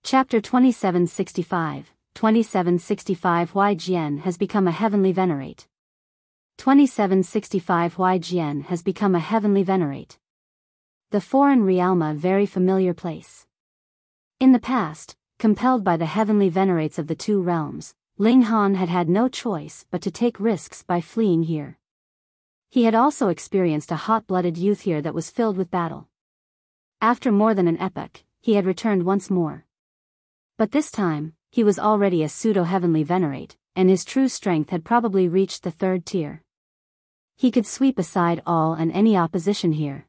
Chapter 2765, 2765 Huai Jian has become a heavenly Venerate. 2765 Huai Jian has become a heavenly Venerate. The foreign realm, a very familiar place. In the past, compelled by the heavenly Venerates of the two realms, Ling Han had had no choice but to take risks by fleeing here. He had also experienced a hot-blooded youth here that was filled with battle. After more than an epoch, he had returned once more. But this time, he was already a pseudo-heavenly Venerate, and his true strength had probably reached the third tier. He could sweep aside all and any opposition here.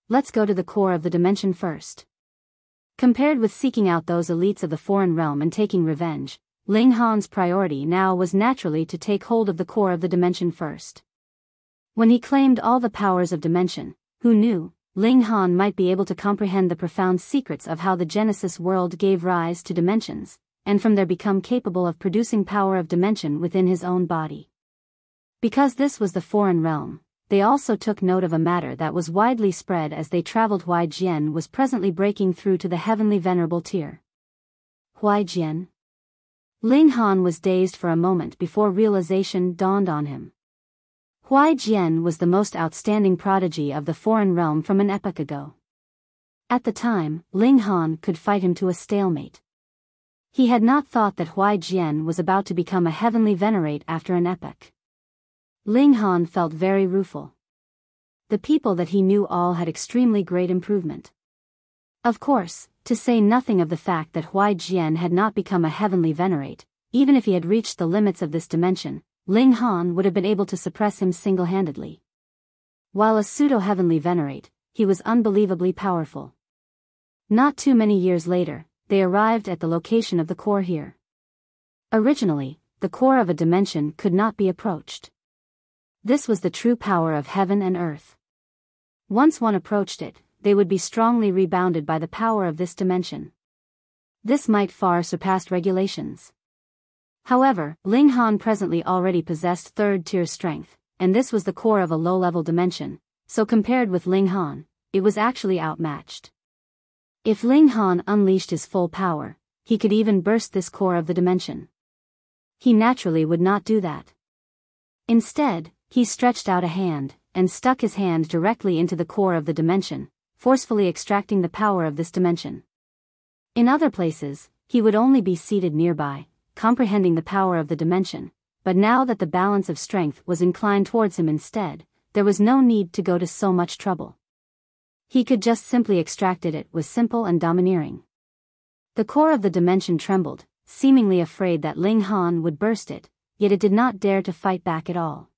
Let's go to the core of the dimension first. Compared with seeking out those elites of the foreign realm and taking revenge, Ling Han's priority now was naturally to take hold of the core of the dimension first. When he claimed all the powers of dimension, who knew, Ling Han might be able to comprehend the profound secrets of how the Genesis world gave rise to dimensions, and from there become capable of producing power of dimension within his own body. Because this was the foreign realm, they also took note of a matter that was widely spread as they traveled. Huai Jian was presently breaking through to the heavenly Venerable tier. Huai Jian? Ling Han was dazed for a moment before realization dawned on him. Huai Jian was the most outstanding prodigy of the foreign realm from an epoch ago. At the time, Ling Han could fight him to a stalemate. He had not thought that Huai Jian was about to become a heavenly Venerate after an epoch. Ling Han felt very rueful. The people that he knew all had extremely great improvement. Of course, to say nothing of the fact that Huai Jian had not become a heavenly Venerate, even if he had reached the limits of this dimension, Ling Han would have been able to suppress him single-handedly. While a pseudo-heavenly Venerate, he was unbelievably powerful. Not too many years later, they arrived at the location of the core here. Originally, the core of a dimension could not be approached. This was the true power of heaven and earth. Once one approached it, they would be strongly rebounded by the power of this dimension. This might far surpass regulations. However, Ling Han presently already possessed third-tier strength, and this was the core of a low-level dimension, so compared with Ling Han, it was actually outmatched. If Ling Han unleashed his full power, he could even burst this core of the dimension. He naturally would not do that. Instead, he stretched out a hand, and stuck his hand directly into the core of the dimension, forcefully extracting the power of this dimension. In other places, he would only be seated nearby, comprehending the power of the dimension, but now that the balance of strength was inclined towards him instead, there was no need to go to so much trouble. He could just simply extracted it was simple and domineering. The core of the dimension trembled, seemingly afraid that Ling Han would burst it, yet it did not dare to fight back at all.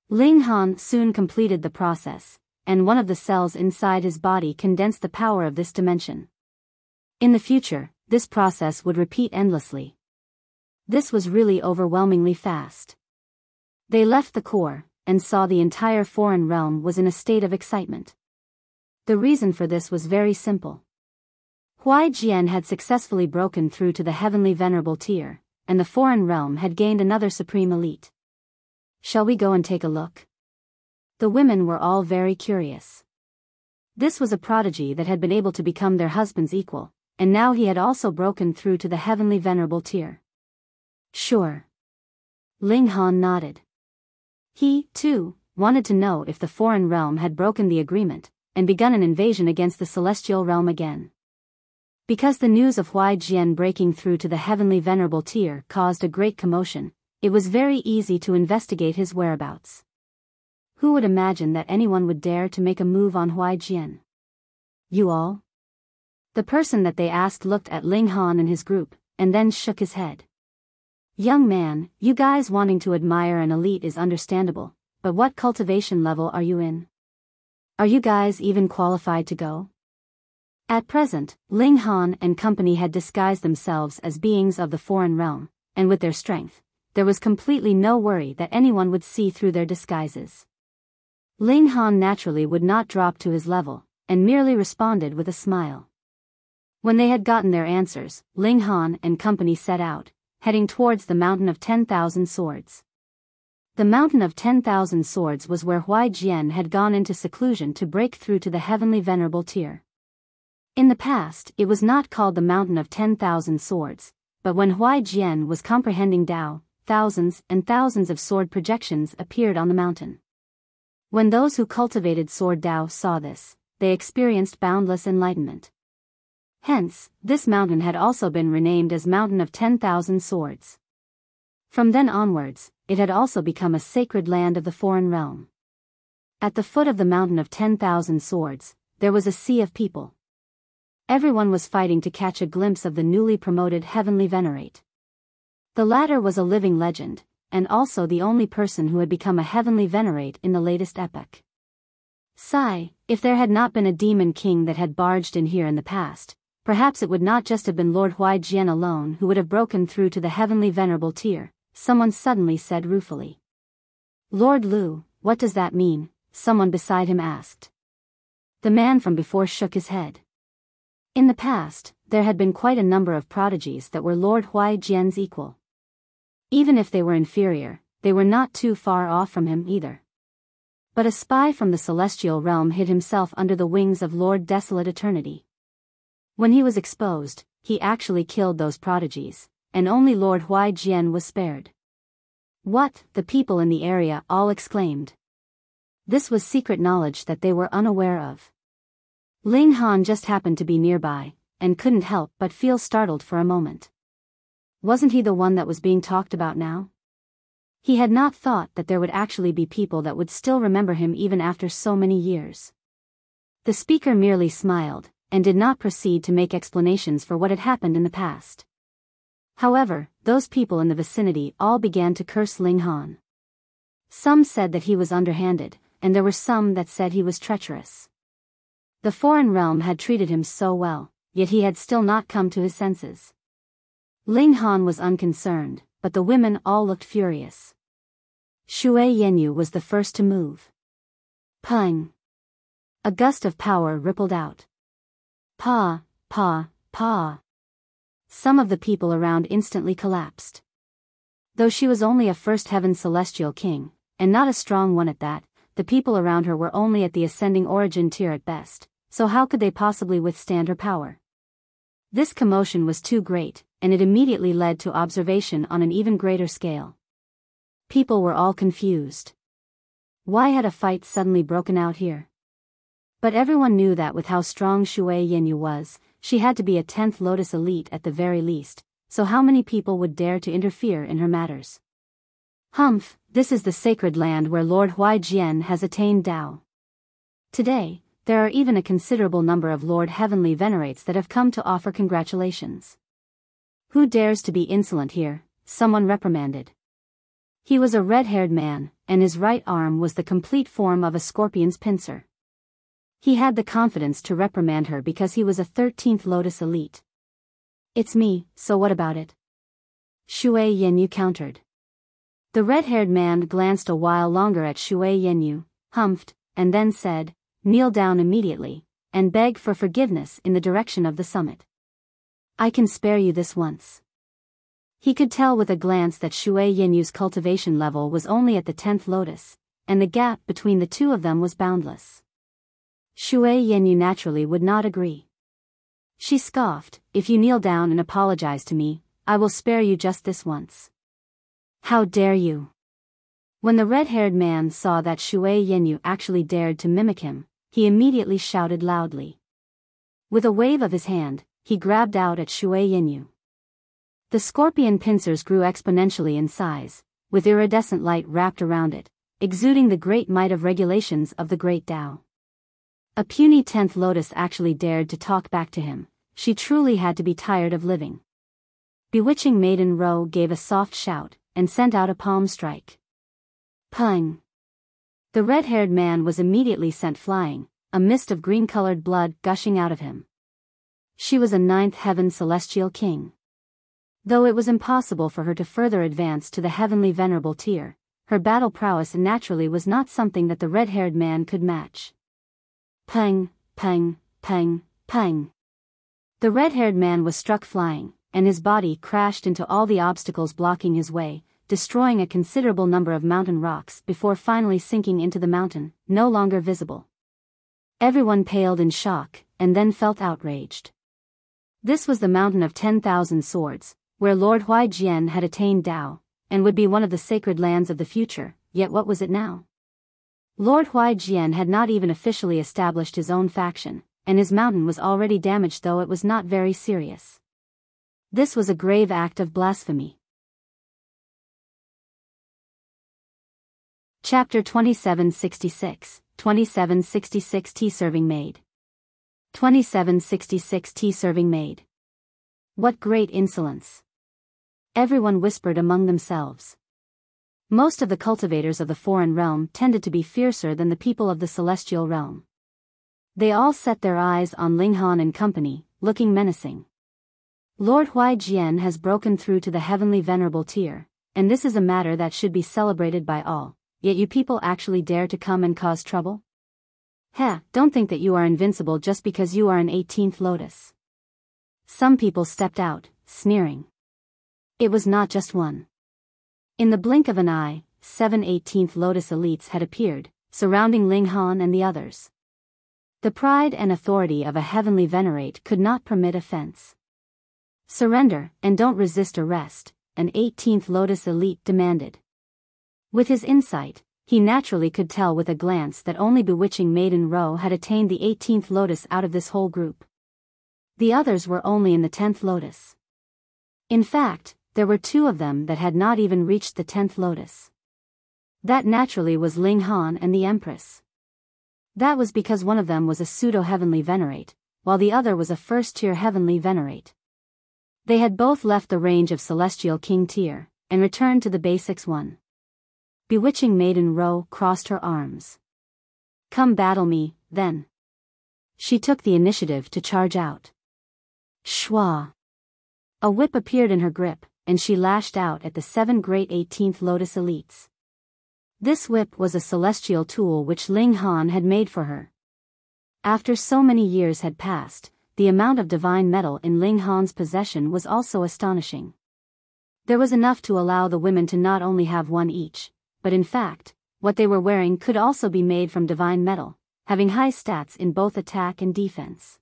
Ling Han soon completed the process, and one of the cells inside his body condensed the power of this dimension. In the future, this process would repeat endlessly. This was really overwhelmingly fast. They left the core, and saw the entire foreign realm was in a state of excitement. The reason for this was very simple. Huai Jian had successfully broken through to the heavenly Venerable tier, and the foreign realm had gained another supreme elite. Shall we go and take a look? The women were all very curious. This was a prodigy that had been able to become their husband's equal, and now he had also broken through to the heavenly Venerable tier. Sure. Ling Han nodded. He, too, wanted to know if the foreign realm had broken the agreement, and begun an invasion against the celestial realm again. Because the news of Huai Jian breaking through to the heavenly Venerable tier caused a great commotion, it was very easy to investigate his whereabouts. Who would imagine that anyone would dare to make a move on Huai Jian? You all? The person that they asked looked at Ling Han and his group, and then shook his head. Young man, you guys wanting to admire an elite is understandable, but what cultivation level are you in? Are you guys even qualified to go? At present, Ling Han and company had disguised themselves as beings of the foreign realm, and with their strength, there was completely no worry that anyone would see through their disguises. Ling Han naturally would not drop to his level, and merely responded with a smile. When they had gotten their answers, Ling Han and company set out, heading towards the Mountain of 10,000 Swords. The Mountain of 10,000 Swords was where Huai Jian had gone into seclusion to break through to the heavenly Venerable tier. In the past, it was not called the Mountain of 10,000 Swords, but when Huai Jian was comprehending Tao, thousands and thousands of sword projections appeared on the mountain. When those who cultivated sword Tao saw this, they experienced boundless enlightenment. Hence, this mountain had also been renamed as Mountain of 10,000 Swords. From then onwards, it had also become a sacred land of the foreign realm. At the foot of the Mountain of 10,000 Swords, there was a sea of people. Everyone was fighting to catch a glimpse of the newly promoted heavenly Venerate. The latter was a living legend, and also the only person who had become a heavenly Venerate in the latest epoch. Sigh, if there had not been a demon king that had barged in here in the past, perhaps it would not just have been Lord Huai Jian alone who would have broken through to the heavenly Venerable tier, someone suddenly said ruefully. Lord Lu, what does that mean? Someone beside him asked. The man from before shook his head. In the past, there had been quite a number of prodigies that were Lord Huai Jian's equal. Even if they were inferior, they were not too far off from him either. But a spy from the celestial realm hid himself under the wings of Lord Desolate Eternity. When he was exposed, he actually killed those prodigies, and only Lord Huai Jian was spared. What? The people in the area all exclaimed. This was secret knowledge that they were unaware of. Ling Han just happened to be nearby, and couldn't help but feel startled for a moment. Wasn't he the one that was being talked about now? He had not thought that there would actually be people that would still remember him even after so many years. The speaker merely smiled, and did not proceed to make explanations for what had happened in the past. However, those people in the vicinity all began to curse Ling Han. Some said that he was underhanded, and there were some that said he was treacherous. The foreign realm had treated him so well, yet he had still not come to his senses. Ling Han was unconcerned, but the women all looked furious. Shui Yenyu was the first to move. Pung! A gust of power rippled out. Pa, pa, pa. Some of the people around instantly collapsed. Though she was only a first heaven celestial king, and not a strong one at that, the people around her were only at the ascending origin tier at best, so how could they possibly withstand her power? This commotion was too great, and it immediately led to observation on an even greater scale. People were all confused. Why had a fight suddenly broken out here? But everyone knew that with how strong Shui Yenyu was, she had to be a 10th Lotus elite at the very least, so how many people would dare to interfere in her matters? Humph, this is the sacred land where Lord Huai Jian has attained Tao. Today, there are even a considerable number of Lord Heavenly Venerates that have come to offer congratulations. Who dares to be insolent here? Someone reprimanded. He was a red-haired man, and his right arm was the complete form of a scorpion's pincer. He had the confidence to reprimand her because he was a 13th Lotus elite. It's me, so what about it? Shui Yenyu countered. The red-haired man glanced a while longer at Shui Yenyu, humphed, and then said, kneel down immediately, and beg for forgiveness in the direction of the summit. I can spare you this once. He could tell with a glance that Shui Yenyu's cultivation level was only at the 10th Lotus, and the gap between the two of them was boundless. Shui Yenyu naturally would not agree. She scoffed, if you kneel down and apologize to me, I will spare you just this once. How dare you? When the red-haired man saw that Shui Yenyu actually dared to mimic him, he immediately shouted loudly. With a wave of his hand, he grabbed out at Shui Yenyu. The scorpion pincers grew exponentially in size, with iridescent light wrapped around it, exuding the great might of regulations of the great Tao. A puny 10th Lotus actually dared to talk back to him. She truly had to be tired of living. Bewitching Maiden Ro gave a soft shout, and sent out a palm strike. Pung! The red-haired man was immediately sent flying, a mist of green-colored blood gushing out of him. She was a 9th heaven celestial king. Though it was impossible for her to further advance to the heavenly venerable tier, her battle prowess naturally was not something that the red-haired man could match. Pung, pung, pung, pung. The red-haired man was struck flying, and his body crashed into all the obstacles blocking his way, destroying a considerable number of mountain rocks before finally sinking into the mountain, no longer visible. Everyone paled in shock, and then felt outraged. This was the Mountain of 10,000 Swords, where Lord Huai Jian had attained Tao, and would be one of the sacred lands of the future, yet what was it now? Lord Huai Jian had not even officially established his own faction, and his mountain was already damaged, though it was not very serious. This was a grave act of blasphemy. Chapter 2766, 2766 Tea-Serving Maid. 2766 Tea-Serving Maid. What great insolence! Everyone whispered among themselves. Most of the cultivators of the foreign realm tended to be fiercer than the people of the celestial realm. They all set their eyes on Yinglong and company, looking menacing. Lord Huai Jian has broken through to the heavenly venerable tier, and this is a matter that should be celebrated by all. Yet you people actually dare to come and cause trouble? Don't think that you are invincible just because you are an 18th lotus. Some people stepped out, sneering. It was not just one. In the blink of an eye, 7 18th lotus elites had appeared, surrounding Yinglong and the others. The pride and authority of a heavenly venerate could not permit offense. Surrender, and don't resist arrest, an 18th lotus elite demanded. With his insight, he naturally could tell with a glance that only bewitching Maiden Row had attained the 18th lotus out of this whole group. The others were only in the 10th lotus. In fact, there were 2 of them that had not even reached the 10th lotus. That naturally was Yinglong and the Empress. That was because one of them was a pseudo-heavenly venerate, while the other was a first-tier heavenly venerate. They had both left the range of celestial king tier, and returned to the basics 1. Bewitching Maiden Row crossed her arms. Come battle me, then. She took the initiative to charge out. Shwa! A whip appeared in her grip, and she lashed out at the 7 great 18th lotus elites. This whip was a celestial tool which Yinglong had made for her. After so many years had passed, the amount of divine metal in Yinglong's possession was also astonishing. There was enough to allow the women to not only have one each, but in fact, what they were wearing could also be made from divine metal, having high stats in both attack and defense.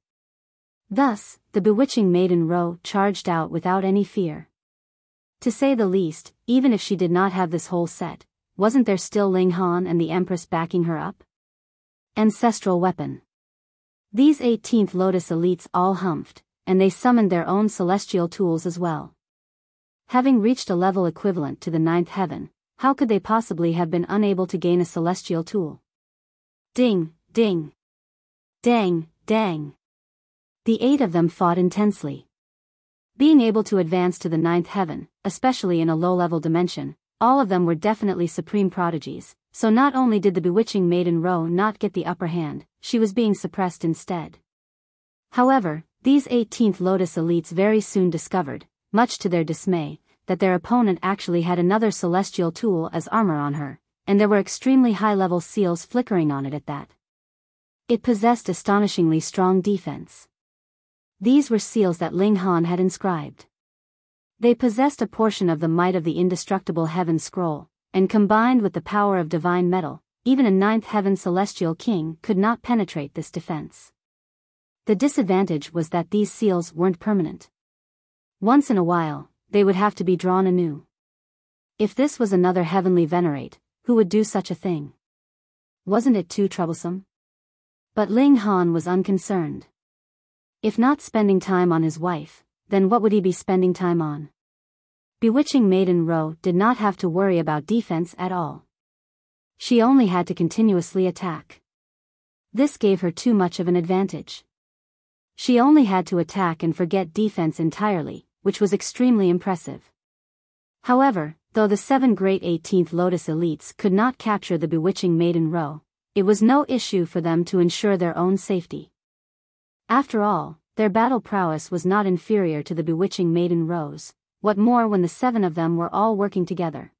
Thus, the bewitching Maiden Row charged out without any fear. To say the least, even if she did not have this whole set, wasn't there still Yinglong and the Empress backing her up? Ancestral weapon. These 18th lotus elites all humphed, and they summoned their own celestial tools as well. Having reached a level equivalent to the 9th heaven, how could they possibly have been unable to gain a celestial tool? Ding, ding. Dang, dang. The 8 of them fought intensely. Being able to advance to the 9th heaven, especially in a low-level dimension, all of them were definitely supreme prodigies, so not only did the bewitching Maiden Row not get the upper hand, she was being suppressed instead. However, these 18th lotus elites very soon discovered, much to their dismay, that their opponent actually had another celestial tool as armor on her, and there were extremely high-level seals flickering on it at that. It possessed astonishingly strong defense. These were seals that Yinglong had inscribed. They possessed a portion of the might of the indestructible heaven scroll, and combined with the power of divine metal, even a 9th heaven celestial king could not penetrate this defense. The disadvantage was that these seals weren't permanent. Once in a while, they would have to be drawn anew. If this was another heavenly venerate, who would do such a thing? Wasn't it too troublesome? But Yinglong was unconcerned. If not spending time on his wife, then what would he be spending time on? Bewitching Maiden Row did not have to worry about defense at all. She only had to continuously attack. This gave her too much of an advantage. She only had to attack and forget defense entirely, which was extremely impressive. However, though the 7 great 18th lotus elites could not capture the bewitching Maiden Row, it was no issue for them to ensure their own safety. After all, their battle prowess was not inferior to the bewitching Maiden Row's, what more when the 7 of them were all working together.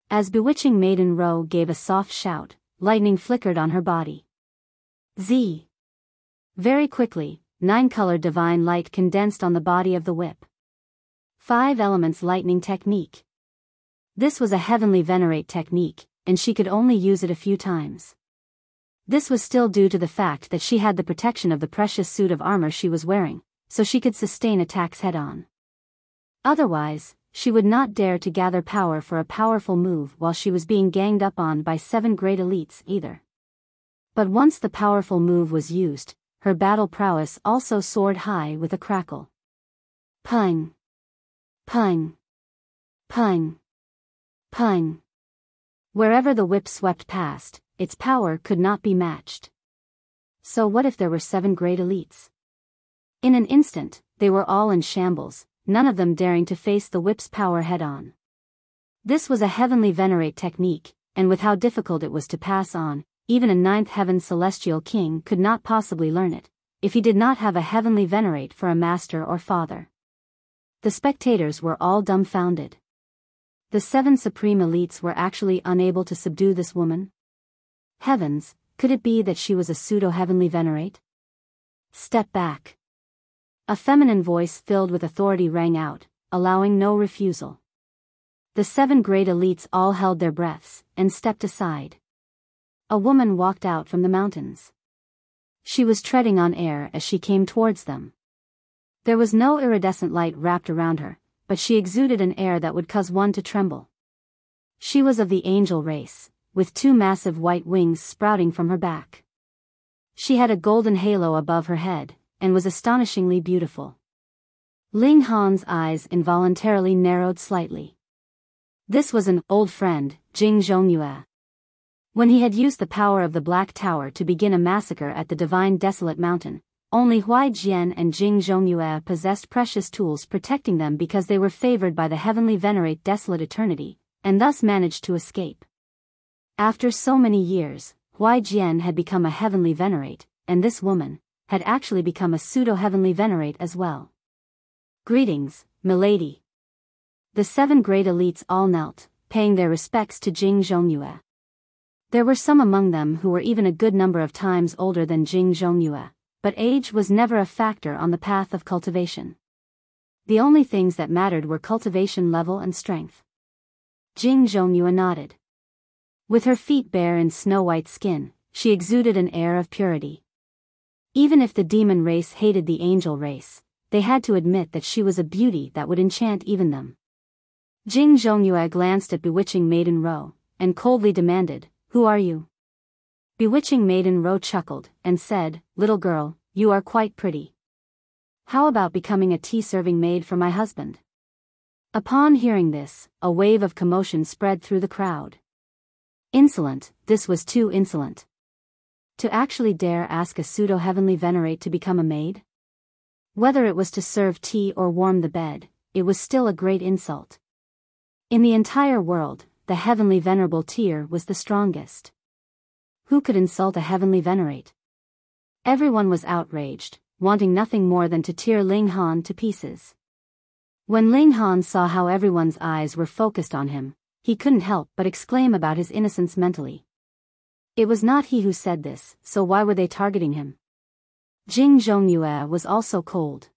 As bewitching Maiden Row gave a soft shout, lightning flickered on her body. Z. Very quickly, 9-colored divine light condensed on the body of the whip. 5 elements lightning technique. This was a heavenly venerate technique, and she could only use it a few times. This was still due to the fact that she had the protection of the precious suit of armor she was wearing, so she could sustain attacks head-on. Otherwise, she would not dare to gather power for a powerful move while she was being ganged up on by 7 great elites either. But once the powerful move was used, her battle prowess also soared high with a crackle. Pung! Pung! Pung! Pung! Wherever the whip swept past, its power could not be matched. So what if there were 7 great elites? In an instant, they were all in shambles, none of them daring to face the whip's power head-on. This was a heavenly venerate technique, and with how difficult it was to pass on, even a 9th heaven celestial king could not possibly learn it, if he did not have a heavenly venerate for a master or father. The spectators were all dumbfounded. The 7 supreme elites were actually unable to subdue this woman? Heavens, could it be that she was a pseudo-heavenly venerate? Step back. A feminine voice filled with authority rang out, allowing no refusal. The 7 great elites all held their breaths, and stepped aside. A woman walked out from the mountains. She was treading on air as she came towards them. There was no iridescent light wrapped around her, but she exuded an air that would cause one to tremble. She was of the angel race, with 2 massive white wings sprouting from her back. She had a golden halo above her head, and was astonishingly beautiful. Ling Han's eyes involuntarily narrowed slightly. This was an old friend, Jing Zhongyue. When he had used the power of the Black Tower to begin a massacre at the Divine Desolate Mountain, only Huai Jian and Jing Zhongyue possessed precious tools protecting them because they were favored by the heavenly venerate Desolate Eternity, and thus managed to escape. After so many years, Huai Jian had become a heavenly venerate, and this woman had actually become a pseudo-heavenly venerate as well. Greetings, milady. The 7 great elites all knelt, paying their respects to Jing Zhongyue. There were some among them who were even a good number of times older than Jing Zhongyue, but age was never a factor on the path of cultivation. The only things that mattered were cultivation level and strength. Jing Zhongyue nodded. With her feet bare in snow-white skin, she exuded an air of purity. Even if the demon race hated the angel race, they had to admit that she was a beauty that would enchant even them. Jing Zhongyue glanced at Bewitching Maiden Ro, and coldly demanded, "Who are you?" Bewitching Maiden Ro chuckled, and said, "Little girl, you are quite pretty. How about becoming a tea-serving maid for my husband?" Upon hearing this, a wave of commotion spread through the crowd. Insolent, this was too insolent. To actually dare ask a pseudo-heavenly venerate to become a maid? Whether it was to serve tea or warm the bed, it was still a great insult. In the entire world, the heavenly venerable tier was the strongest. Who could insult a heavenly venerate? Everyone was outraged, wanting nothing more than to tear Ling Han to pieces. When Ling Han saw how everyone's eyes were focused on him, he couldn't help but exclaim about his innocence mentally. It was not he who said this, so why were they targeting him? Jing Zhongyue was also cold.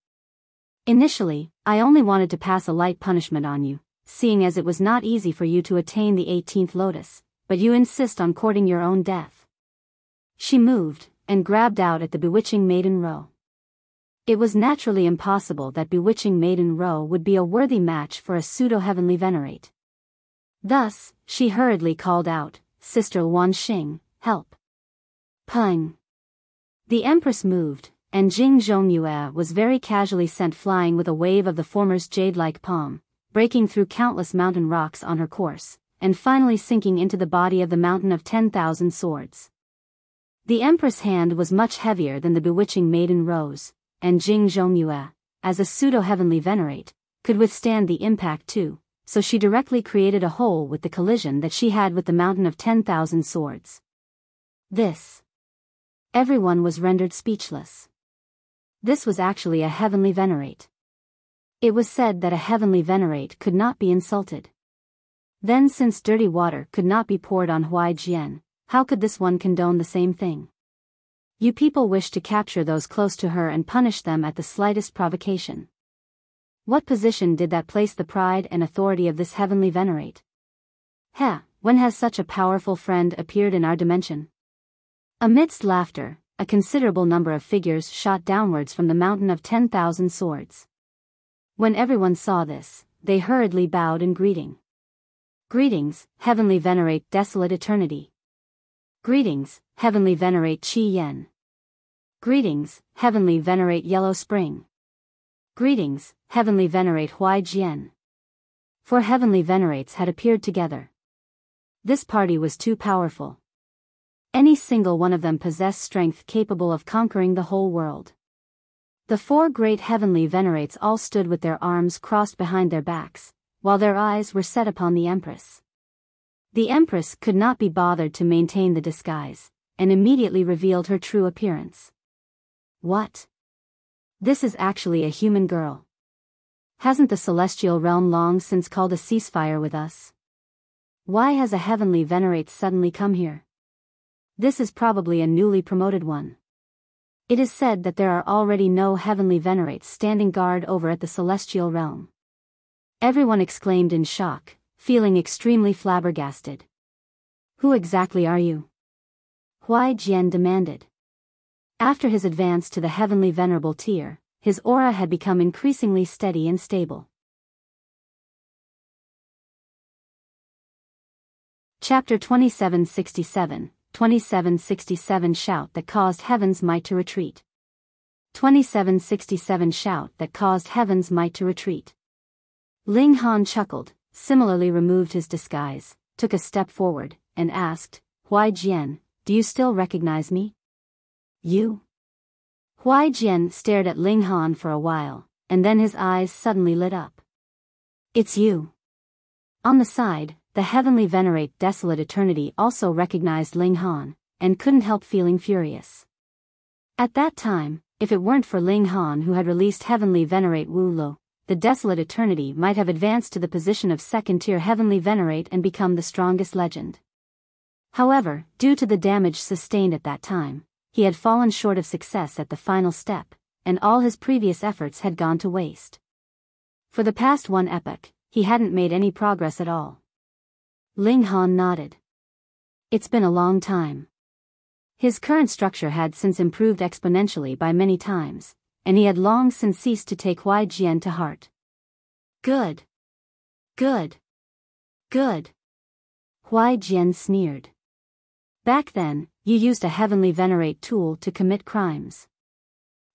Initially, I only wanted to pass a light punishment on you, seeing as it was not easy for you to attain the 18th lotus, but you insist on courting your own death. She moved, and grabbed out at the Bewitching Maiden Ro. It was naturally impossible that Bewitching Maiden Ro would be a worthy match for a pseudo-heavenly venerate. Thus, she hurriedly called out, "Sister Wan Xing, help." Pung. The Empress moved, and Jing Zhongyue was very casually sent flying with a wave of the former's jade-like palm, breaking through countless mountain rocks on her course, and finally sinking into the body of the Mountain of 10,000 Swords. The Empress' hand was much heavier than the Bewitching Maiden Ro's, and Jing Zhongyue, as a pseudo-heavenly venerate, could withstand the impact too, so she directly created a hole with the collision that she had with the Mountain of 10,000 Swords. This. Everyone was rendered speechless. This was actually a heavenly venerate. It was said that a heavenly venerate could not be insulted. Then since dirty water could not be poured on Huai Jian, how could this one condone the same thing? You people wish to capture those close to her and punish them at the slightest provocation. What position did that place the pride and authority of this heavenly venerate? When has such a powerful friend appeared in our dimension? Amidst laughter, a considerable number of figures shot downwards from the mountain of 10,000 swords. When everyone saw this, they hurriedly bowed in greeting. Greetings, Heavenly Venerate Desolate Eternity. Greetings, Heavenly Venerate Jian. Greetings, Heavenly Venerate Yellow Spring. Greetings, Heavenly Venerate Huai Jian. 4 heavenly venerates had appeared together. This party was too powerful. Any single one of them possessed strength capable of conquering the whole world. The 4 great heavenly venerates all stood with their arms crossed behind their backs, while their eyes were set upon the Empress. The Empress could not be bothered to maintain the disguise, and immediately revealed her true appearance. What? This is actually a human girl. Hasn't the celestial realm long since called a ceasefire with us? Why has a heavenly venerate suddenly come here? This is probably a newly promoted one. It is said that there are already no heavenly venerates standing guard over at the celestial realm. Everyone exclaimed in shock, feeling extremely flabbergasted. Who exactly are you? Huai Jian demanded. After his advance to the heavenly venerable tier, his aura had become increasingly steady and stable. Chapter 2767, 2767 Shout that caused heaven's might to retreat. 2767 Shout that caused heaven's might to retreat. Ling Han chuckled, similarly removed his disguise, took a step forward, and asked, Huai Jian, do you still recognize me? You? Huai Jian stared at Ling Han for a while, and then his eyes suddenly lit up. It's you. On the side, the heavenly venerate Desolate Eternity also recognized Ling Han, and couldn't help feeling furious. At that time, if it weren't for Ling Han who had released heavenly venerate Wu Lo, the Desolate Eternity might have advanced to the position of second-tier heavenly venerate and become the strongest legend. However, due to the damage sustained at that time, he had fallen short of success at the final step, and all his previous efforts had gone to waste. For the past 1 epoch, he hadn't made any progress at all. Ling Han nodded. It's been a long time. His current structure had since improved exponentially by many times, and he had long since ceased to take Huai Jian to heart. Good. Good. Good. Huai Jian sneered. Back then, you used a heavenly venerate tool to commit crimes.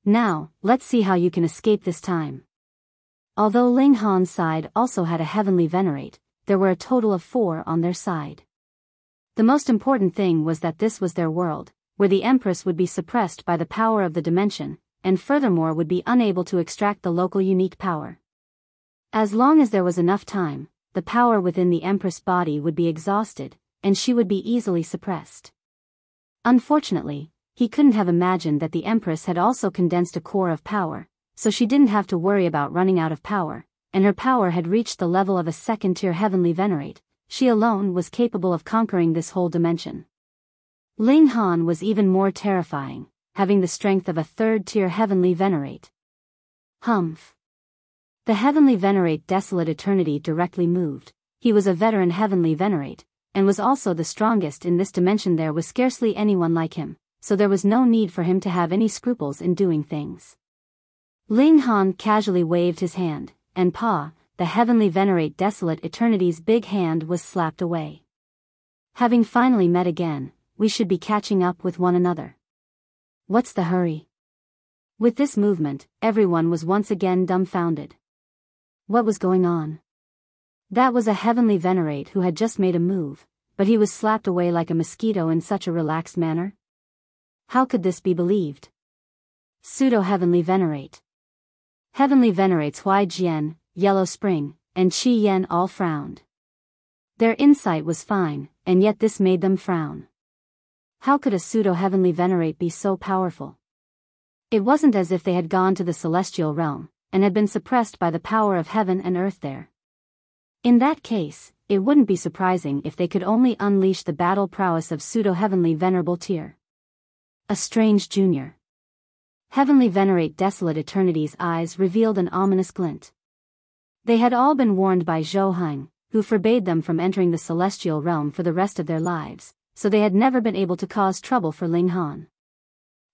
Now, let's see how you can escape this time. Although Ling Han's side also had a heavenly venerate, there were a total of 4 on their side. The most important thing was that this was their world, where the Empress would be suppressed by the power of the dimension, and furthermore would be unable to extract the local unique power. As long as there was enough time, the power within the Empress body would be exhausted, and she would be easily suppressed. Unfortunately, he couldn't have imagined that the Empress had also condensed a core of power, so she didn't have to worry about running out of power, and her power had reached the level of a second-tier heavenly venerate. She alone was capable of conquering this whole dimension. Ling Han was even more terrifying, having the strength of a third-tier heavenly venerate. Humph. The heavenly venerate Desolate Eternity directly moved. He was a veteran heavenly venerate, and was also the strongest in this dimension. There was scarcely anyone like him, so there was no need for him to have any scruples in doing things. Ling Han casually waved his hand, and the heavenly venerate Desolate Eternity's big hand was slapped away. Having finally met again, we should be catching up with one another. What's the hurry? With this movement, everyone was once again dumbfounded. What was going on? That was a heavenly venerate who had just made a move, but he was slapped away like a mosquito in such a relaxed manner. How could this be believed? Pseudo-heavenly venerate. Heavenly venerates Huai Jian, Yellow Spring, and Jian all frowned. Their insight was fine, and yet this made them frown. How could a pseudo-heavenly venerate be so powerful? It wasn't as if they had gone to the celestial realm, and had been suppressed by the power of heaven and earth there. In that case, it wouldn't be surprising if they could only unleash the battle prowess of pseudo-heavenly venerable tier. A strange junior. Heavenly venerate Desolate Eternity's eyes revealed an ominous glint. They had all been warned by Zhou Heng, who forbade them from entering the celestial realm for the rest of their lives, so they had never been able to cause trouble for Ling Han.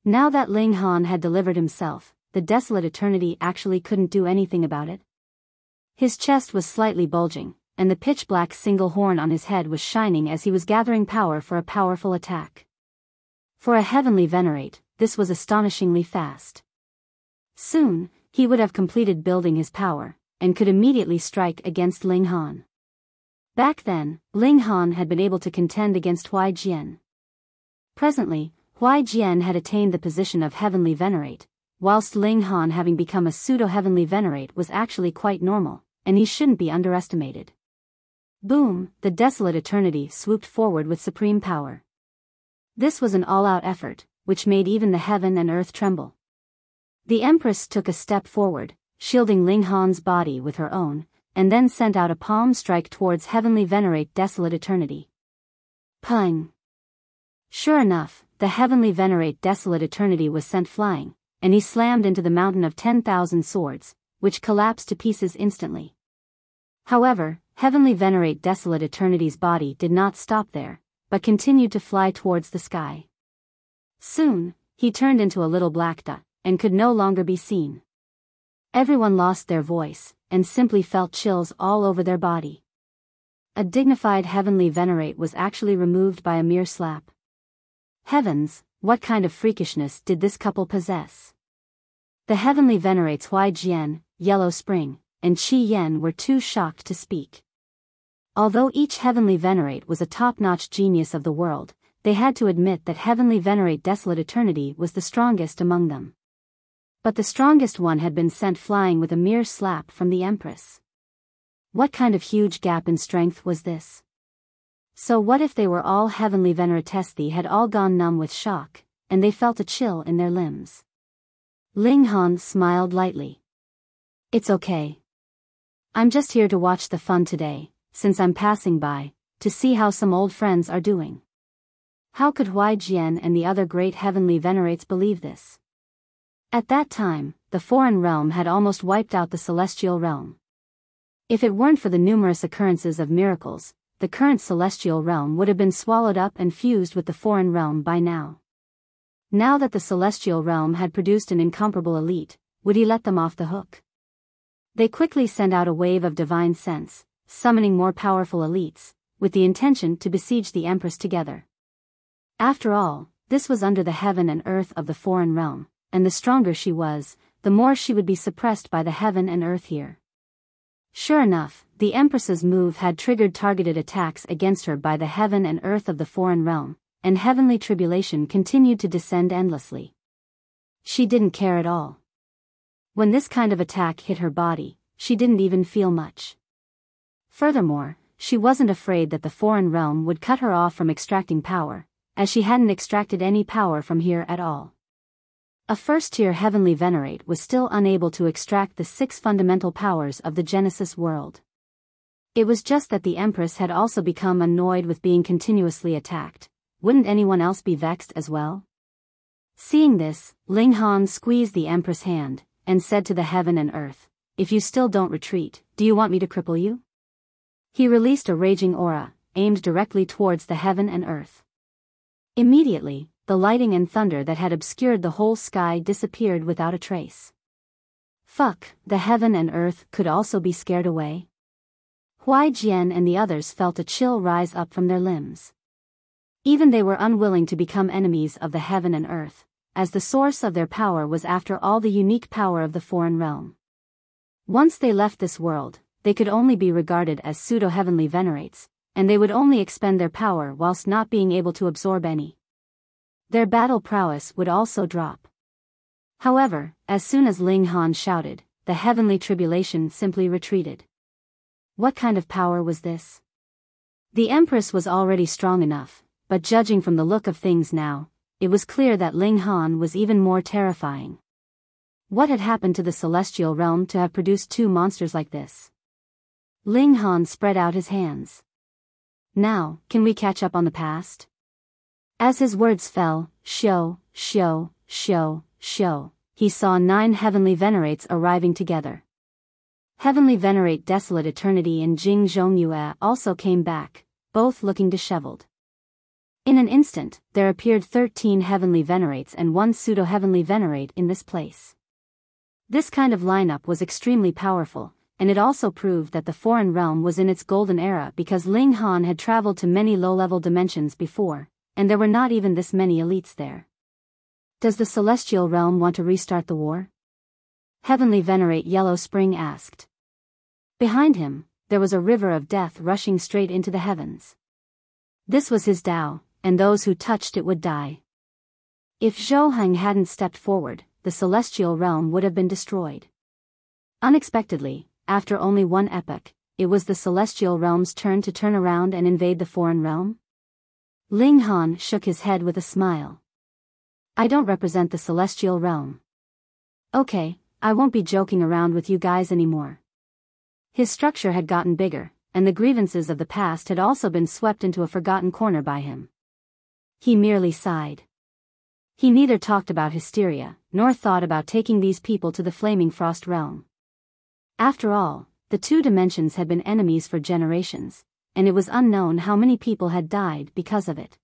Now that Ling Han had delivered himself, the desolate eternity actually couldn't do anything about it. His chest was slightly bulging, and the pitch-black single horn on his head was shining as he was gathering power for a powerful attack. For a heavenly Venerate, this was astonishingly fast. Soon, he would have completed building his power, and could immediately strike against Ling Han. Back then, Ling Han had been able to contend against Huai Jian. Presently, Huai Jian had attained the position of heavenly Venerate, whilst Ling Han, having become a pseudo-heavenly Venerate, was actually quite normal, and he shouldn't be underestimated. Boom! The desolate eternity swooped forward with supreme power. This was an all-out effort, which made even the heaven and earth tremble. The Empress took a step forward, shielding Ling Han's body with her own, and then sent out a palm strike towards heavenly Venerate desolate eternity. Pung! Sure enough, the heavenly Venerate desolate eternity was sent flying, and he slammed into the mountain of 10,000 swords, which collapsed to pieces instantly. However, heavenly Venerate desolate eternity's body did not stop there, but continued to fly towards the sky. Soon, he turned into a little black dot, and could no longer be seen. Everyone lost their voice, and simply felt chills all over their body. A dignified heavenly Venerate was actually removed by a mere slap. Heavens, what kind of freakishness did this couple possess? The heavenly Venerates Huai Jian, Yellow Spring, and Qi Yan were too shocked to speak. Although each heavenly Venerate was a top-notch genius of the world, they had to admit that heavenly Venerate desolate eternity was the strongest among them. But the strongest one had been sent flying with a mere slap from the Empress. What kind of huge gap in strength was this? So what if they were all heavenly Veneratesthi had all gone numb with shock, and they felt a chill in their limbs? Ling Han smiled lightly. It's okay. I'm just here to watch the fun today, since I'm passing by, to see how some old friends are doing. How could Huai Jian and the other great heavenly Venerates believe this? At that time, the foreign realm had almost wiped out the celestial realm. If it weren't for the numerous occurrences of miracles, the current celestial realm would have been swallowed up and fused with the foreign realm by now. Now that the celestial realm had produced an incomparable elite, would he let them off the hook? They quickly sent out a wave of divine sense, summoning more powerful elites, with the intention to besiege the Empress together. After all, this was under the heaven and earth of the foreign realm, and the stronger she was, the more she would be suppressed by the heaven and earth here. Sure enough, the Empress's move had triggered targeted attacks against her by the heaven and earth of the foreign realm, and heavenly tribulation continued to descend endlessly. She didn't care at all. When this kind of attack hit her body, she didn't even feel much. Furthermore, she wasn't afraid that the foreign realm would cut her off from extracting power, as she hadn't extracted any power from here at all. A first-tier heavenly Venerate was still unable to extract the 6 fundamental powers of the Genesis world. It was just that the Empress had also become annoyed with being continuously attacked. Wouldn't anyone else be vexed as well? Seeing this, Ling Han squeezed the Empress' hand, and said to the heaven and earth, "If you still don't retreat, do you want me to cripple you?" He released a raging aura, aimed directly towards the heaven and earth. Immediately, the lighting and thunder that had obscured the whole sky disappeared without a trace. Fuck, the heaven and earth could also be scared away. Huai Jian and the others felt a chill rise up from their limbs. Even they were unwilling to become enemies of the heaven and earth, as the source of their power was after all the unique power of the foreign realm. Once they left this world, they could only be regarded as pseudo-heavenly Venerates, and they would only expend their power whilst not being able to absorb any. Their battle prowess would also drop. However, as soon as Ling Han shouted, the heavenly tribulation simply retreated. What kind of power was this? The Empress was already strong enough, but judging from the look of things now, it was clear that Ling Han was even more terrifying. What had happened to the celestial realm to have produced 2 monsters like this? Ling Han spread out his hands. Now, can we catch up on the past? As his words fell, show, he saw 9 heavenly Venerates arriving together. Heavenly Venerate Desolate Eternity and Yinglong also came back, both looking disheveled. In an instant, there appeared 13 heavenly venerates and 1 pseudo-heavenly venerate in this place. This kind of lineup was extremely powerful, and it also proved that the foreign realm was in its golden era because Ling Han had traveled to many low-level dimensions before, and there were not even this many elites there. Does the celestial realm want to restart the war? Heavenly Venerate Yellow Spring asked. Behind him, there was a river of death rushing straight into the heavens. This was his Tao, and those who touched it would die. If Zhou hadn't stepped forward, the celestial realm would have been destroyed. Unexpectedly, after only one epoch, it was the celestial realm's turn to turn around and invade the foreign realm? Ling Han shook his head with a smile. I don't represent the celestial realm. Okay, I won't be joking around with you guys anymore. His structure had gotten bigger, and the grievances of the past had also been swept into a forgotten corner by him. He merely sighed. He neither talked about hysteria, nor thought about taking these people to the Flaming Frost realm. After all, the two dimensions had been enemies for generations, and it was unknown how many people had died because of it.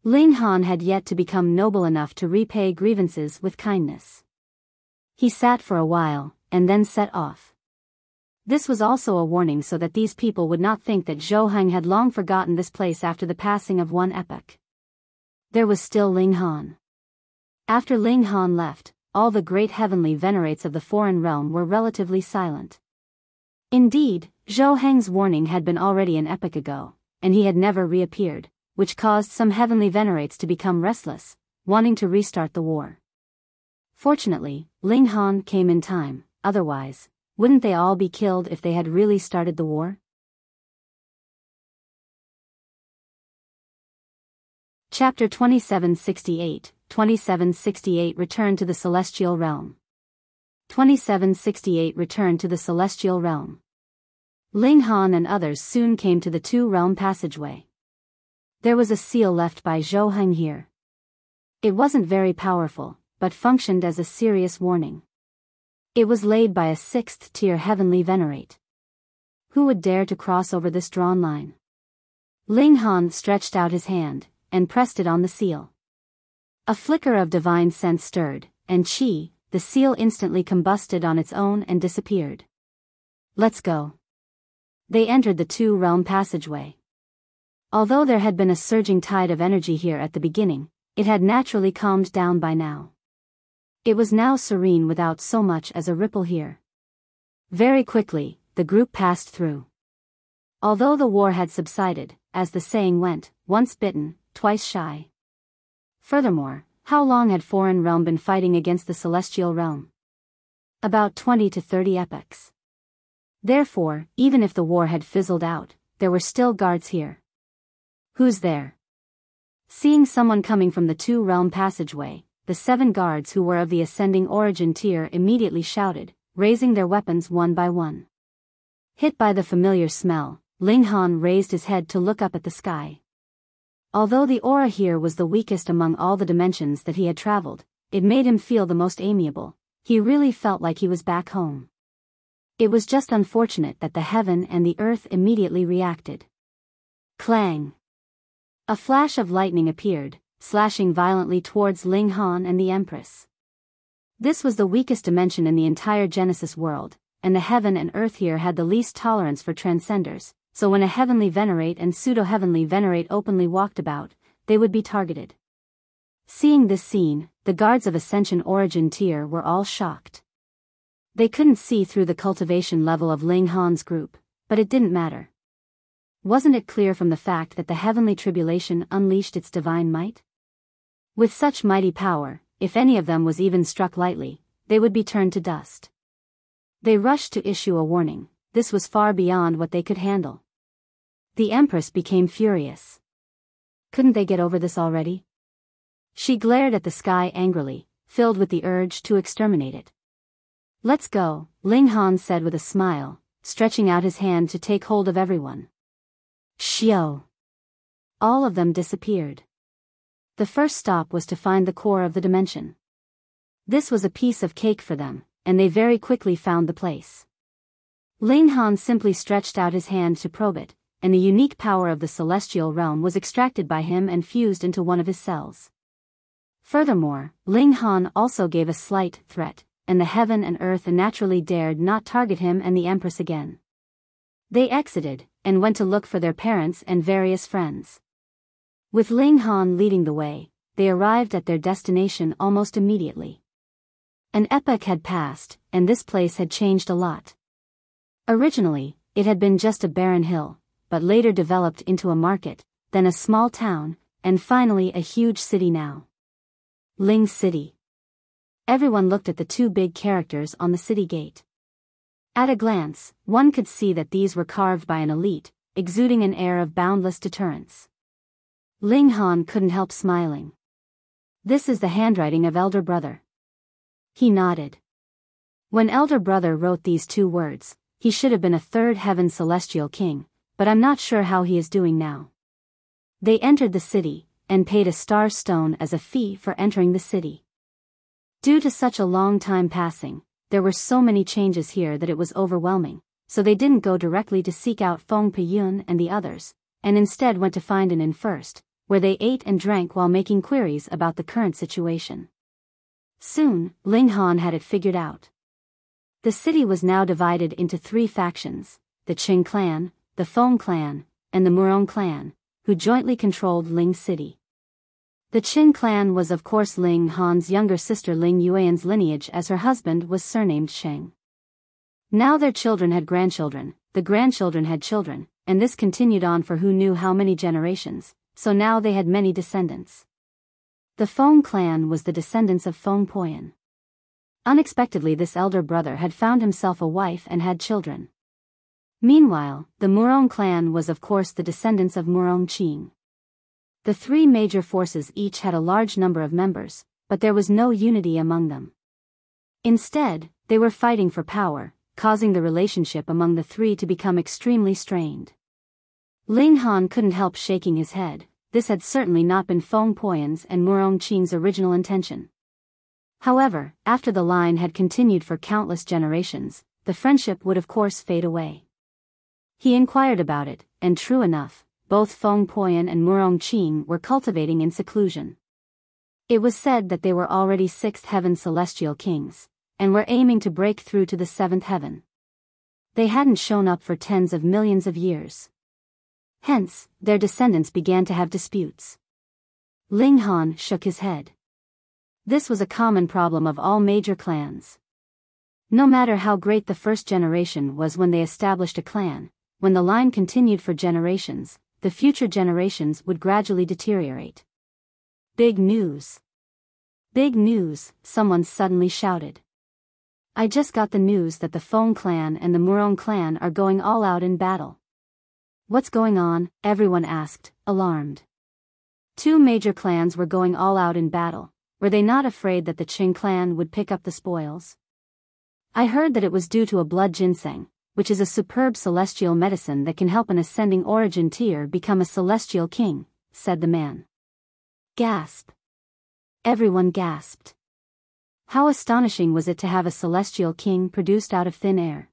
Ling Han had yet to become noble enough to repay grievances with kindness. He sat for a while, and then set off. This was also a warning so that these people would not think that Zhou had long forgotten this place after the passing of one epoch. There was still Ling Han. After Ling Han left, all the great heavenly venerates of the foreign realm were relatively silent. Indeed, Zhou warning had been already an epoch ago, and he had never reappeared, which caused some heavenly venerates to become restless, wanting to restart the war. Fortunately, Ling Han came in time, otherwise, wouldn't they all be killed if they had really started the war? Chapter 2768, 2768 Return to the Celestial Realm. 2768 Return to the Celestial Realm. Ling Han and others soon came to the two-realm passageway. There was a seal left by Zhou here. It wasn't very powerful, but functioned as a serious warning. It was laid by a 6th-tier heavenly venerate. Who would dare to cross over this drawn line? Ling Han stretched out his hand, and pressed it on the seal. A flicker of divine sense stirred, and the seal instantly combusted on its own and disappeared. Let's go. They entered the two-realm passageway. Although there had been a surging tide of energy here at the beginning, it had naturally calmed down by now. It was now serene without so much as a ripple here. Very quickly, the group passed through. Although the war had subsided, as the saying went, once bitten, twice shy. Furthermore, how long had foreign realm been fighting against the celestial realm? About 20 to 30 epochs. Therefore, even if the war had fizzled out, there were still guards here. Who's there? Seeing someone coming from the two-realm passageway, the 7 guards who were of the ascending origin tier immediately shouted, raising their weapons one by one. Hit by the familiar smell, Ling Han raised his head to look up at the sky. Although the aura here was the weakest among all the dimensions that he had traveled, it made him feel the most amiable. He really felt like he was back home. It was just unfortunate that the heaven and the earth immediately reacted. Clang! A flash of lightning appeared, slashing violently towards Ling Han and the Empress. This was the weakest dimension in the entire Genesis world, and the heaven and earth here had the least tolerance for transcenders, so when a heavenly venerate and pseudo-heavenly venerate openly walked about, they would be targeted. Seeing this scene, the guards of Ascension Origin tier were all shocked. They couldn't see through the cultivation level of Ling Han's group, but it didn't matter. Wasn't it clear from the fact that the heavenly tribulation unleashed its divine might? With such mighty power, if any of them was even struck lightly, they would be turned to dust. They rushed to issue a warning. This was far beyond what they could handle. The Empress became furious. Couldn't they get over this already? She glared at the sky angrily, filled with the urge to exterminate it. Let's go, Ling Han said with a smile, stretching out his hand to take hold of everyone. Xiao! All of them disappeared. The first stop was to find the core of the dimension. This was a piece of cake for them, and they very quickly found the place. Ling Han simply stretched out his hand to probe it, and the unique power of the celestial realm was extracted by him and fused into one of his cells. Furthermore, Ling Han also gave a slight threat, and the heaven and earth naturally dared not target him and the Empress again. They exited, and went to look for their parents and various friends. With Ling Han leading the way, they arrived at their destination almost immediately. An epoch had passed, and this place had changed a lot. Originally, it had been just a barren hill, but later developed into a market, then a small town, and finally a huge city now. Ling City. Everyone looked at the two big characters on the city gate. At a glance, one could see that these were carved by an elite, exuding an air of boundless deterrence. Ling Han couldn't help smiling. This is the handwriting of Elder Brother. He nodded. When Elder Brother wrote these two words, he should have been a third heaven celestial king, but I'm not sure how he is doing now. They entered the city, and paid a star stone as a fee for entering the city. Due to such a long time passing, there were so many changes here that it was overwhelming, so they didn't go directly to seek out Feng Piyun and the others, and instead went to find an inn first, where they ate and drank while making queries about the current situation. Soon, Ling Han had it figured out. The city was now divided into 3 factions, the Qing clan, the Feng clan, and the Murong clan, who jointly controlled Ling City. The Qin clan was of course Ling Han's younger sister Ling Yuan's lineage, as her husband was surnamed Sheng. Now their children had grandchildren, the grandchildren had children, and this continued on for who knew how many generations, so now they had many descendants. The Feng clan was the descendants of Feng Poyan. Unexpectedly, this elder brother had found himself a wife and had children. Meanwhile, the Murong clan was of course the descendants of Murong Qing. The 3 major forces each had a large number of members, but there was no unity among them. Instead, they were fighting for power, causing the relationship among the 3 to become extremely strained. Ling Han couldn't help shaking his head. This had certainly not been Feng Poyan's and Murong Qing's original intention. However, after the line had continued for countless generations, the friendship would of course fade away. He inquired about it, and true enough, both Feng Poyan and Murong Qing were cultivating in seclusion. It was said that they were already 6th heaven celestial kings, and were aiming to break through to the 7th heaven. They hadn't shown up for tens of millions of years. Hence, their descendants began to have disputes. Ling Han shook his head. This was a common problem of all major clans. No matter how great the first generation was when they established a clan, when the line continued for generations, the future generations would gradually deteriorate. Big news! Big news, someone suddenly shouted. I just got the news that the Feng clan and the Murong clan are going all out in battle. What's going on? Everyone asked, alarmed. 2 major clans were going all out in battle. Were they not afraid that the Qing clan would pick up the spoils? I heard that it was due to a blood ginseng, which is a superb celestial medicine that can help an ascending origin tier become a celestial king, said the man. Gasp! Everyone gasped. How astonishing was it to have a celestial king produced out of thin air.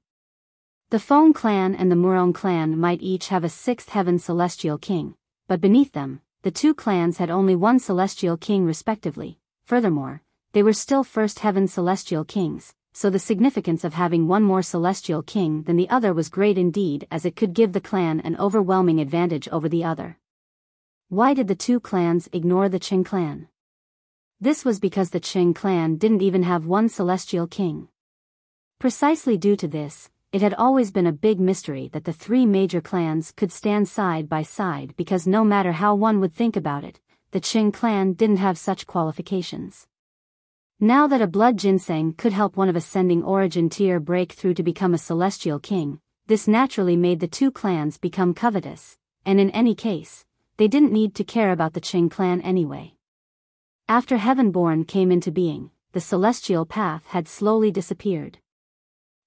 The Feng clan and the Murong clan might each have a 6th heaven celestial king, but beneath them, the 2 clans had only one celestial king respectively. Furthermore, they were still 1st heaven celestial kings, so the significance of having one more celestial king than the other was great indeed, as it could give the clan an overwhelming advantage over the other. Why did the 2 clans ignore the Qing clan? This was because the Qing clan didn't even have one celestial king. Precisely due to this, it had always been a big mystery that the 3 major clans could stand side by side, because no matter how one would think about it, the Qing clan didn't have such qualifications. Now that a blood ginseng could help one of ascending origin tier break through to become a celestial king, this naturally made the 2 clans become covetous, and in any case, they didn't need to care about the Qing clan anyway. After Heavenborn came into being, the celestial path had slowly disappeared.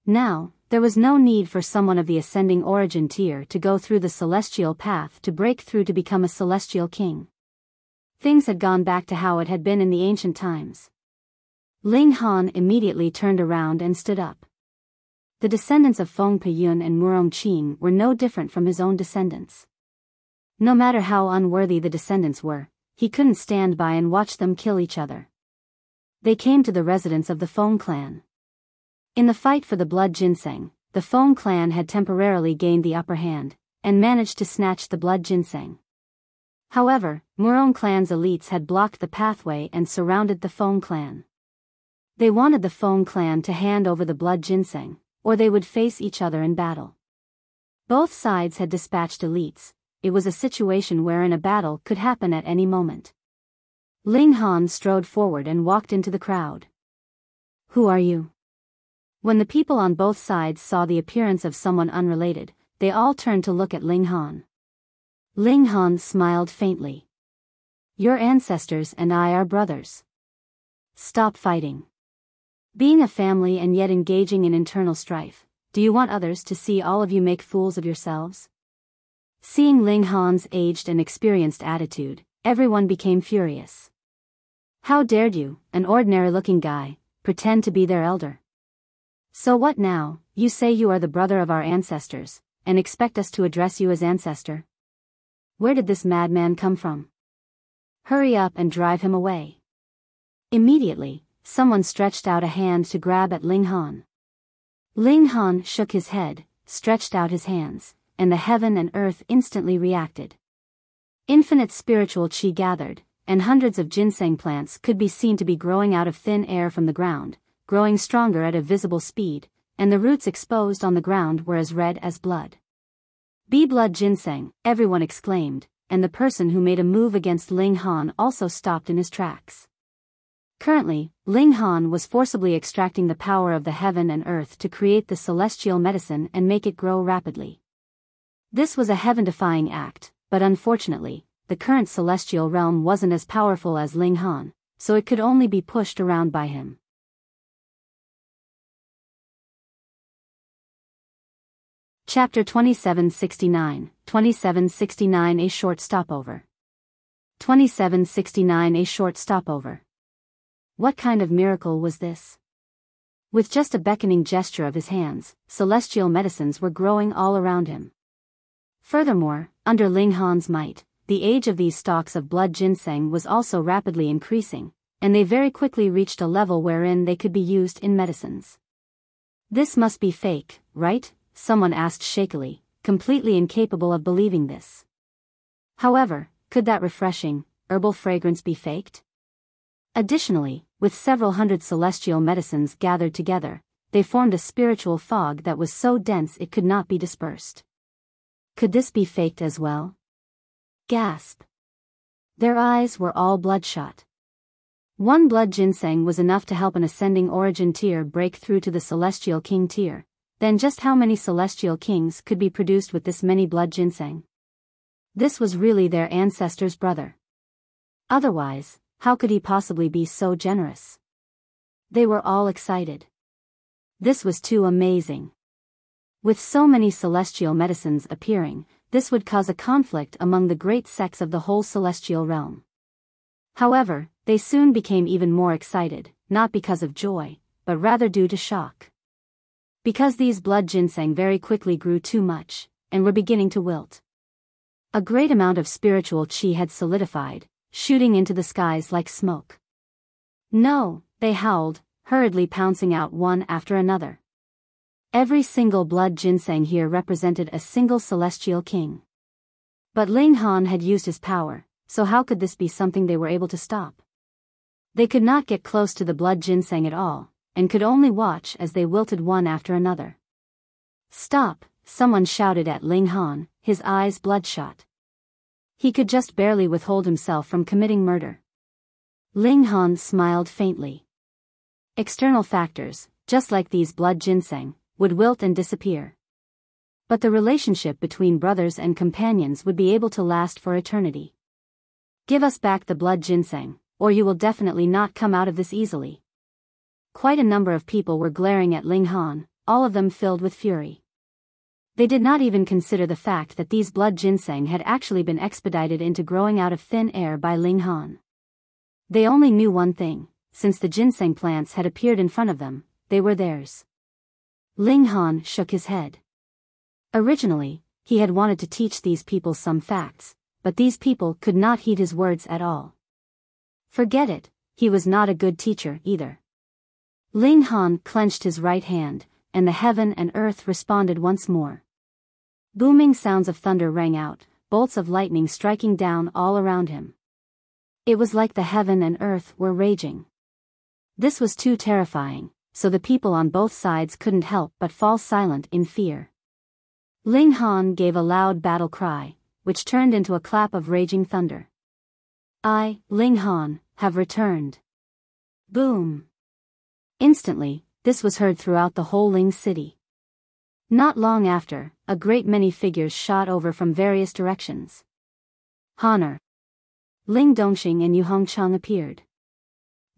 Now, there was no need for someone of the ascending origin tier to go through the celestial path to break through to become a celestial king. Things had gone back to how it had been in the ancient times. Ling Han immediately turned around and stood up. the descendants of Feng Peyun and Murong Qing were no different from his own descendants. No matter how unworthy the descendants were, he couldn't stand by and watch them kill each other. They came to the residence of the Feng clan. In the fight for the blood ginseng, the Feng clan had temporarily gained the upper hand, and managed to snatch the blood ginseng. However, Murong clan's elites had blocked the pathway and surrounded the Feng clan. They wanted the Feng clan to hand over the blood ginseng, or they would face each other in battle. Both sides had dispatched elites. It was a situation wherein a battle could happen at any moment. Ling Han strode forward and walked into the crowd. "Who are you?" When the people on both sides saw the appearance of someone unrelated, they all turned to look at Ling Han. Ling Han smiled faintly. "Your ancestors and I are brothers. Stop fighting. Being a family and yet engaging in internal strife, do you want others to see all of you make fools of yourselves?" Seeing Ling Han's aged and experienced attitude, everyone became furious. How dared you, an ordinary-looking guy, pretend to be their elder? So what now? You say you are the brother of our ancestors, and expect us to address you as ancestor? Where did this madman come from? Hurry up and drive him away. Immediately, someone stretched out a hand to grab at Ling Han. Ling Han shook his head, stretched out his hands, and the heaven and earth instantly reacted. Infinite spiritual qi gathered, and hundreds of ginseng plants could be seen to be growing out of thin air from the ground, growing stronger at a visible speed, and the roots exposed on the ground were as red as blood. "Be blood ginseng," everyone exclaimed, and the person who made a move against Ling Han also stopped in his tracks. Currently, Ling Han was forcibly extracting the power of the heaven and earth to create the celestial medicine and make it grow rapidly. This was a heaven-defying act, but unfortunately, the current celestial realm wasn't as powerful as Ling Han, so it could only be pushed around by him. Chapter 2769, 2769 A short stopover. 2769 A short stopover. What kind of miracle was this? With just a beckoning gesture of his hands, celestial medicines were growing all around him. Furthermore, under Ling Han's might, the age of these stalks of blood ginseng was also rapidly increasing, and they very quickly reached a level wherein they could be used in medicines. "This must be fake, right?" someone asked shakily, completely incapable of believing this. However, could that refreshing, herbal fragrance be faked? Additionally, with several hundred celestial medicines gathered together, they formed a spiritual fog that was so dense it could not be dispersed. Could this be faked as well? Gasp. Their eyes were all bloodshot. One blood ginseng was enough to help an ascending origin tier break through to the celestial king tier. Then just how many celestial kings could be produced with this many blood ginseng? This was really their ancestor's brother. Otherwise, how could he possibly be so generous? They were all excited. This was too amazing. With so many celestial medicines appearing, this would cause a conflict among the great sects of the whole celestial realm. However, they soon became even more excited, not because of joy, but rather due to shock. Because these blood ginseng very quickly grew too much, and were beginning to wilt. A great amount of spiritual qi had solidified, shooting into the skies like smoke. "No," they howled, hurriedly pouncing out one after another. Every single blood ginseng here represented a single celestial king. But Ling Han had used his power, so how could this be something they were able to stop? They could not get close to the blood ginseng at all, and could only watch as they wilted one after another. "Stop," someone shouted at Ling Han, his eyes bloodshot. He could just barely withhold himself from committing murder. Ling Han smiled faintly. External factors, just like these blood ginseng, would wilt and disappear. But the relationship between brothers and companions would be able to last for eternity. "Give us back the blood ginseng, or you will definitely not come out of this easily." Quite a number of people were glaring at Ling Han, all of them filled with fury. They did not even consider the fact that these blood ginseng had actually been expedited into growing out of thin air by Ling Han. They only knew one thing: since the ginseng plants had appeared in front of them, they were theirs. Ling Han shook his head. Originally, he had wanted to teach these people some facts, but these people could not heed his words at all. Forget it, he was not a good teacher either. Ling Han clenched his right hand, and the heaven and earth responded once more. Booming sounds of thunder rang out, bolts of lightning striking down all around him. It was like the heaven and earth were raging. This was too terrifying, so the people on both sides couldn't help but fall silent in fear. Ling Han gave a loud battle cry, which turned into a clap of raging thunder. I, Ling Han, have returned. Boom! Instantly, this was heard throughout the whole Ling city. Not long after, a great many figures shot over from various directions. Honor. Ling Dongxing and Yu Hongchang appeared.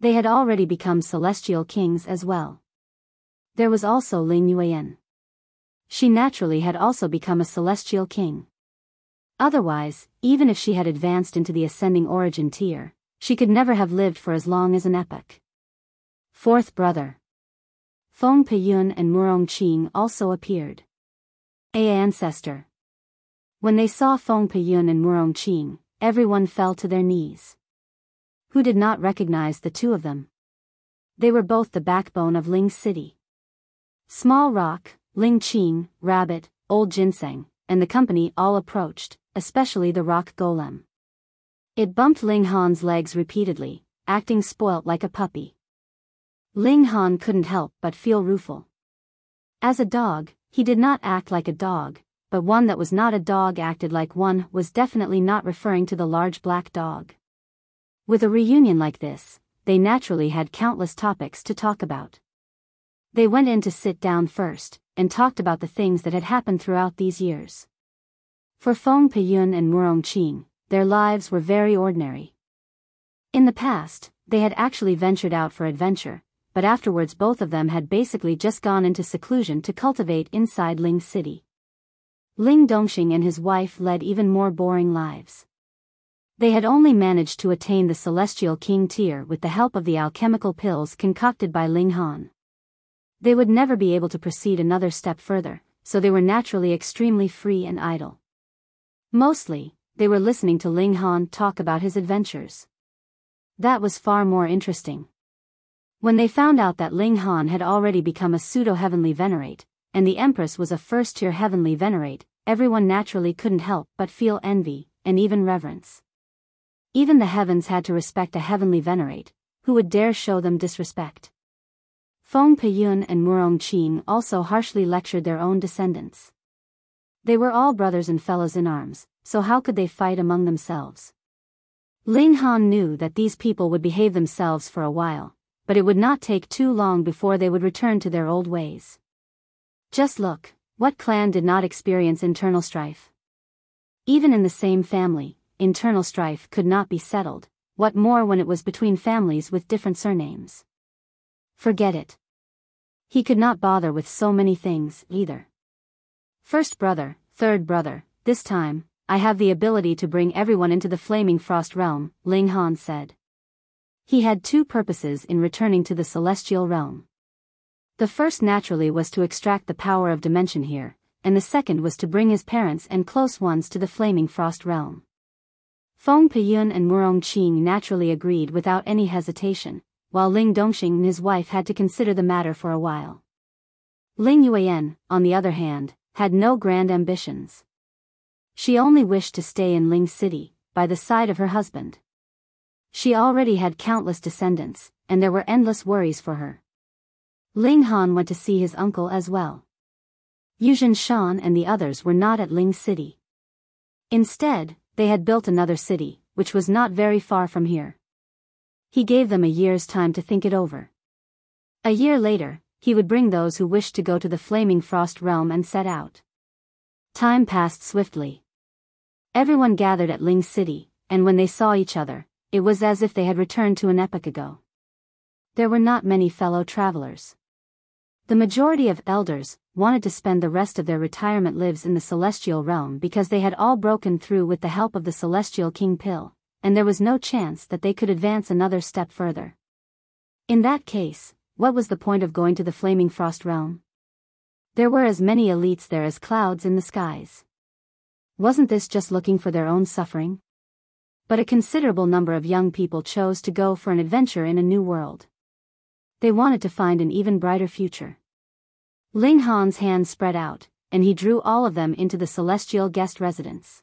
They had already become celestial kings as well. There was also Ling Yuan. She naturally had also become a celestial king. Otherwise, even if she had advanced into the ascending origin tier, she could never have lived for as long as an epoch. Fourth brother. Feng Peyun and Murong Qing also appeared. Ancestor. When they saw Feng Peyun and Murong Qing, everyone fell to their knees. Who did not recognize the two of them? They were both the backbone of Ling City. Small Rock, Ling Qing, Rabbit, Old Ginseng, and the company all approached, especially the rock golem. It bumped Ling Han's legs repeatedly, acting spoilt like a puppy. Ling Han couldn't help but feel rueful. As a dog, he did not act like a dog, but one that was not a dog acted like one was definitely not referring to the large black dog. With a reunion like this, they naturally had countless topics to talk about. They went in to sit down first, and talked about the things that had happened throughout these years. For Feng Peyun and Murong Qing, their lives were very ordinary. In the past, they had actually ventured out for adventure, but afterwards both of them had basically just gone into seclusion to cultivate inside Ling City. Ling Dongxing and his wife led even more boring lives. They had only managed to attain the Celestial King tier with the help of the alchemical pills concocted by Ling Han. They would never be able to proceed another step further, so they were naturally extremely free and idle. Mostly, they were listening to Ling Han talk about his adventures. That was far more interesting. When they found out that Ling Han had already become a pseudo-heavenly Venerate, and the Empress was a first-tier heavenly Venerate, everyone naturally couldn't help but feel envy, and even reverence. Even the heavens had to respect a heavenly Venerate, who would dare show them disrespect. Feng Peyun and Murong Qing also harshly lectured their own descendants. They were all brothers and fellows in arms, so how could they fight among themselves? Ling Han knew that these people would behave themselves for a while, but it would not take too long before they would return to their old ways. Just look, what clan did not experience internal strife? Even in the same family, internal strife could not be settled, what more when it was between families with different surnames? Forget it. He could not bother with so many things, either. First brother, third brother, this time, I have the ability to bring everyone into the Flaming Frost Realm, Ling Han said. He had two purposes in returning to the Celestial Realm. The first naturally was to extract the power of dimension here, and the second was to bring his parents and close ones to the Flaming Frost Realm. Feng Peyun and Murong Qing naturally agreed without any hesitation, while Ling Dongxing and his wife had to consider the matter for a while. Ling Yuan, on the other hand, had no grand ambitions. She only wished to stay in Ling City, by the side of her husband. She already had countless descendants, and there were endless worries for her. Ling Han went to see his uncle as well. Yuzhen Shan and the others were not at Ling City. Instead, they had built another city, which was not very far from here. He gave them a year's time to think it over. A year later, he would bring those who wished to go to the Flaming Frost Realm and set out. Time passed swiftly. Everyone gathered at Ling City, and when they saw each other, it was as if they had returned to an epoch ago. There were not many fellow travelers. The majority of elders wanted to spend the rest of their retirement lives in the Celestial Realm because they had all broken through with the help of the Celestial King Pill, and there was no chance that they could advance another step further. In that case, what was the point of going to the Flaming Frost Realm? There were as many elites there as clouds in the skies. Wasn't this just looking for their own suffering? But a considerable number of young people chose to go for an adventure in a new world. They wanted to find an even brighter future. Ling Han's hand spread out, and he drew all of them into the celestial guest residence.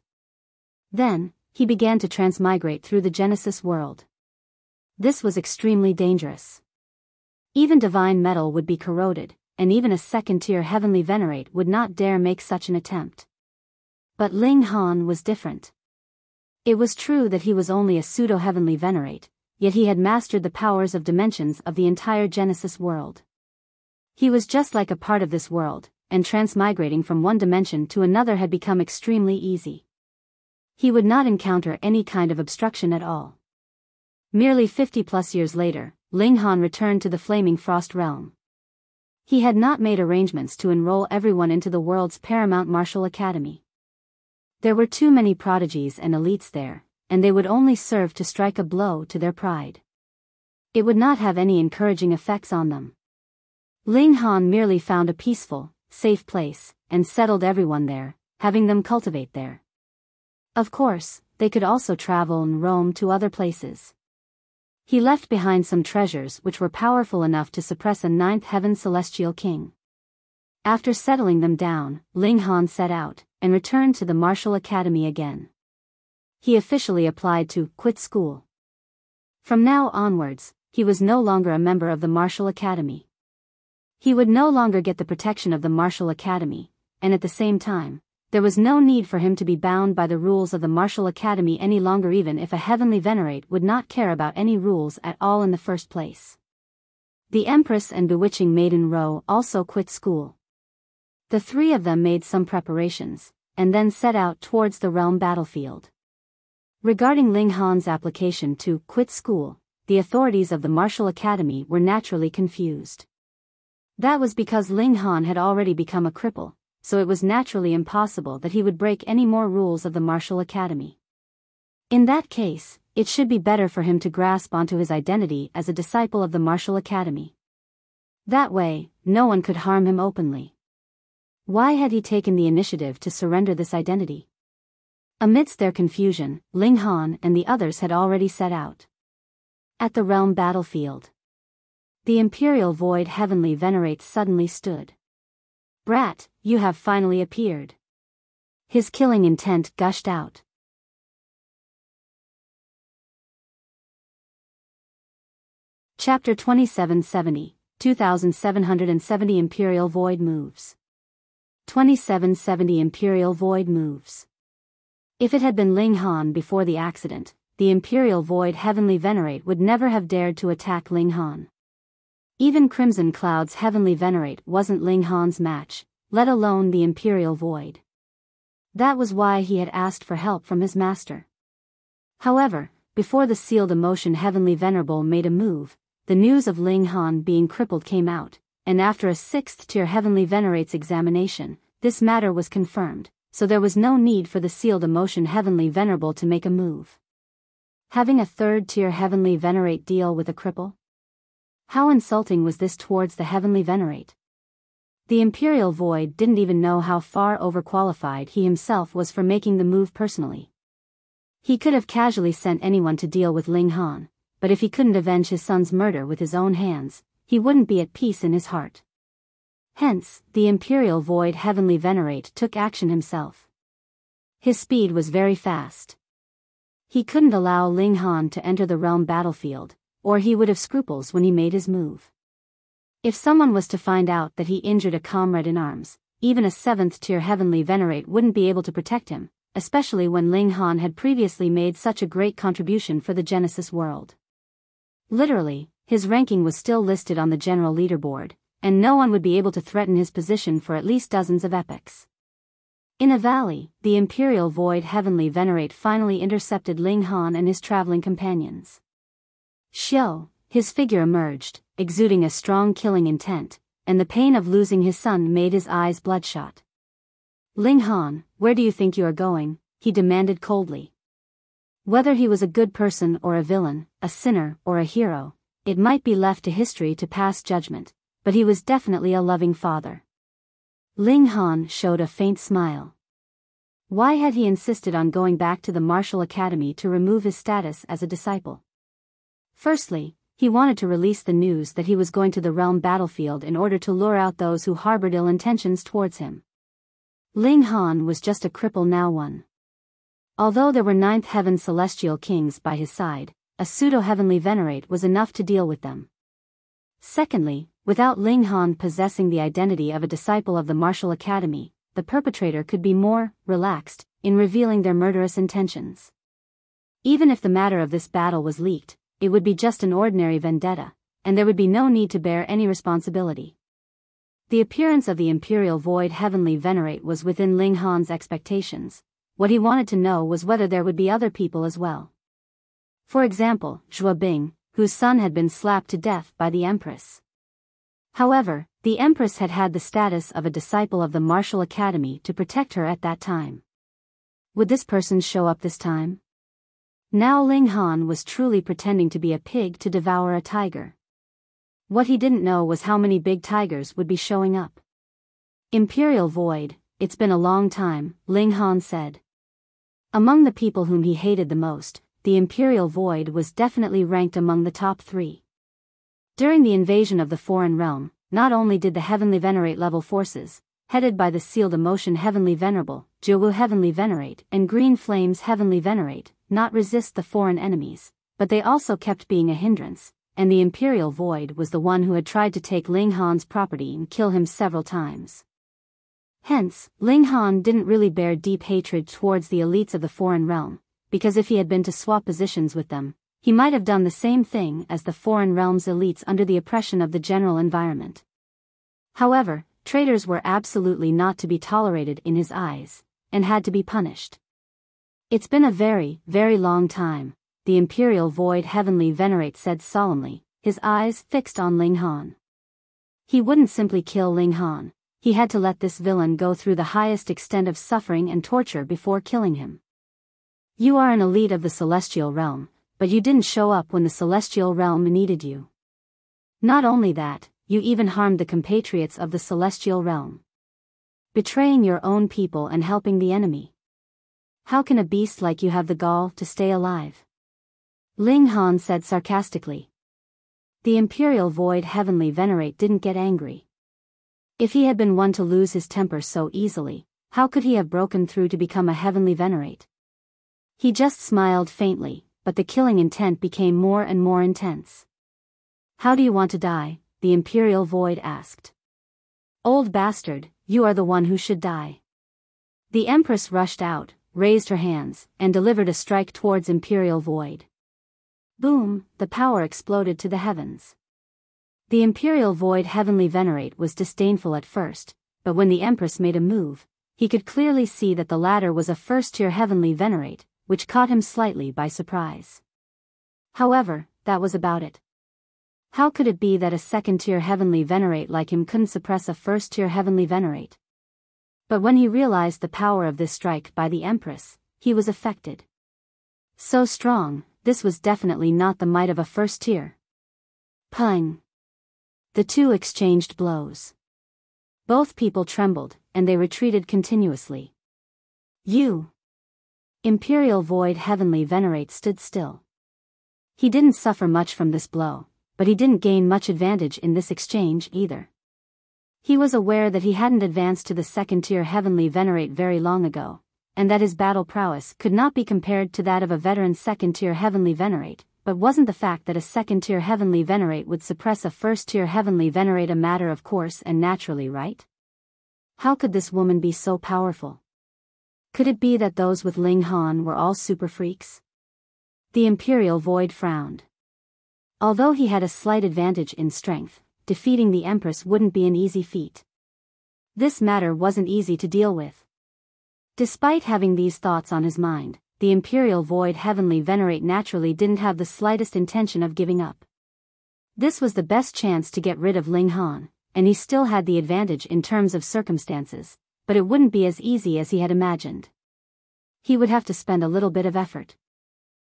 Then, he began to transmigrate through the Genesis world. This was extremely dangerous. Even divine metal would be corroded, and even a second-tier heavenly venerate would not dare make such an attempt. But Ling Han was different. It was true that he was only a pseudo-heavenly venerate, yet he had mastered the powers of dimensions of the entire Genesis world. He was just like a part of this world, and transmigrating from one dimension to another had become extremely easy. He would not encounter any kind of obstruction at all. Merely 50+ years later, Ling Han returned to the Flaming Frost realm. He had not made arrangements to enroll everyone into the world's paramount martial academy. There were too many prodigies and elites there, and they would only serve to strike a blow to their pride. It would not have any encouraging effects on them. Ling Han merely found a peaceful, safe place, and settled everyone there, having them cultivate there. Of course, they could also travel and roam to other places. He left behind some treasures which were powerful enough to suppress a ninth heaven celestial king. After settling them down, Ling Han set out, and returned to the martial academy again. He officially applied to quit school. From now onwards, he was no longer a member of the martial academy. He would no longer get the protection of the martial academy, and at the same time, there was no need for him to be bound by the rules of the martial academy any longer, even if a heavenly venerate would not care about any rules at all in the first place. The Empress and bewitching maiden Ro also quit school. The three of them made some preparations, and then set out towards the realm battlefield. Regarding Ling Han's application to quit school, the authorities of the martial academy were naturally confused. That was because Ling Han had already become a cripple, so it was naturally impossible that he would break any more rules of the martial academy. In that case, it should be better for him to grasp onto his identity as a disciple of the martial academy. That way, no one could harm him openly. Why had he taken the initiative to surrender this identity? Amidst their confusion, Ling Han and the others had already set out. At the realm battlefield, the Imperial Void heavenly venerate suddenly stood. "Brat, you have finally appeared." His killing intent gushed out. Chapter 2770, 2770 Imperial Void moves. 2770 Imperial Void moves. If it had been Ling Han before the accident, the Imperial Void heavenly venerate would never have dared to attack Ling Han. Even Crimson Cloud's heavenly venerate wasn't Ling Han's match, let alone the Imperial Void. That was why he had asked for help from his master. However, before the sealed emotion heavenly venerable made a move, the news of Ling Han being crippled came out, and after a 6th-tier heavenly venerate's examination, this matter was confirmed, so there was no need for the sealed emotion heavenly venerable to make a move. Having a 3rd-tier heavenly venerate deal with a cripple? How insulting was this towards the heavenly venerate? The Imperial Void didn't even know how far overqualified he himself was for making the move personally. He could have casually sent anyone to deal with Ling Han, but if he couldn't avenge his son's murder with his own hands, he wouldn't be at peace in his heart. Hence, the Imperial Void heavenly venerate took action himself. His speed was very fast. He couldn't allow Ling Han to enter the realm battlefield, or he would have scruples when he made his move. If someone was to find out that he injured a comrade in arms, even a 7th-tier heavenly venerate wouldn't be able to protect him, especially when Ling Han had previously made such a great contribution for the Genesis world. Literally, his ranking was still listed on the general leaderboard, and no one would be able to threaten his position for at least dozens of epochs. In a valley, the Imperial Void heavenly venerate finally intercepted Ling Han and his traveling companions. Xiao, his figure emerged, exuding a strong killing intent, and the pain of losing his son made his eyes bloodshot. "Ling Han, where do you think you are going?" he demanded coldly. Whether he was a good person or a villain, a sinner or a hero, it might be left to history to pass judgment, but he was definitely a loving father. Ling Han showed a faint smile. Why had he insisted on going back to the martial academy to remove his status as a disciple? Firstly, he wanted to release the news that he was going to the realm battlefield in order to lure out those who harbored ill intentions towards him. Ling Han was just a cripple now one. Although there were ninth heaven celestial kings by his side, a pseudo-heavenly venerate was enough to deal with them. Secondly, without Ling Han possessing the identity of a disciple of the martial academy, the perpetrator could be more relaxed in revealing their murderous intentions. Even if the matter of this battle was leaked, it would be just an ordinary vendetta, and there would be no need to bear any responsibility. The appearance of the Imperial Void Heavenly Venerate was within Ling Han's expectations. What he wanted to know was whether there would be other people as well. For example, Zhua Bing, whose son had been slapped to death by the Empress. However, the Empress had had the status of a disciple of the Martial Academy to protect her at that time. Would this person show up this time? Now Ling Han was truly pretending to be a pig to devour a tiger. What he didn't know was how many big tigers would be showing up. Imperial Void, it's been a long time, Ling Han said. Among the people whom he hated the most, the Imperial Void was definitely ranked among the top 3. During the invasion of the foreign realm, not only did the Heavenly Venerate level forces, headed by the Sealed Emotion Heavenly Venerable, Jiwu Heavenly Venerate and Green Flames Heavenly Venerate, not resist the foreign enemies, but they also kept being a hindrance, and the Imperial Void was the one who had tried to take Ling Han's property and kill him several times. Hence, Ling Han didn't really bear deep hatred towards the elites of the foreign realm, because if he had been to swap positions with them, he might have done the same thing as the foreign realm's elites under the oppression of the general environment. However, traitors were absolutely not to be tolerated in his eyes, and had to be punished. It's been a very, very long time, the Imperial Void Heavenly Venerate said solemnly, his eyes fixed on Ling Han. He wouldn't simply kill Ling Han, he had to let this villain go through the highest extent of suffering and torture before killing him. You are an elite of the Celestial Realm, but you didn't show up when the Celestial Realm needed you. Not only that, you even harmed the compatriots of the Celestial Realm. Betraying your own people and helping the enemy. How can a beast like you have the gall to stay alive? Ling Han said sarcastically. The Imperial Void Heavenly Venerate didn't get angry. If he had been one to lose his temper so easily, how could he have broken through to become a Heavenly Venerate? He just smiled faintly, but the killing intent became more and more intense. How do you want to die? The Imperial Void asked. Old bastard, you are the one who should die. The Empress rushed out, raised her hands, and delivered a strike towards Imperial Void. Boom, the power exploded to the heavens. The Imperial Void Heavenly Venerate was disdainful at first, but when the Empress made a move, he could clearly see that the latter was a first-tier Heavenly Venerate, which caught him slightly by surprise. However, that was about it. How could it be that a second-tier Heavenly Venerate like him couldn't suppress a first-tier Heavenly Venerate? But when he realized the power of this strike by the Empress, he was affected. So strong, this was definitely not the might of a first-tier. Pung! The two exchanged blows. Both people trembled, and they retreated continuously. You! Imperial Void Heavenly Venerate stood still. He didn't suffer much from this blow, but he didn't gain much advantage in this exchange either. He was aware that he hadn't advanced to the second-tier Heavenly Venerate very long ago, and that his battle prowess could not be compared to that of a veteran second-tier Heavenly Venerate, but wasn't the fact that a second-tier Heavenly Venerate would suppress a first-tier Heavenly Venerate a matter of course and naturally, right? How could this woman be so powerful? Could it be that those with Ling Han were all super freaks? The Imperial Void frowned. Although he had a slight advantage in strength, defeating the Empress wouldn't be an easy feat. This matter wasn't easy to deal with. Despite having these thoughts on his mind, the Imperial Void Heavenly Venerate naturally didn't have the slightest intention of giving up. This was the best chance to get rid of Ling Han, and he still had the advantage in terms of circumstances, but it wouldn't be as easy as he had imagined. He would have to spend a little bit of effort.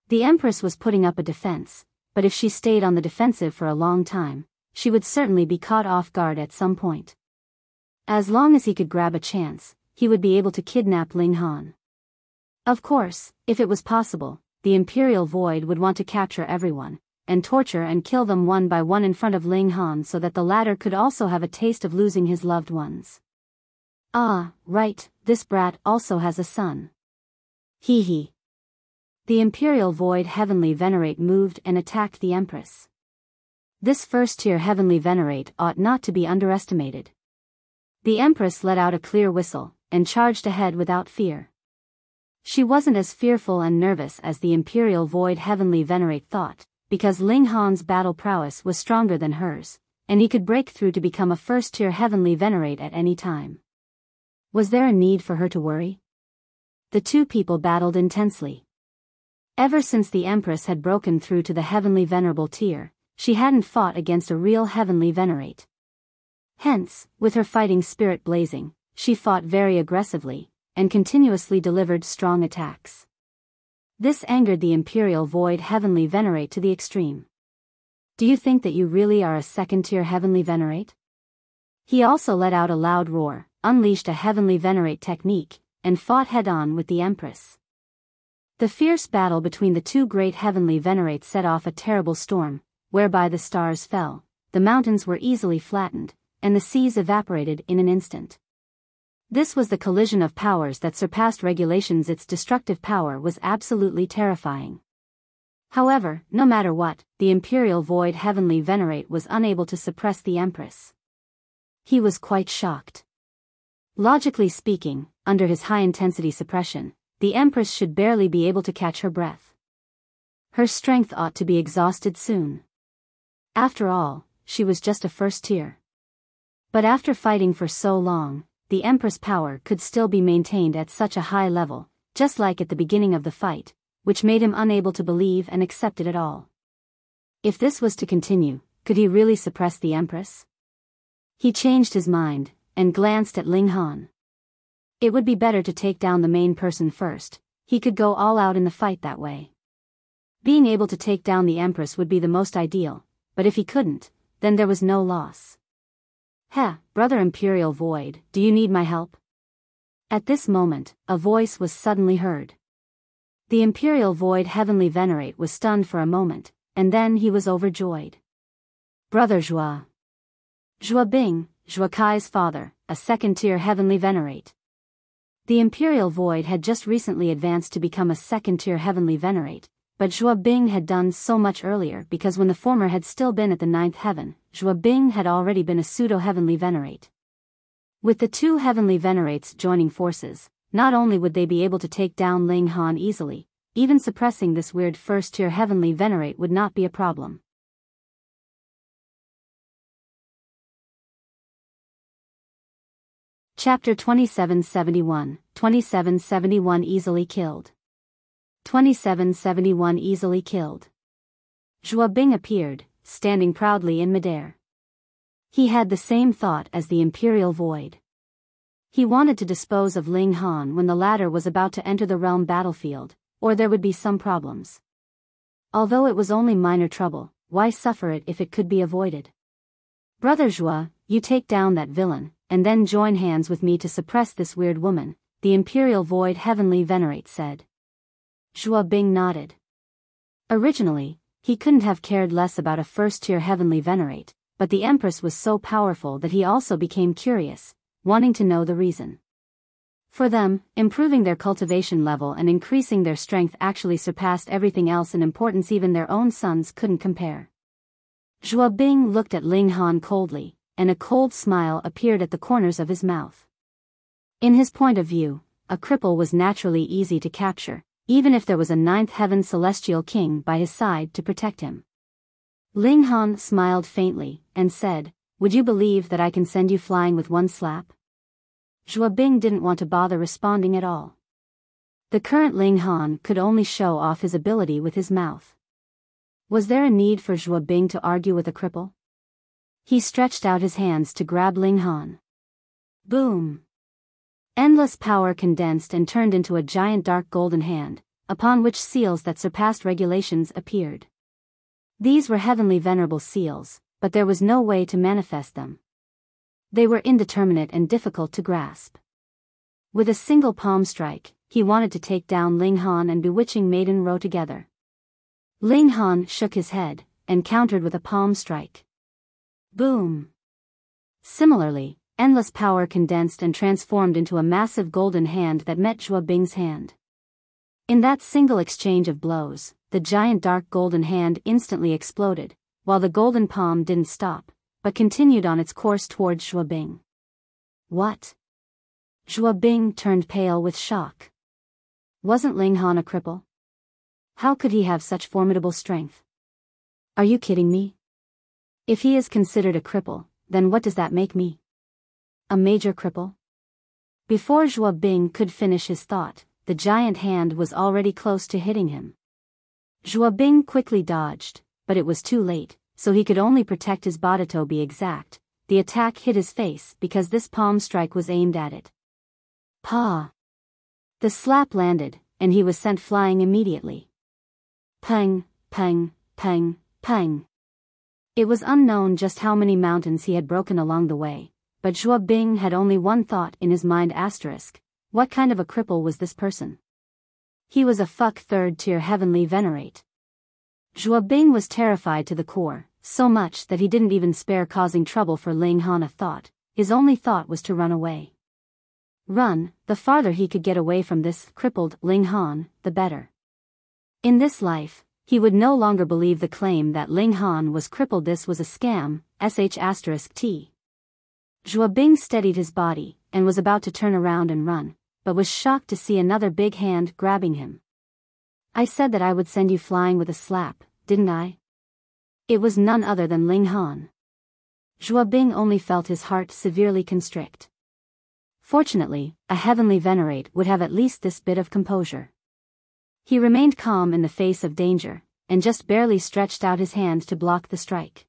The Empress was putting up a defense, but if she stayed on the defensive for a long time, she would certainly be caught off guard at some point. As long as he could grab a chance, he would be able to kidnap Ling Han. Of course, if it was possible, the Imperial Void would want to capture everyone, and torture and kill them one by one in front of Ling Han so that the latter could also have a taste of losing his loved ones. Ah, right, this brat also has a son. Hee hee. The Imperial Void Heavenly Venerate moved and attacked the Empress. This first-tier Heavenly Venerate ought not to be underestimated. The Empress let out a clear whistle, and charged ahead without fear. She wasn't as fearful and nervous as the Imperial Void Heavenly Venerate thought, because Ling Han's battle prowess was stronger than hers, and he could break through to become a first-tier Heavenly Venerate at any time. Was there a need for her to worry? The two people battled intensely. Ever since the Empress had broken through to the Heavenly Venerable tier, she hadn't fought against a real Heavenly Venerate. Hence, with her fighting spirit blazing, she fought very aggressively, and continuously delivered strong attacks. This angered the Imperial Void Heavenly Venerate to the extreme. Do you think that you really are a second-tier Heavenly Venerate? He also let out a loud roar, unleashed a Heavenly Venerate technique, and fought head-on with the Empress. The fierce battle between the two great Heavenly Venerates set off a terrible storm, whereby the stars fell, the mountains were easily flattened, and the seas evaporated in an instant. This was the collision of powers that surpassed regulations. Its destructive power was absolutely terrifying. However, no matter what, the Imperial Void Heavenly Venerate was unable to suppress the Empress. He was quite shocked. Logically speaking, under his high-intensity suppression, the Empress should barely be able to catch her breath. Her strength ought to be exhausted soon. After all, she was just a first tier. But after fighting for so long, the Empress' power could still be maintained at such a high level, just like at the beginning of the fight, which made him unable to believe and accept it at all. If this was to continue, could he really suppress the Empress? He changed his mind, and glanced at Ling Han. It would be better to take down the main person first. He could go all out in the fight that way. Being able to take down the Empress would be the most ideal, but if he couldn't, then there was no loss. Heh, Brother Imperial Void, do you need my help? At this moment, a voice was suddenly heard. The Imperial Void Heavenly Venerate was stunned for a moment, and then he was overjoyed. Brother Zhua. Zhua Bing, Zhua Kai's father, a second-tier Heavenly Venerate. The Imperial Void had just recently advanced to become a second-tier Heavenly Venerate, but Zhua Bing had done so much earlier because when the former had still been at the 9th heaven, Zhua Bing had already been a pseudo-Heavenly Venerate. With the two Heavenly Venerates joining forces, not only would they be able to take down Ling Han easily, even suppressing this weird first-tier Heavenly Venerate would not be a problem. Chapter 2771, 2771 Easily Killed. 2771 Easily Killed. Zhua Bing appeared, standing proudly in midair. He had the same thought as the Imperial Void. He wanted to dispose of Ling Han when the latter was about to enter the realm battlefield, or there would be some problems. Although it was only minor trouble, why suffer it if it could be avoided? Brother Zhua, you take down that villain, and then join hands with me to suppress this weird woman, the Imperial Void Heavenly Venerate said. Zhua Bing nodded. Originally, he couldn't have cared less about a first-tier Heavenly Venerate, but the Empress was so powerful that he also became curious, wanting to know the reason. For them, improving their cultivation level and increasing their strength actually surpassed everything else in importance. Even their own sons couldn't compare. Zhua Bing looked at Ling Han coldly, and a cold smile appeared at the corners of his mouth. In his point of view, a cripple was naturally easy to capture, even if there was a 9th heaven celestial king by his side to protect him. Ling Han smiled faintly, and said, "Would you believe that I can send you flying with one slap?" Zhua Bing didn't want to bother responding at all. The current Ling Han could only show off his ability with his mouth. Was there a need for Zhua Bing to argue with a cripple? He stretched out his hands to grab Ling Han. Boom! Endless power condensed and turned into a giant dark golden hand, upon which seals that surpassed regulations appeared. These were Heavenly Venerable seals, but there was no way to manifest them. They were indeterminate and difficult to grasp. With a single palm strike, he wanted to take down Ling Han and bewitching maiden row together. Ling Han shook his head, and countered with a palm strike. Boom! Similarly, endless power condensed and transformed into a massive golden hand that met Zhuo Bing's hand. In that single exchange of blows, the giant dark golden hand instantly exploded, while the golden palm didn't stop, but continued on its course towards Zhuo Bing. What? Zhuo Bing turned pale with shock. Wasn't Ling Han a cripple? How could he have such formidable strength? Are you kidding me? If he is considered a cripple, then what does that make me? A major cripple? Before Zhuo Bing could finish his thought, the giant hand was already close to hitting him. Zhuo Bing quickly dodged, but it was too late, so he could only protect his body. To be exact, the attack hit his face because this palm strike was aimed at it. Pa! The slap landed, and he was sent flying immediately. Pang, pang, pang, pang. It was unknown just how many mountains he had broken along the way, but Zhuo Bing had only one thought in his mind: what kind of a cripple was this person? He was a third-tier heavenly Venerate. Zhuo Bing was terrified to the core, so much that he didn't even spare causing trouble for Ling Han a thought. His only thought was to run away. Run, the farther he could get away from this crippled Ling Han, the better. In this life, he would no longer believe the claim that Ling Han was crippled. This was a scam, **T. Zhuo Bing steadied his body, and was about to turn around and run, but was shocked to see another big hand grabbing him. I said that I would send you flying with a slap, didn't I? It was none other than Ling Han. Zhuo Bing only felt his heart severely constrict. Fortunately, a heavenly Venerate would have at least this bit of composure. He remained calm in the face of danger, and just barely stretched out his hand to block the strike.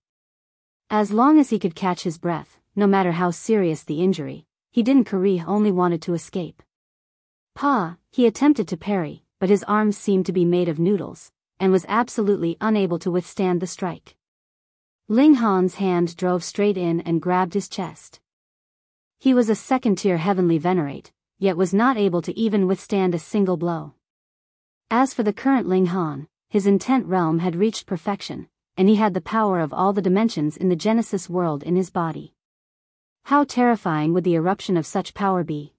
As long as he could catch his breath, no matter how serious the injury, he didn't care, only wanted to escape. He attempted to parry, but his arms seemed to be made of noodles, and was absolutely unable to withstand the strike. Ling Han's hand drove straight in and grabbed his chest. He was a second-tier heavenly Venerate, yet was not able to even withstand a single blow. As for the current Ling Han, his intent realm had reached perfection, and he had the power of all the dimensions in the Genesis world in his body. How terrifying would the eruption of such power be?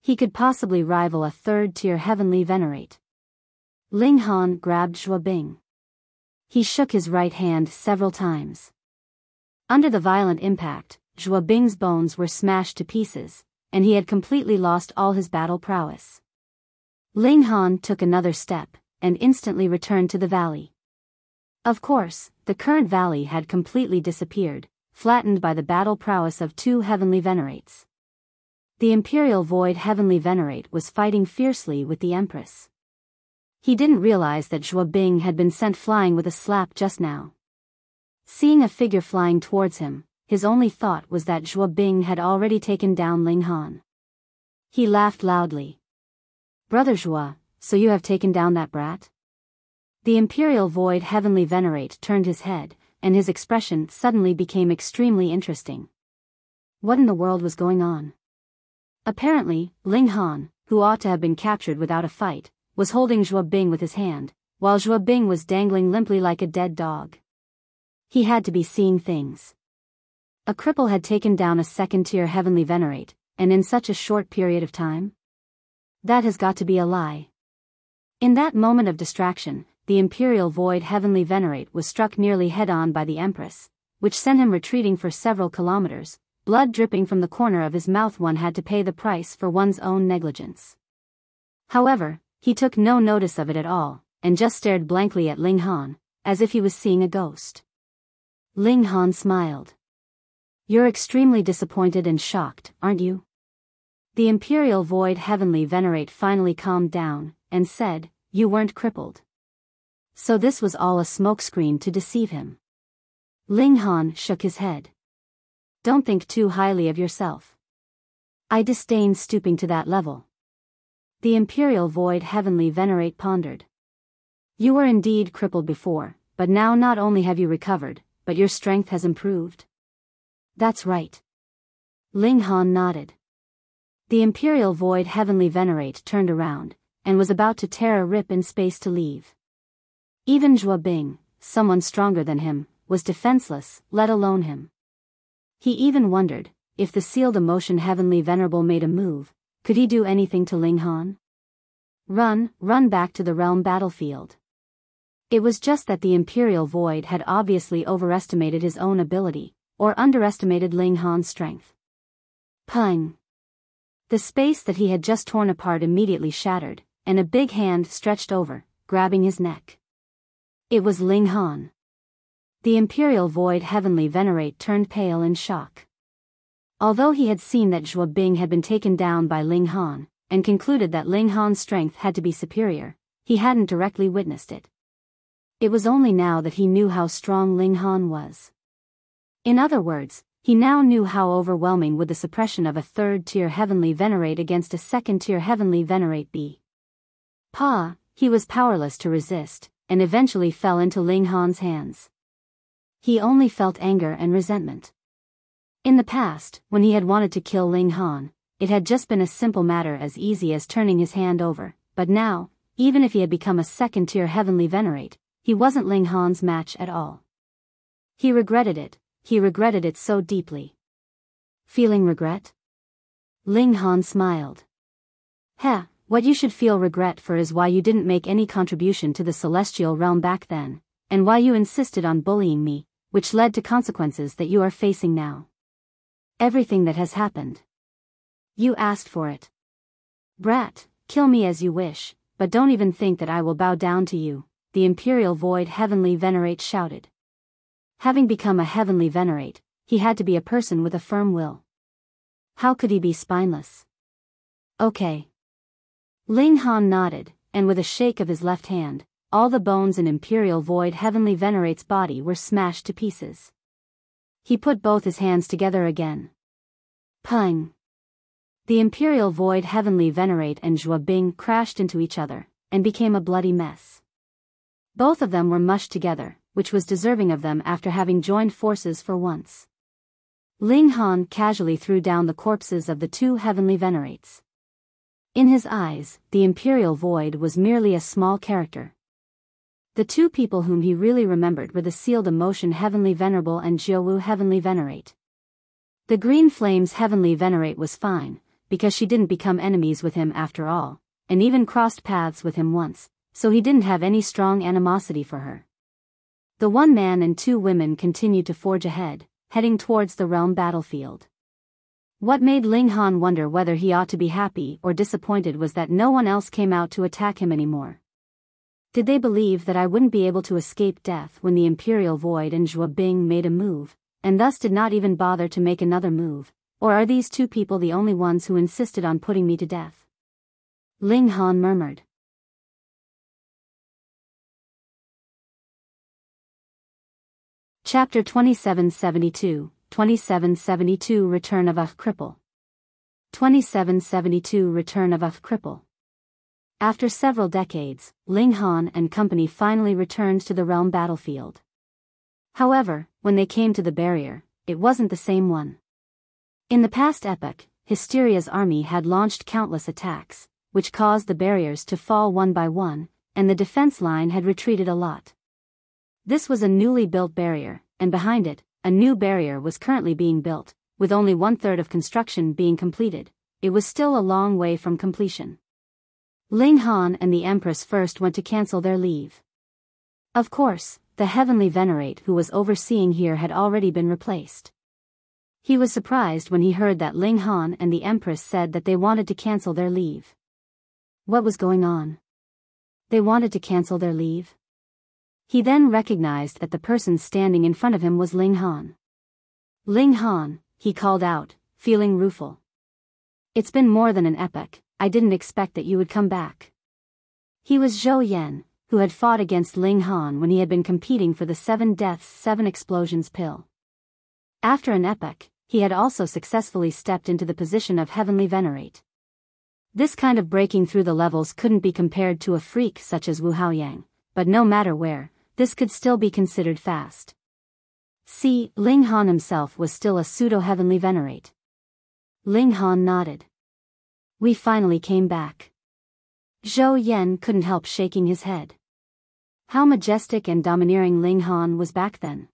He could possibly rival a third-tier heavenly Venerate. Ling Han grabbed Zhuo Bing. He shook his right hand several times. Under the violent impact, Zhuo Bing's bones were smashed to pieces, and he had completely lost all his battle prowess. Ling Han took another step, and instantly returned to the valley. Of course, the current valley had completely disappeared, flattened by the battle prowess of two heavenly Venerates. The Imperial Void heavenly Venerate was fighting fiercely with the Empress. He didn't realize that Zhuo Bing had been sent flying with a slap just now. Seeing a figure flying towards him, his only thought was that Zhuo Bing had already taken down Ling Han. He laughed loudly. Brother Zhuo, so you have taken down that brat? The Imperial Void heavenly Venerate turned his head, and his expression suddenly became extremely interesting. What in the world was going on? Apparently, Ling Han, who ought to have been captured without a fight, was holding Zhuo Bing with his hand, while Zhuo Bing was dangling limply like a dead dog. He had to be seeing things. A cripple had taken down a second-tier heavenly Venerate, and in such a short period of time? That has got to be a lie. In that moment of distraction, the Imperial Void heavenly Venerate was struck nearly head-on by the Empress, which sent him retreating for several kilometers, blood dripping from the corner of his mouth. One had to pay the price for one's own negligence. However, he took no notice of it at all, and just stared blankly at Ling Han, as if he was seeing a ghost. Ling Han smiled. You're extremely disappointed and shocked, aren't you? The Imperial Void heavenly Venerate finally calmed down, and said, you weren't crippled. So this was all a smokescreen to deceive him. Ling Han shook his head. Don't think too highly of yourself. I disdain stooping to that level. The Imperial Void heavenly Venerate pondered. You were indeed crippled before, but now not only have you recovered, but your strength has improved. That's right. Ling Han nodded. The Imperial Void Heavenly Venerate turned around, and was about to tear a rip in space to leave. Even Zhuo Bing, someone stronger than him, was defenseless, let alone him. He even wondered, if the sealed emotion Heavenly Venerable made a move, could he do anything to Ling Han? Run back to the realm battlefield. It was just that the Imperial Void had obviously overestimated his own ability, or underestimated Ling Han's strength. Pung! The space that he had just torn apart immediately shattered, and a big hand stretched over, grabbing his neck. It was Ling Han. The Imperial Void Heavenly Venerate turned pale in shock. Although he had seen that Zhuo Bing had been taken down by Ling Han, and concluded that Ling Han's strength had to be superior, he hadn't directly witnessed it. It was only now that he knew how strong Ling Han was. In other words, he now knew how overwhelming would the suppression of a third-tier Heavenly Venerate against a second-tier Heavenly Venerate be. He was powerless to resist, and eventually fell into Ling Han's hands. He only felt anger and resentment. In the past, when he had wanted to kill Ling Han, it had just been a simple matter as easy as turning his hand over, but now, even if he had become a second-tier Heavenly Venerate, he wasn't Ling Han's match at all. He regretted it so deeply. Feeling regret? Ling Han smiled. What you should feel regret for is why you didn't make any contribution to the celestial realm back then, and why you insisted on bullying me, which led to consequences that you are facing now. Everything that has happened. You asked for it. Brat, kill me as you wish, but don't even think that I will bow down to you, the Imperial Void Heavenly Venerate shouted. Having become a Heavenly Venerate, he had to be a person with a firm will. How could he be spineless? Okay. Ling Han nodded, and with a shake of his left hand, all the bones in Imperial Void Heavenly Venerate's body were smashed to pieces. He put both his hands together again. Pung! The Imperial Void Heavenly Venerate and Zhuo Bing crashed into each other, and became a bloody mess. Both of them were mushed together, which was deserving of them after having joined forces for once. Ling Han casually threw down the corpses of the two Heavenly Venerates. In his eyes, the Imperial Void was merely a small character. The two people whom he really remembered were the Sealed Emotion Heavenly Venerable and Jiaowu Heavenly Venerate. The Green Flames Heavenly Venerate was fine, because she didn't become enemies with him after all, and even crossed paths with him once, so he didn't have any strong animosity for her. The one man and two women continued to forge ahead, heading towards the realm battlefield. What made Ling Han wonder whether he ought to be happy or disappointed was that no one else came out to attack him anymore. Did they believe that I wouldn't be able to escape death when the Imperial Void and Zhuo Bing made a move, and thus did not even bother to make another move, or are these two people the only ones who insisted on putting me to death? Ling Han murmured. Chapter 2772 Return of a Cripple. 2772 Return of a Cripple. After several decades, Ling Han and company finally returned to the realm battlefield. However, when they came to the barrier, it wasn't the same one. In the past epoch, Hysteria's army had launched countless attacks, which caused the barriers to fall one by one, and the defense line had retreated a lot. This was a newly built barrier, and behind it, a new barrier was currently being built, with only 1/3 of construction being completed. It was still a long way from completion. Ling Han and the Empress first went to cancel their leave. Of course, the Heavenly Venerate who was overseeing here had already been replaced. He was surprised when he heard that Ling Han and the Empress said that they wanted to cancel their leave. What was going on? They wanted to cancel their leave? He then recognized that the person standing in front of him was Ling Han. Ling Han, he called out, feeling rueful. It's been more than an epoch, I didn't expect that you would come back. He was Zhou Yan, who had fought against Ling Han when he had been competing for the 7 deaths 7 explosions pill. After an epoch, he had also successfully stepped into the position of Heavenly Venerate. This kind of breaking through the levels couldn't be compared to a freak such as Wu Haoyang, but no matter where, this could still be considered fast. See, Ling Han himself was still a pseudo-Heavenly Venerate. Ling Han nodded. We finally came back. Zhou Yan couldn't help shaking his head. How majestic and domineering Ling Han was back then.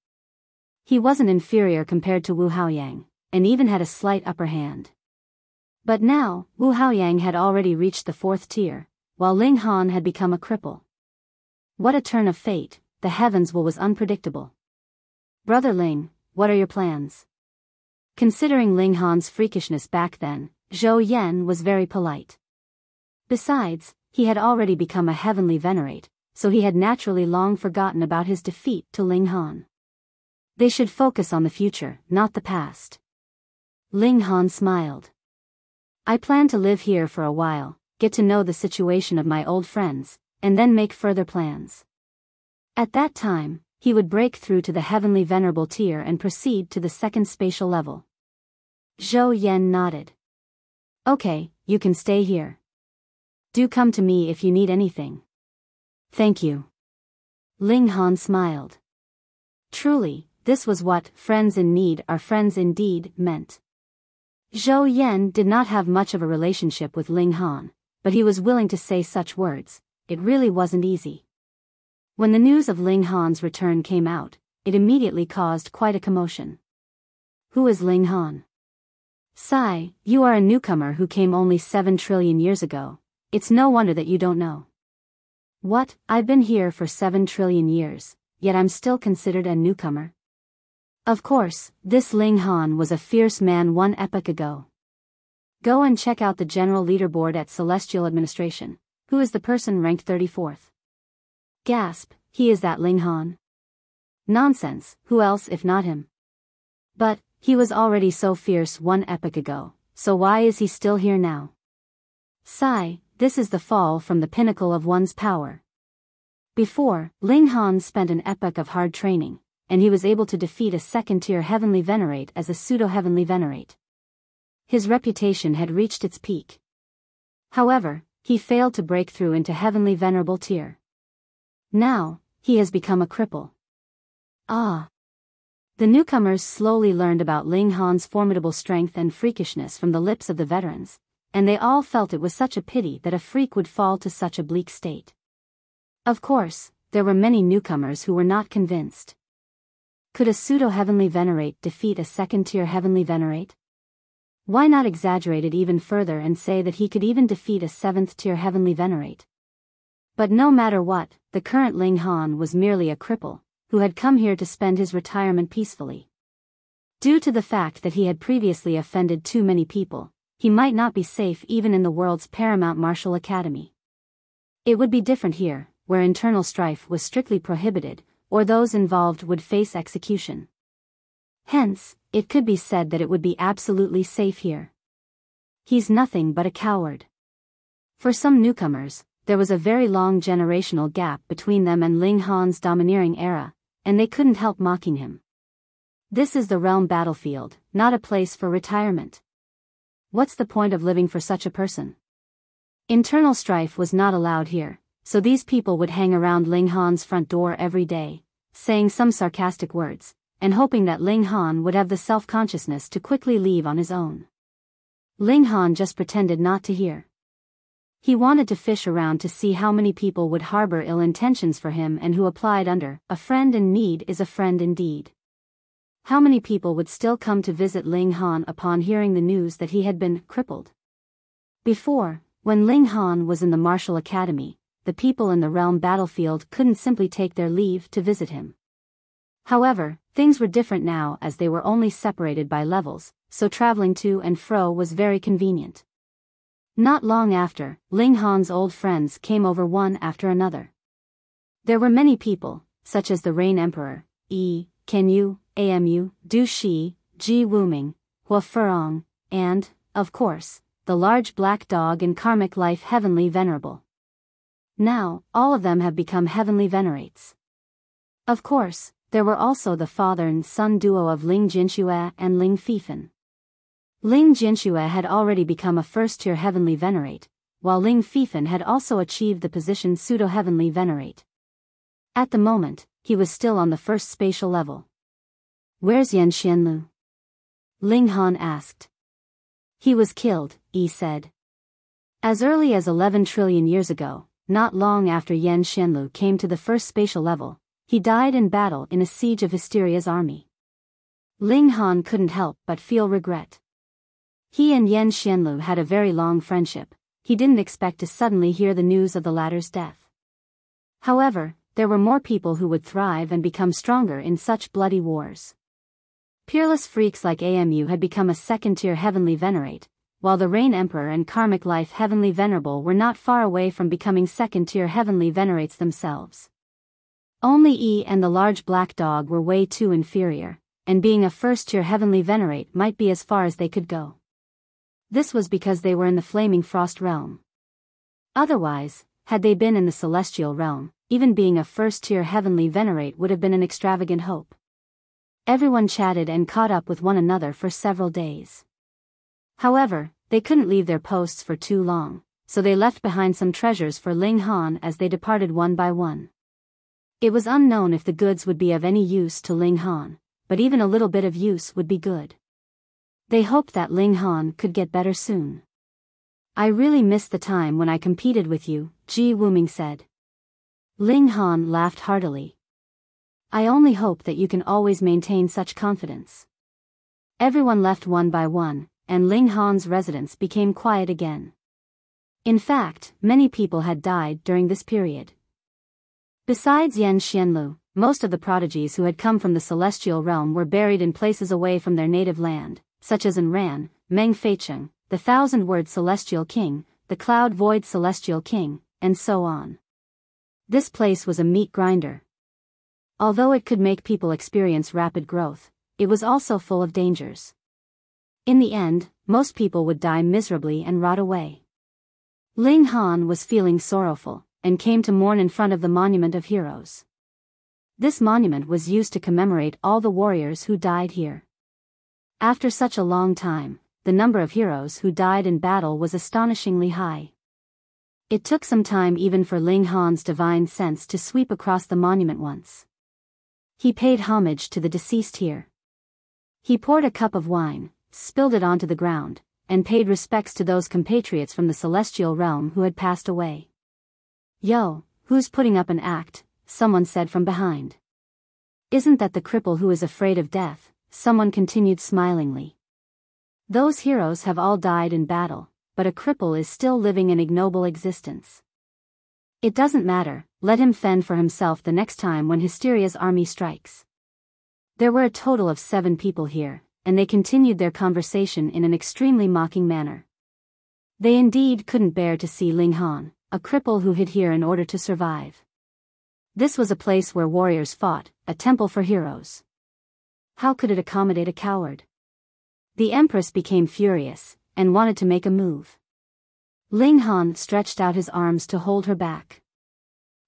He wasn't inferior compared to Wu Haoyang, and even had a slight upper hand. But now, Wu Haoyang had already reached the 4th tier, while Ling Han had become a cripple. What a turn of fate, the heavens was unpredictable. Brother Ling, what are your plans? Considering Ling Han's freakishness back then, Zhou Yan was very polite. Besides, he had already become a heavenly venerate, so he had naturally long forgotten about his defeat to Ling Han. They should focus on the future, not the past. Ling Han smiled. I plan to live here for a while, get to know the situation of my old friends, and then make further plans. At that time, he would break through to the heavenly venerable tier and proceed to the 2nd spatial level. Zhou Yan nodded. Okay, you can stay here. Do come to me if you need anything. Thank you. Ling Han smiled. Truly, this was what friends in need are friends indeed meant. Zhou Yan did not have much of a relationship with Ling Han, but he was willing to say such words. It really wasn't easy. When the news of Ling Han's return came out, it immediately caused quite a commotion. Who is Ling Han? Sigh, you are a newcomer who came only 7 trillion years ago. It's no wonder that you don't know. What, I've been here for 7 trillion years, yet I'm still considered a newcomer? Of course, this Ling Han was a fierce man 1 epoch ago. Go and check out the general leaderboard at Celestial Administration. Who is the person ranked 34th? Gasp, he is that Ling Han? Nonsense, who else if not him? But, he was already so fierce 1 epoch ago, so why is he still here now? Sigh, this is the fall from the pinnacle of one's power. Before, Ling Han spent an epoch of hard training, and he was able to defeat a 2nd-tier heavenly venerate as a pseudo-heavenly venerate. His reputation had reached its peak. However, he failed to break through into heavenly venerable tier. Now, he has become a cripple. Ah! The newcomers slowly learned about Ling Han's formidable strength and freakishness from the lips of the veterans, and they all felt it was such a pity that a freak would fall to such a bleak state. Of course, there were many newcomers who were not convinced. Could a pseudo-heavenly venerate defeat a 2nd-tier heavenly venerate? Why not exaggerate it even further and say that he could even defeat a 7th-tier heavenly venerate? But no matter what, the current Ling Han was merely a cripple, who had come here to spend his retirement peacefully. Due to the fact that he had previously offended too many people, he might not be safe even in the world's paramount martial academy. It would be different here, where internal strife was strictly prohibited, or those involved would face execution. Hence, it could be said that it would be absolutely safe here. He's nothing but a coward. For some newcomers, there was a very long generational gap between them and Ling Han's domineering era, and they couldn't help mocking him. This is the realm battlefield, not a place for retirement. What's the point of living for such a person? Internal strife was not allowed here, so these people would hang around Ling Han's front door every day, saying some sarcastic words, and hoping that Ling Han would have the self-consciousness to quickly leave on his own. Ling Han just pretended not to hear. He wanted to fish around to see how many people would harbor ill intentions for him and who applied under, "A friend in need is a friend indeed." How many people would still come to visit Ling Han upon hearing the news that he had been crippled? Before, when Ling Han was in the martial academy, the people in the realm battlefield couldn't simply take their leave to visit him. However, things were different now as they were only separated by levels, so traveling to and fro was very convenient. Not long after, Ling Han's old friends came over one after another. There were many people, such as the Rain Emperor, Ken Yu, Amu, Du Shi, Ji Wuming, Hua Furong, and, of course, the large black dog in karmic life Heavenly Venerable. Now, all of them have become heavenly venerates. Of course, there were also the father and son duo of Ling Jinxue and Ling Fifan. Ling Jinxue had already become a first-tier heavenly venerate, while Ling Fifan had also achieved the position pseudo-heavenly venerate. At the moment, he was still on the first spatial level. "Where's Yan Xianlu?" Ling Han asked. He was killed, Yi said. As early as 11 trillion years ago, not long after Yan Xianlu came to the first spatial level, he died in battle in a siege of Hysteria's army. Ling Han couldn't help but feel regret. He and Yan Xianlu had a very long friendship. He didn't expect to suddenly hear the news of the latter's death. However, there were more people who would thrive and become stronger in such bloody wars. Peerless freaks like Amu had become a second-tier heavenly venerate, while the Rain Emperor and Karmic Life heavenly venerable were not far away from becoming second-tier heavenly venerates themselves. Only Yi and the large black dog were way too inferior, and being a first-tier heavenly venerate might be as far as they could go. This was because they were in the Flaming Frost realm. Otherwise, had they been in the Celestial realm, even being a first-tier heavenly venerate would have been an extravagant hope. Everyone chatted and caught up with one another for several days. However, they couldn't leave their posts for too long, so they left behind some treasures for Ling Han as they departed one by one. It was unknown if the goods would be of any use to Ling Han, but even a little bit of use would be good. They hoped that Ling Han could get better soon. I really missed the time when I competed with you, Ji Wuming said. Ling Han laughed heartily. I only hope that you can always maintain such confidence. Everyone left one by one, and Ling Han's residence became quiet again. In fact, many people had died during this period. Besides Yan Xianlu, most of the prodigies who had come from the celestial realm were buried in places away from their native land, such as Ran, Meng Feicheng, the Thousand-Word Celestial King, the Cloud Void Celestial King, and so on. This place was a meat grinder. Although it could make people experience rapid growth, it was also full of dangers. In the end, most people would die miserably and rot away. Ling Han was feeling sorrowful, and came to mourn in front of the Monument of Heroes. This monument was used to commemorate all the warriors who died here. After such a long time, the number of heroes who died in battle was astonishingly high. It took some time even for Ling Han's divine sense to sweep across the monument once. He paid homage to the deceased here. He poured a cup of wine, spilled it onto the ground, and paid respects to those compatriots from the celestial realm who had passed away. Yo, who's putting up an act? Someone said from behind. Isn't that the cripple who is afraid of death? Someone continued smilingly. Those heroes have all died in battle, but a cripple is still living an ignoble existence. It doesn't matter, let him fend for himself the next time when Hysteria's army strikes. There were a total of 7 people here, and they continued their conversation in an extremely mocking manner. They indeed couldn't bear to see Ling Han, a cripple who hid here in order to survive. This was a place where warriors fought, a temple for heroes. How could it accommodate a coward? The Empress became furious, and wanted to make a move. Ling Han stretched out his arms to hold her back.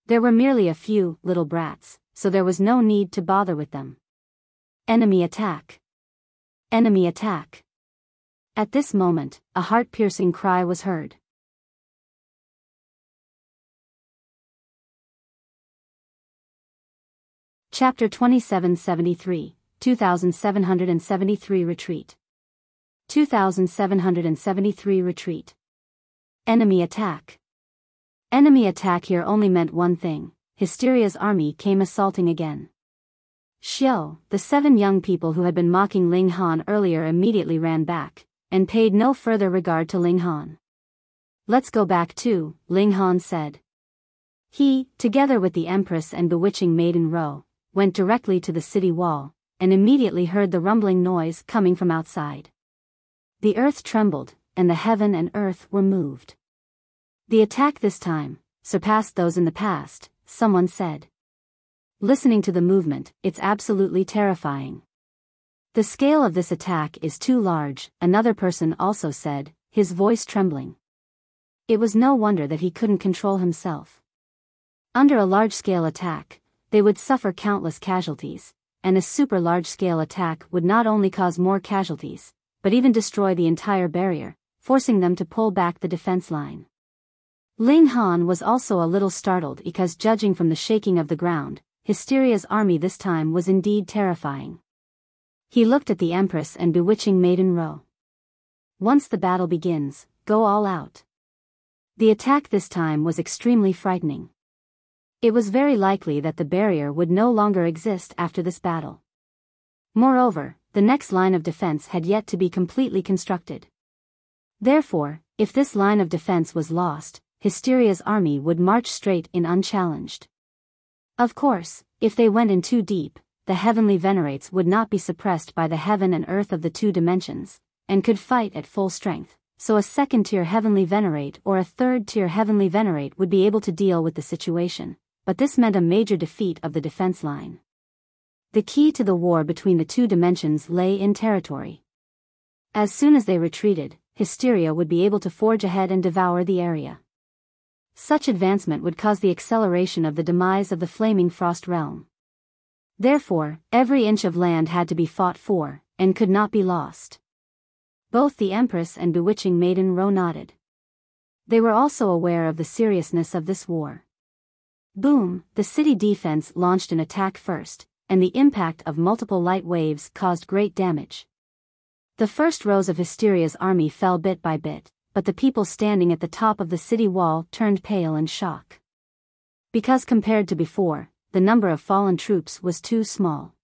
There were merely a few little brats, so there was no need to bother with them. Enemy attack! Enemy attack! At this moment, a heart-piercing cry was heard. Chapter 2773, 2773 Retreat. 2773 Retreat. Enemy attack. Enemy attack here only meant one thing: Hysteria's army came assaulting again. Xiao, the 7 young people who had been mocking Ling Han earlier immediately ran back, and paid no further regard to Ling Han. Let's go back too, Ling Han said. He, together with the Empress and bewitching maiden Ro, went directly to the city wall, and immediately heard the rumbling noise coming from outside. The earth trembled, and the heaven and earth were moved. The attack this time surpassed those in the past, someone said. Listening to the movement, it's absolutely terrifying. The scale of this attack is too large, another person also said, his voice trembling. It was no wonder that he couldn't control himself. Under a large-scale attack, they would suffer countless casualties, and a super large-scale attack would not only cause more casualties, but even destroy the entire barrier, forcing them to pull back the defense line. Ling Han was also a little startled because, judging from the shaking of the ground, Hysteria's army this time was indeed terrifying. He looked at the Empress and bewitching maiden Ro. Once the battle begins, go all out. The attack this time was extremely frightening. It was very likely that the barrier would no longer exist after this battle. Moreover, the next line of defense had yet to be completely constructed. Therefore, if this line of defense was lost, Hysteria's army would march straight in unchallenged. Of course, if they went in too deep, the heavenly Venerates would not be suppressed by the heaven and earth of the two dimensions, and could fight at full strength, so a second-tier heavenly Venerate or a third-tier heavenly Venerate would be able to deal with the situation, but this meant a major defeat of the defense line. The key to the war between the two dimensions lay in territory. As soon as they retreated, Hysteria would be able to forge ahead and devour the area. Such advancement would cause the acceleration of the demise of the flaming frost realm. Therefore, every inch of land had to be fought for, and could not be lost. Both the Empress and bewitching maiden Ro nodded. They were also aware of the seriousness of this war. Boom, the city defense launched an attack first, and the impact of multiple light waves caused great damage. The first rows of Hysteria's army fell bit by bit, but the people standing at the top of the city wall turned pale in shock. Because compared to before, the number of fallen troops was too small.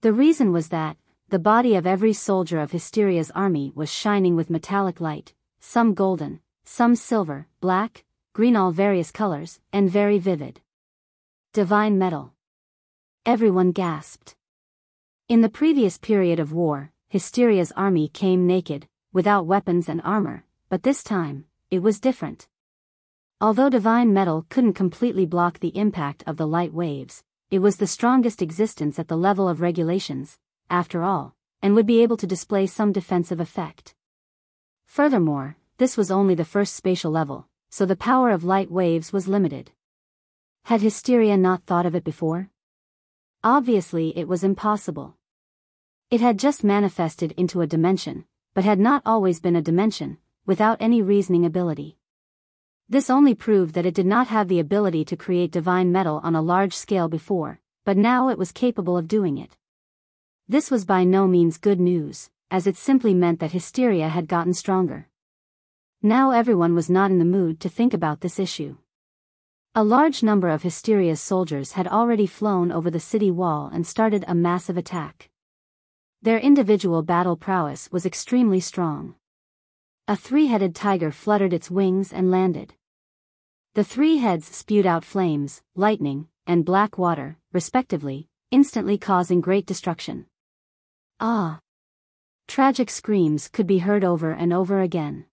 The reason was that, the body of every soldier of Hysteria's army was shining with metallic light, some golden, some silver, black, green, all various colors, and very vivid. Divine metal. Everyone gasped. In the previous period of war, Hysteria's army came naked, without weapons and armor, but this time, it was different. Although divine metal couldn't completely block the impact of the light waves, it was the strongest existence at the level of regulations, after all, and would be able to display some defensive effect. Furthermore, this was only the first spatial level, so the power of light waves was limited. Had Hysteria not thought of it before? Obviously it was impossible. It had just manifested into a dimension, but had not always been a dimension, without any reasoning ability. This only proved that it did not have the ability to create divine metal on a large scale before, but now it was capable of doing it. This was by no means good news, as it simply meant that Hysteria had gotten stronger. Now everyone was not in the mood to think about this issue. A large number of Hysteria's soldiers had already flown over the city wall and started a massive attack. Their individual battle prowess was extremely strong. A three-headed tiger fluttered its wings and landed. The three heads spewed out flames, lightning, and black water, respectively, instantly causing great destruction. Ah! Tragic screams could be heard over and over again.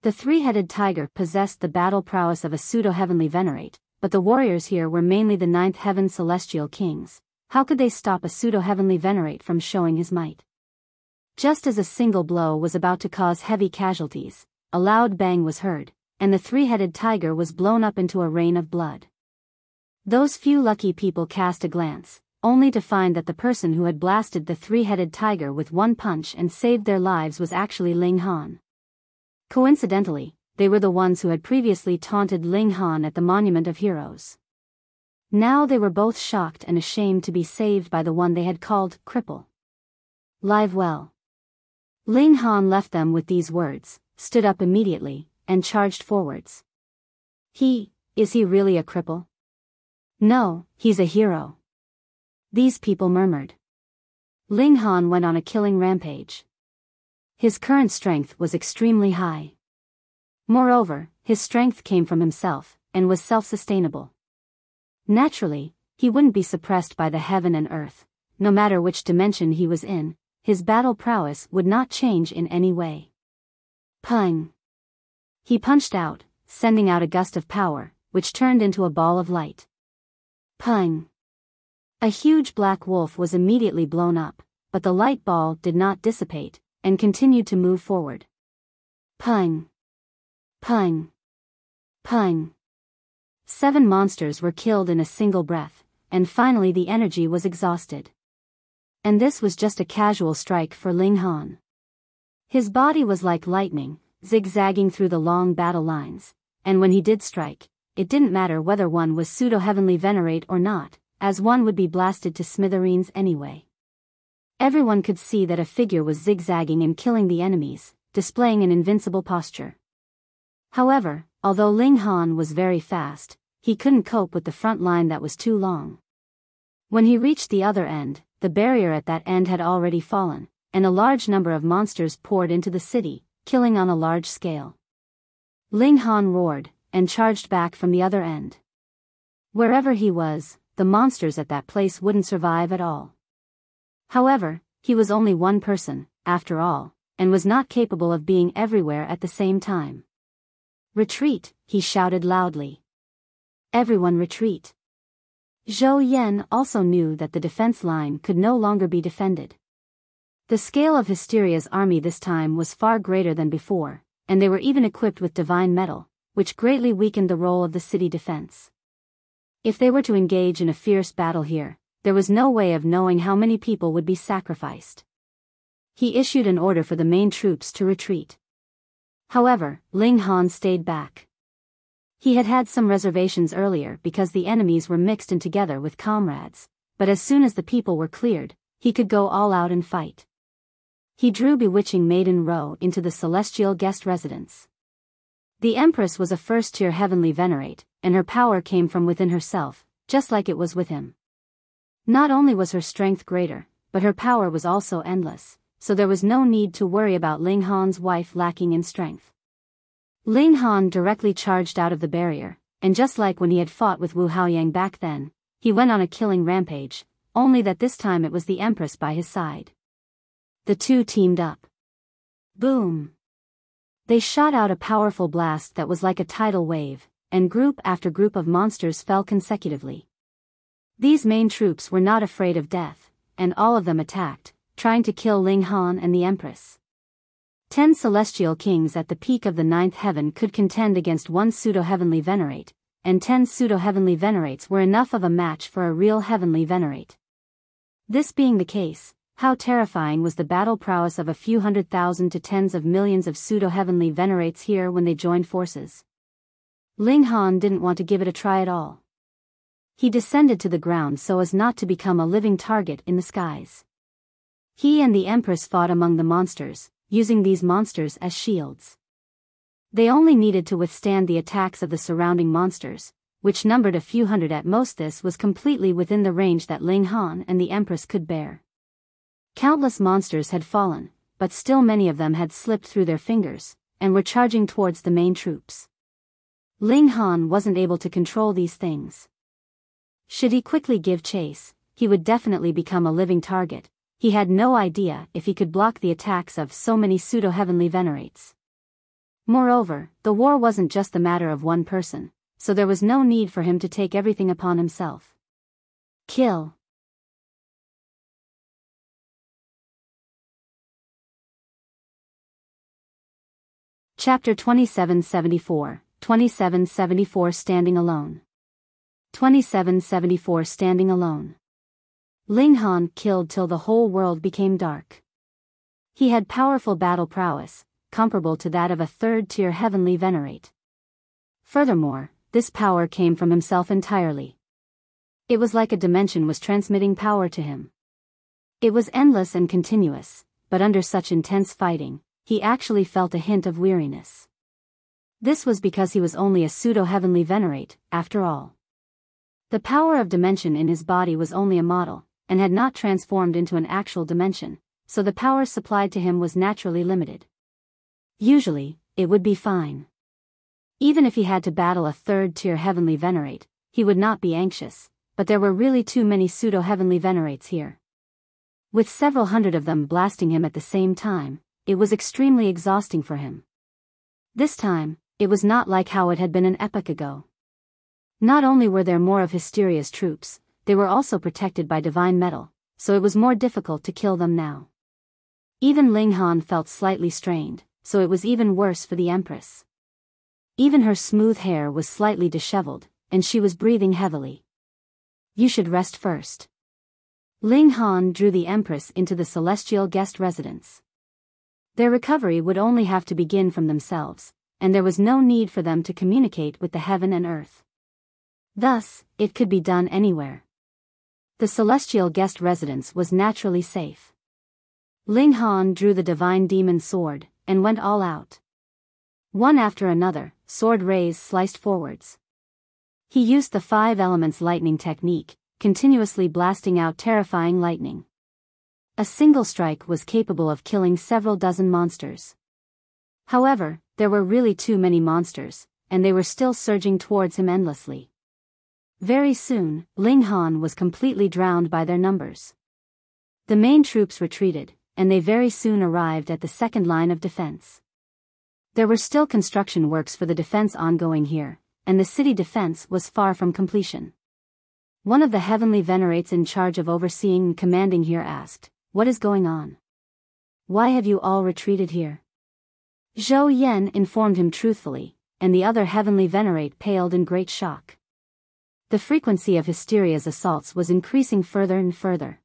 The three-headed tiger possessed the battle prowess of a pseudo-heavenly Venerate, but the warriors here were mainly the ninth heaven celestial kings. How could they stop a pseudo-heavenly Venerate from showing his might? Just as a single blow was about to cause heavy casualties, a loud bang was heard, and the three-headed tiger was blown up into a rain of blood. Those few lucky people cast a glance, only to find that the person who had blasted the three-headed tiger with one punch and saved their lives was actually Ling Han. Coincidentally, they were the ones who had previously taunted Ling Han at the Monument of Heroes. Now they were both shocked and ashamed to be saved by the one they had called cripple. Live well. Ling Han left them with these words, stood up immediately, and charged forwards. Is he really a cripple? No, he's a hero. These people murmured. Ling Han went on a killing rampage. His current strength was extremely high. Moreover, his strength came from himself, and was self-sustainable. Naturally, he wouldn't be suppressed by the heaven and earth. No matter which dimension he was in, his battle prowess would not change in any way. Pung! He punched out, sending out a gust of power, which turned into a ball of light. Pung! A huge black wolf was immediately blown up, but the light ball did not dissipate, and continued to move forward. Pung! Pung! Pung! 7 monsters were killed in a single breath, and finally the energy was exhausted. And this was just a casual strike for Ling Han. His body was like lightning, zigzagging through the long battle lines, and when he did strike, it didn't matter whether one was pseudo-heavenly Venerate or not, as one would be blasted to smithereens anyway. Everyone could see that a figure was zigzagging and killing the enemies, displaying an invincible posture. However, although Ling Han was very fast, he couldn't cope with the front line that was too long. When he reached the other end, the barrier at that end had already fallen, and a large number of monsters poured into the city, killing on a large scale. Ling Han roared, and charged back from the other end. Wherever he was, the monsters at that place wouldn't survive at all. However, he was only one person, after all, and was not capable of being everywhere at the same time. "Retreat," he shouted loudly. "Everyone retreat." Zhou Yan also knew that the defense line could no longer be defended. The scale of Hysteria's army this time was far greater than before, and they were even equipped with divine metal, which greatly weakened the role of the city defense. If they were to engage in a fierce battle here, there was no way of knowing how many people would be sacrificed. He issued an order for the main troops to retreat. However, Ling Han stayed back. He had had some reservations earlier because the enemies were mixed in together with comrades, but as soon as the people were cleared, he could go all out and fight. He drew bewitching Maiden Row into the celestial guest residence. The Empress was a first-tier heavenly Venerate, and her power came from within herself, just like it was with him. Not only was her strength greater, but her power was also endless, so there was no need to worry about Ling Han's wife lacking in strength. Ling Han directly charged out of the barrier, and just like when he had fought with Wu Haoyang back then, he went on a killing rampage, only that this time it was the Empress by his side. The two teamed up. Boom! They shot out a powerful blast that was like a tidal wave, and group after group of monsters fell consecutively. These main troops were not afraid of death, and all of them attacked, trying to kill Ling Han and the Empress. 10 celestial kings at the peak of the 9th heaven could contend against one pseudo-heavenly Venerate, and 10 pseudo-heavenly Venerates were enough of a match for a real heavenly Venerate. This being the case, how terrifying was the battle prowess of a few 100,000 to tens of millions of pseudo-heavenly Venerates here when they joined forces. Ling Han didn't want to give it a try at all. He descended to the ground so as not to become a living target in the skies. He and the Empress fought among the monsters, using these monsters as shields. They only needed to withstand the attacks of the surrounding monsters, which numbered a few hundred at most. This was completely within the range that Ling Han and the Empress could bear. Countless monsters had fallen, but still many of them had slipped through their fingers, and were charging towards the main troops. Ling Han wasn't able to control these things. Should he quickly give chase, he would definitely become a living target. He had no idea if he could block the attacks of so many pseudo-heavenly Venerates. Moreover, the war wasn't just the matter of one person, so there was no need for him to take everything upon himself. Kill. Chapter 2774, 2774 Standing Alone. 2774 Standing Alone. Ling Han killed till the whole world became dark. He had powerful battle prowess, comparable to that of a third-tier heavenly Venerate. Furthermore, this power came from himself entirely. It was like a dimension was transmitting power to him. It was endless and continuous, but under such intense fighting, he actually felt a hint of weariness. This was because he was only a pseudo-heavenly Venerate, after all. The power of dimension in his body was only a model, and had not transformed into an actual dimension, so the power supplied to him was naturally limited. Usually, it would be fine. Even if he had to battle a third-tier heavenly Venerate, he would not be anxious, but there were really too many pseudo-heavenly Venerates here. With several hundred of them blasting him at the same time, it was extremely exhausting for him. This time, it was not like how it had been an epoch ago. Not only were there more of Hysteria's troops, they were also protected by divine metal, so it was more difficult to kill them now. Even Ling Han felt slightly strained, so it was even worse for the Empress. Even her smooth hair was slightly disheveled, and she was breathing heavily. You should rest first. Ling Han drew the Empress into the celestial guest residence. Their recovery would only have to begin from themselves, and there was no need for them to communicate with the heaven and earth. Thus, it could be done anywhere. The celestial guest residence was naturally safe. Ling Han drew the divine demon sword, and went all out. One after another, sword rays sliced forwards. He used the 5 elements lightning technique, continuously blasting out terrifying lightning. A single strike was capable of killing several dozen monsters. However, there were really too many monsters, and they were still surging towards him endlessly. Very soon, Ling Han was completely drowned by their numbers. The main troops retreated, and they very soon arrived at the second line of defense. There were still construction works for the defense ongoing here, and the city defense was far from completion. One of the heavenly venerates in charge of overseeing and commanding here asked, "What is going on? Why have you all retreated here?" Zhou Yan informed him truthfully, and the other heavenly venerate paled in great shock. The frequency of Hysteria's assaults was increasing further and further.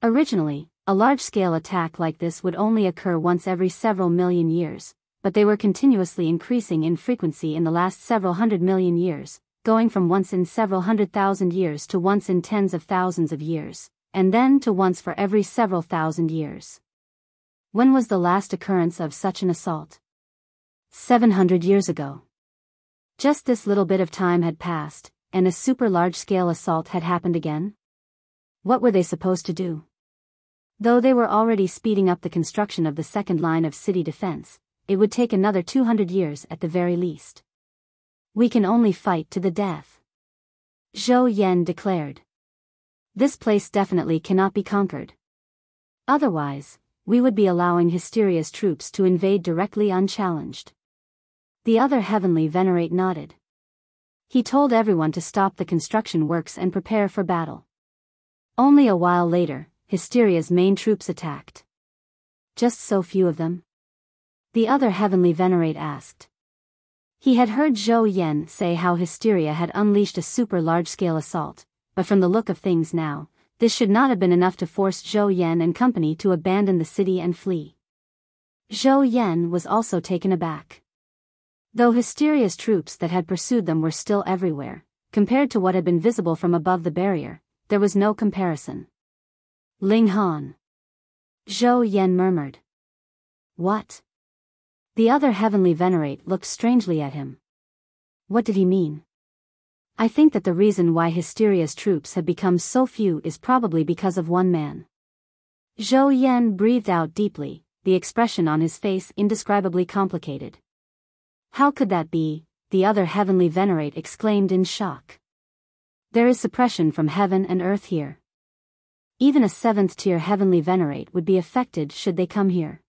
Originally, a large-scale attack like this would only occur once every several million years, but they were continuously increasing in frequency in the last several 100 million years, going from once in several 100,000 years to once in tens of thousands of years, and then to once for every several thousand years. When was the last occurrence of such an assault? 700 years ago. Just this little bit of time had passed, and a super large-scale assault had happened again? What were they supposed to do? Though they were already speeding up the construction of the second line of city defense, it would take another 200 years at the very least. "We can only fight to the death," Zhou Yan declared. "This place definitely cannot be conquered. Otherwise, we would be allowing Hysteria's troops to invade directly unchallenged." The other heavenly venerate nodded. He told everyone to stop the construction works and prepare for battle. Only a while later, Hysteria's main troops attacked. "Just so few of them?" the other heavenly venerate asked. He had heard Zhou Yan say how Hysteria had unleashed a super large-scale assault, but from the look of things now, this should not have been enough to force Zhou Yan and company to abandon the city and flee. Zhou Yan was also taken aback. Though Hysteria's troops that had pursued them were still everywhere, compared to what had been visible from above the barrier, there was no comparison. "Ling Han," Zhou Yan murmured. "What?" The other heavenly venerate looked strangely at him. What did he mean? "I think that the reason why Hysteria's troops have become so few is probably because of one man." Zhou Yan breathed out deeply, the expression on his face indescribably complicated. "How could that be?" the other heavenly venerate exclaimed in shock. "There is suppression from heaven and earth here. Even a 7th-tier heavenly venerate would be affected should they come here.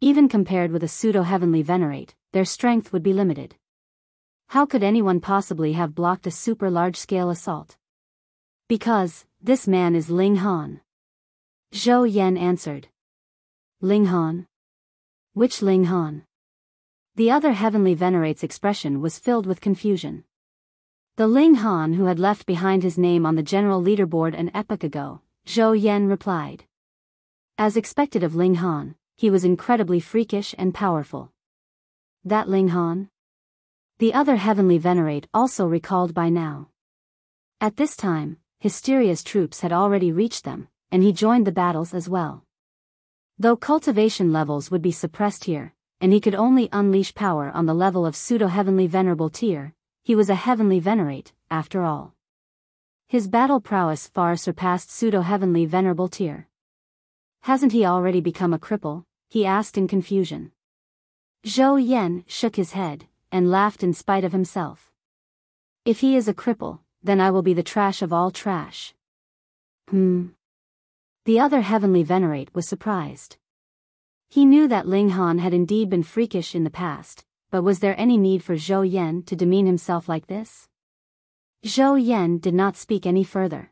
Even compared with a pseudo-heavenly venerate, their strength would be limited. How could anyone possibly have blocked a super large-scale assault?" "Because, this man is Ling Han," Zhou Yan answered. "Ling Han? Which Ling Han?" The other heavenly venerate's expression was filled with confusion. "The Ling Han who had left behind his name on the general leaderboard an epoch ago," Zhou Yan replied. As expected of Ling Han, he was incredibly freakish and powerful. "That Ling Han?" The other heavenly venerate also recalled by now. At this time, Hysteria's troops had already reached them, and he joined the battles as well. Though cultivation levels would be suppressed here, and he could only unleash power on the level of pseudo-heavenly venerable tier, he was a heavenly venerate, after all. His battle prowess far surpassed pseudo-heavenly venerable tier. "Hasn't he already become a cripple?" he asked in confusion. Zhou Yan shook his head, and laughed in spite of himself. "If he is a cripple, then I will be the trash of all trash." The other heavenly venerate was surprised. He knew that Ling Han had indeed been freakish in the past, but was there any need for Zhou Yan to demean himself like this? Zhou Yan did not speak any further.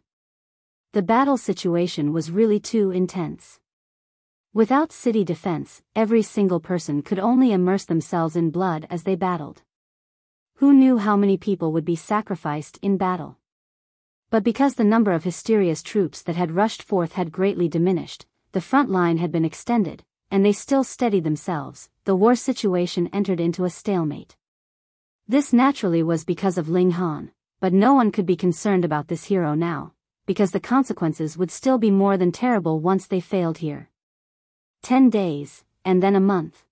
The battle situation was really too intense. Without city defense, every single person could only immerse themselves in blood as they battled. Who knew how many people would be sacrificed in battle? But because the number of Hysteria's troops that had rushed forth had greatly diminished, the front line had been extended, and they still steadied themselves, the war situation entered into a stalemate. This naturally was because of Ling Han, but no one could be concerned about this hero now, because the consequences would still be more than terrible once they failed here. 10 days, and then a month.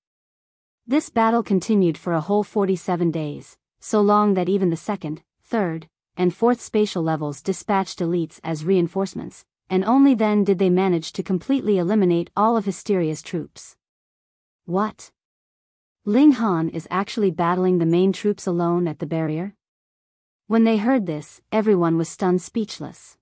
This battle continued for a whole 47 days, so long that even the second, third, and fourth spatial levels dispatched elites as reinforcements, and only then did they manage to completely eliminate all of Hysteria's troops. What? Ling Han is actually battling the main troops alone at the barrier? When they heard this, everyone was stunned speechless.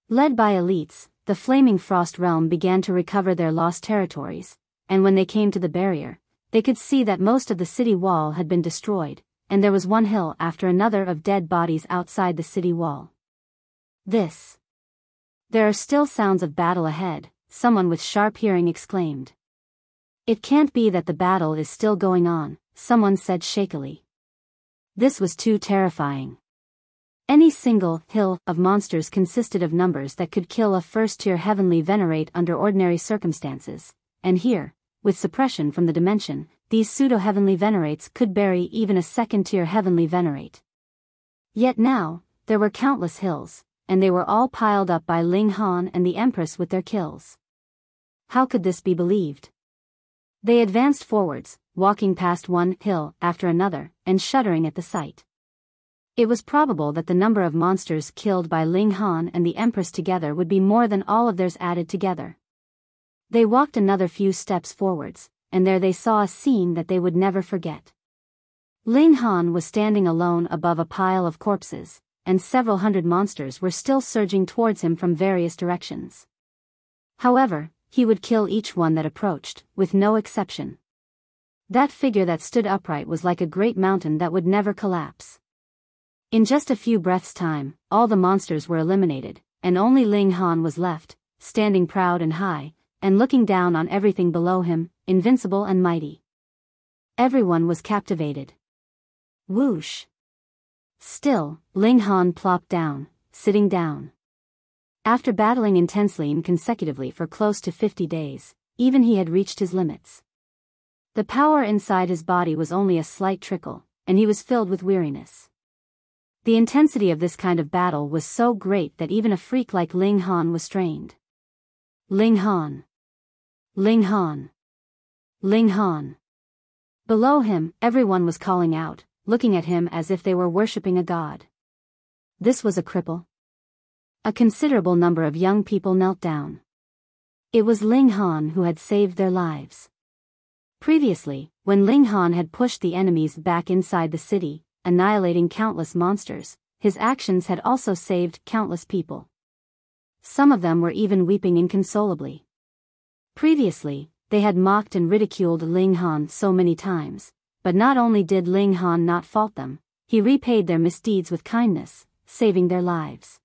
Led by elites, the Flaming Frost Realm began to recover their lost territories, and when they came to the barrier, they could see that most of the city wall had been destroyed, and there was one hill after another of dead bodies outside the city wall. There are still sounds of battle ahead, someone with sharp hearing exclaimed. It can't be that the battle is still going on, someone said shakily. This was too terrifying. Any single hill of monsters consisted of numbers that could kill a first-tier heavenly Venerate under ordinary circumstances, and here, with suppression from the dimension, these pseudo-heavenly Venerates could bury even a second-tier heavenly Venerate. Yet now, there were countless hills, and they were all piled up by Ling Han and the Empress with their kills. How could this be believed? They advanced forwards, walking past one hill after another, and shuddering at the sight. It was probable that the number of monsters killed by Ling Han and the Empress together would be more than all of theirs added together. They walked another few steps forwards, and there they saw a scene that they would never forget. Ling Han was standing alone above a pile of corpses, and several hundred monsters were still surging towards him from various directions. However, he would kill each one that approached, with no exception. That figure that stood upright was like a great mountain that would never collapse. In just a few breaths' time, all the monsters were eliminated, and only Ling Han was left, standing proud and high, and looking down on everything below him, invincible and mighty. Everyone was captivated. Whoosh! Still, Ling Han plopped down, sitting down. After battling intensely and consecutively for close to 50 days, even he had reached his limits. The power inside his body was only a slight trickle, and he was filled with weariness. The intensity of this kind of battle was so great that even a freak like Ling Han was strained. Ling Han! Ling Han! Ling Han! Below him, everyone was calling out, looking at him as if they were worshipping a god. This was a cripple. A considerable number of young people knelt down. It was Ling Han who had saved their lives. Previously, when Ling Han had pushed the enemies back inside the city, annihilating countless monsters, his actions had also saved countless people. Some of them were even weeping inconsolably. Previously, they had mocked and ridiculed Ling Han so many times, but not only did Ling Han not fault them, he repaid their misdeeds with kindness, saving their lives.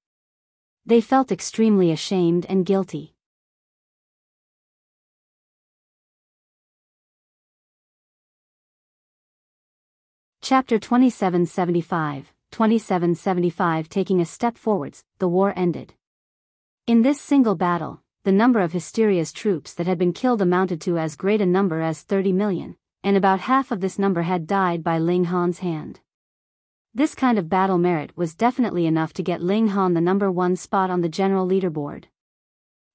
They felt extremely ashamed and guilty. Chapter 2775, 2775. Taking a step forwards, the war ended. In this single battle, the number of Hysteria's troops that had been killed amounted to as great a number as 30 million, and about half of this number had died by Ling Han's hand. This kind of battle merit was definitely enough to get Ling Han the #1 spot on the general leaderboard.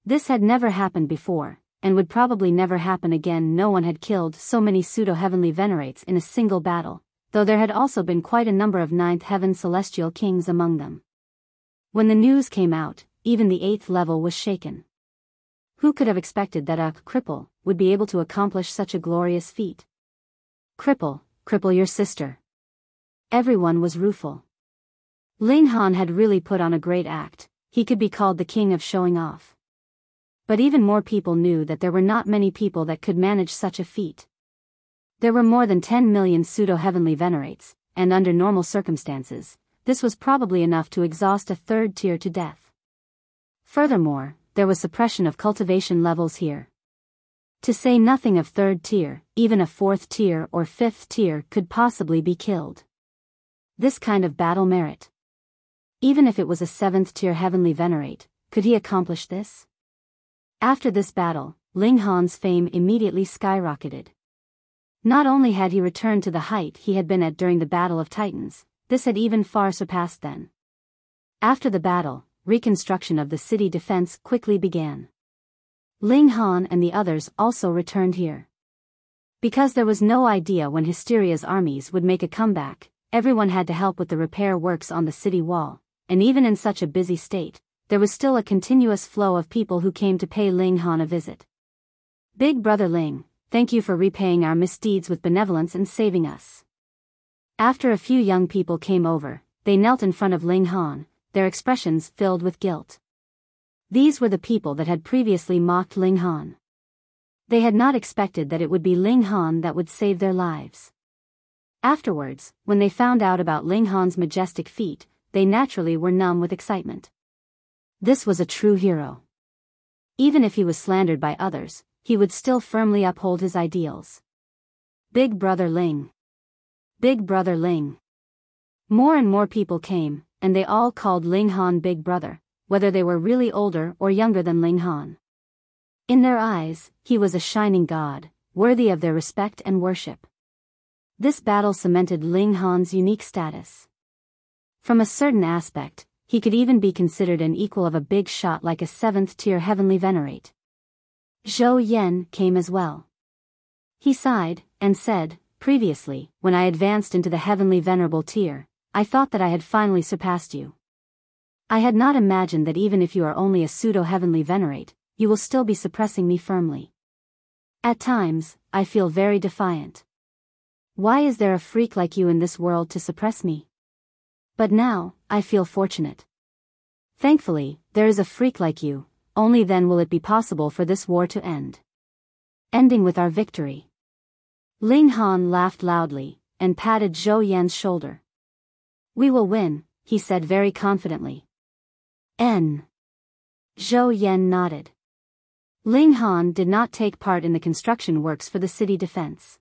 This had never happened before, and would probably never happen again. No one had killed so many pseudo-heavenly Venerates in a single battle, though there had also been quite a number of 9th heaven celestial kings among them. When the news came out, even the 8th level was shaken. Who could have expected that a cripple would be able to accomplish such a glorious feat? Cripple, cripple your sister. Everyone was rueful. Ling Han had really put on a great act. He could be called the king of showing off. But even more people knew that there were not many people that could manage such a feat. There were more than 10 million pseudo-heavenly Venerates, and under normal circumstances, this was probably enough to exhaust a 3rd tier to death. Furthermore, there was suppression of cultivation levels here. To say nothing of 3rd tier, even a 4th tier or 5th tier could possibly be killed. This kind of battle merit. Even if it was a 7th tier heavenly Venerate, could he accomplish this? After this battle, Ling Han's fame immediately skyrocketed. Not only had he returned to the height he had been at during the Battle of Titans, this had even far surpassed then. After the battle, reconstruction of the city defense quickly began. Ling Han and the others also returned here. Because there was no idea when Hysteria's armies would make a comeback, everyone had to help with the repair works on the city wall, and even in such a busy state, there was still a continuous flow of people who came to pay Ling Han a visit. Big Brother Ling, thank you for repaying our misdeeds with benevolence and saving us. After a few young people came over, they knelt in front of Ling Han, their expressions filled with guilt. These were the people that had previously mocked Ling Han. They had not expected that it would be Ling Han that would save their lives. Afterwards, when they found out about Ling Han's majestic feat, they naturally were numb with excitement. This was a true hero. Even if he was slandered by others, he would still firmly uphold his ideals. Big Brother Ling. Big Brother Ling. More and more people came, and they all called Ling Han Big Brother, whether they were really older or younger than Ling Han. In their eyes, he was a shining god, worthy of their respect and worship. This battle cemented Ling Han's unique status. From a certain aspect, he could even be considered an equal of a big shot like a 7th-tier heavenly Venerate. Zhou Yan came as well. He sighed, and said, previously, when I advanced into the heavenly Venerable tier, I thought that I had finally surpassed you. I had not imagined that even if you are only a pseudo-heavenly Venerate, you will still be suppressing me firmly. At times, I feel very defiant. Why is there a freak like you in this world to suppress me? But now, I feel fortunate. Thankfully, there is a freak like you, only then will it be possible for this war to end. Ending with our victory. Ling Han laughed loudly, and patted Zhou Yan's shoulder. We will win, he said very confidently. Zhou Yan nodded. Ling Han did not take part in the construction works for the city defense.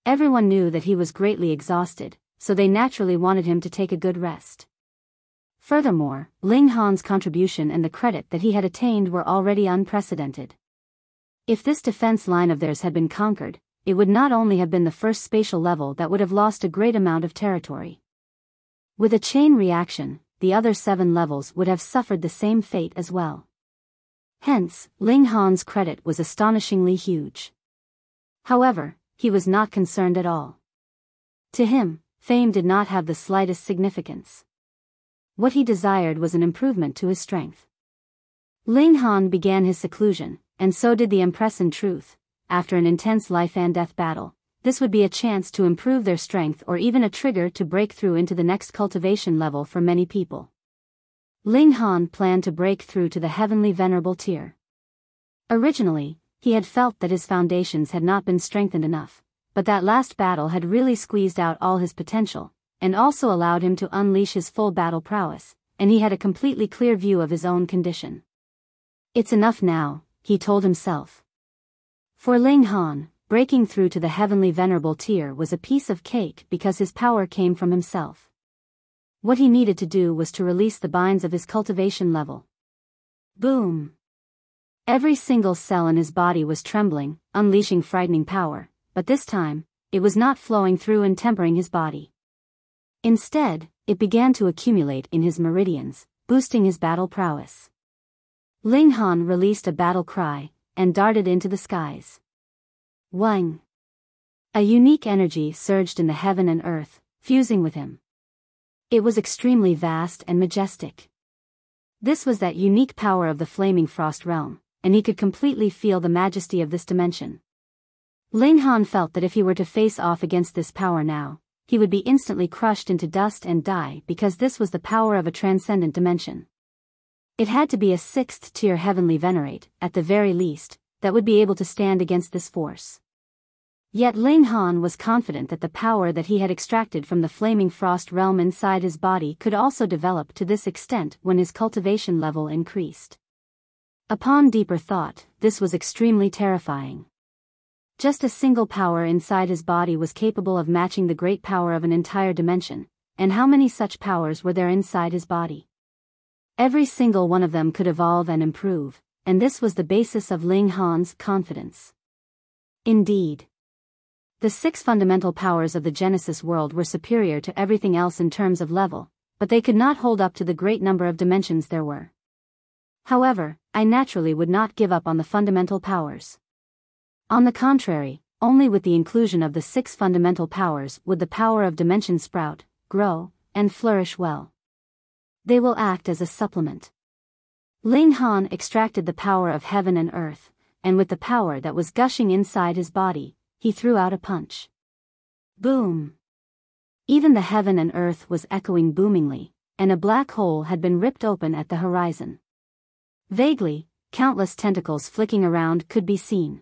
Everyone knew that he was greatly exhausted, so they naturally wanted him to take a good rest. Furthermore, Ling Han's contribution and the credit that he had attained were already unprecedented. If this defense line of theirs had been conquered, it would not only have been the first spatial level that would have lost a great amount of territory. With a chain reaction, the other 7 levels would have suffered the same fate as well. Hence, Ling Han's credit was astonishingly huge. However, he was not concerned at all. To him, fame did not have the slightest significance. What he desired was an improvement to his strength. Ling Han began his seclusion, and so did the Empress. In truth, after an intense life-and-death battle, this would be a chance to improve their strength or even a trigger to break through into the next cultivation level for many people. Ling Han planned to break through to the heavenly Venerable tier. Originally, he had felt that his foundations had not been strengthened enough, but that last battle had really squeezed out all his potential, and also allowed him to unleash his full battle prowess, and he had a completely clear view of his own condition. It's enough now, he told himself. For Ling Han, breaking through to the heavenly Venerable tier was a piece of cake because his power came from himself. What he needed to do was to release the binds of his cultivation level. Boom! Every single cell in his body was trembling, unleashing frightening power, but this time, it was not flowing through and tempering his body. Instead, it began to accumulate in his meridians, boosting his battle prowess. Ling Han released a battle cry, and darted into the skies. Wang! A unique energy surged in the heaven and earth, fusing with him. It was extremely vast and majestic. This was that unique power of the flaming frost realm, and he could completely feel the majesty of this dimension. Ling Han felt that if he were to face off against this power now, he would be instantly crushed into dust and die because this was the power of a transcendent dimension. It had to be a 6th-tier heavenly Venerate, at the very least, that would be able to stand against this force. Yet Ling Han was confident that the power that he had extracted from the flaming frost realm inside his body could also develop to this extent when his cultivation level increased. Upon deeper thought, this was extremely terrifying. Just a single power inside his body was capable of matching the great power of an entire dimension, and how many such powers were there inside his body? Every single one of them could evolve and improve, and this was the basis of Ling Han's confidence. Indeed, the 6 fundamental powers of the Genesis world were superior to everything else in terms of level, but they could not hold up to the great number of dimensions there were. However, I naturally would not give up on the fundamental powers. On the contrary, only with the inclusion of the 6 fundamental powers would the power of dimension sprout, grow, and flourish well. They will act as a supplement. Ling Han extracted the power of heaven and earth, and with the power that was gushing inside his body, he threw out a punch. Boom! Even the heaven and earth was echoing boomingly, and a black hole had been ripped open at the horizon. Vaguely, countless tentacles flicking around could be seen.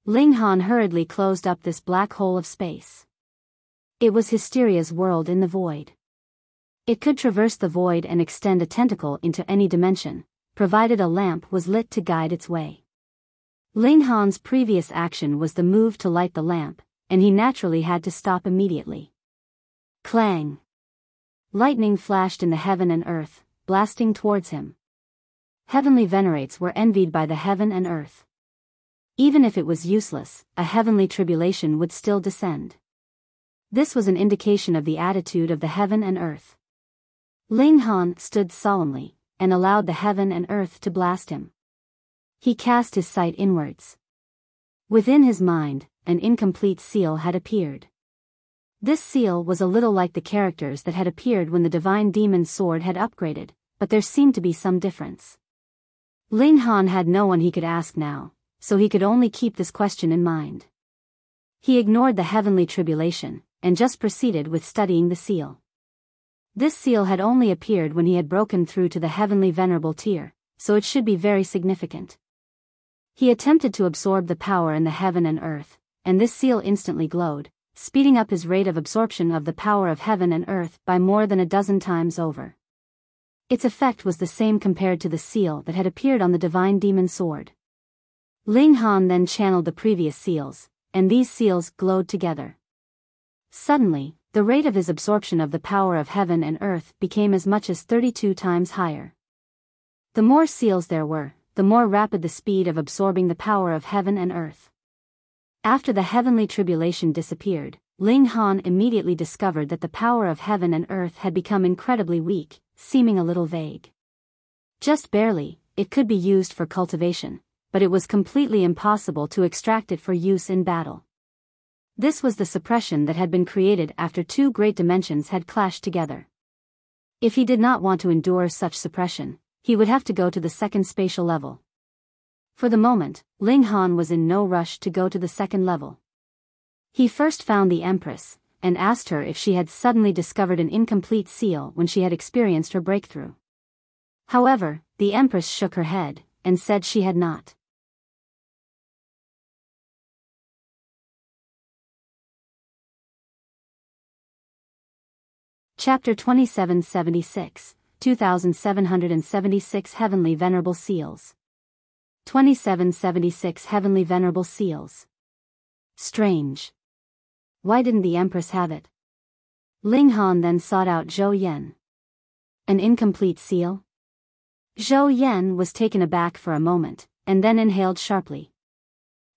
Ling Han hurriedly closed up this black hole of space. It was Hysteria's world in the void. It could traverse the void and extend a tentacle into any dimension, provided a lamp was lit to guide its way. Ling Han's previous action was the move to light the lamp, and he naturally had to stop immediately. Clang! Lightning flashed in the heaven and earth, blasting towards him. Heavenly Venerates were envied by the heaven and earth. Even if it was useless, a heavenly tribulation would still descend. This was an indication of the attitude of the heaven and earth. Ling Han stood solemnly, and allowed the heaven and earth to blast him. He cast his sight inwards. Within his mind, an incomplete seal had appeared. This seal was a little like the characters that had appeared when the divine demon's sword had upgraded, but there seemed to be some difference. Ling Han had no one he could ask now, so he could only keep this question in mind. He ignored the heavenly tribulation, and just proceeded with studying the seal. This seal had only appeared when he had broken through to the heavenly venerable tier, so it should be very significant. He attempted to absorb the power in the heaven and earth, and this seal instantly glowed, speeding up his rate of absorption of the power of heaven and earth by more than 12 times over. Its effect was the same compared to the seal that had appeared on the divine demon sword. Ling Han then channeled the previous seals, and these seals glowed together. Suddenly, the rate of his absorption of the power of heaven and earth became as much as 32 times higher. The more seals there were, the more rapid the speed of absorbing the power of heaven and earth. After the heavenly tribulation disappeared, Ling Han immediately discovered that the power of heaven and earth had become incredibly weak, seeming a little vague. Just barely, it could be used for cultivation, but it was completely impossible to extract it for use in battle. This was the suppression that had been created after 2 great dimensions had clashed together. If he did not want to endure such suppression, he would have to go to the second spatial level. For the moment, Ling Han was in no rush to go to the second level. He first found the Empress, and asked her if she had suddenly discovered an incomplete seal when she had experienced her breakthrough. However, the Empress shook her head, and said she had not. Chapter 2776, 2776 Heavenly Venerable Seals. 2776 Heavenly Venerable Seals. Strange. Why didn't the Empress have it? Ling Han then sought out Zhou Yan. An incomplete seal? Zhou Yan was taken aback for a moment, and then inhaled sharply.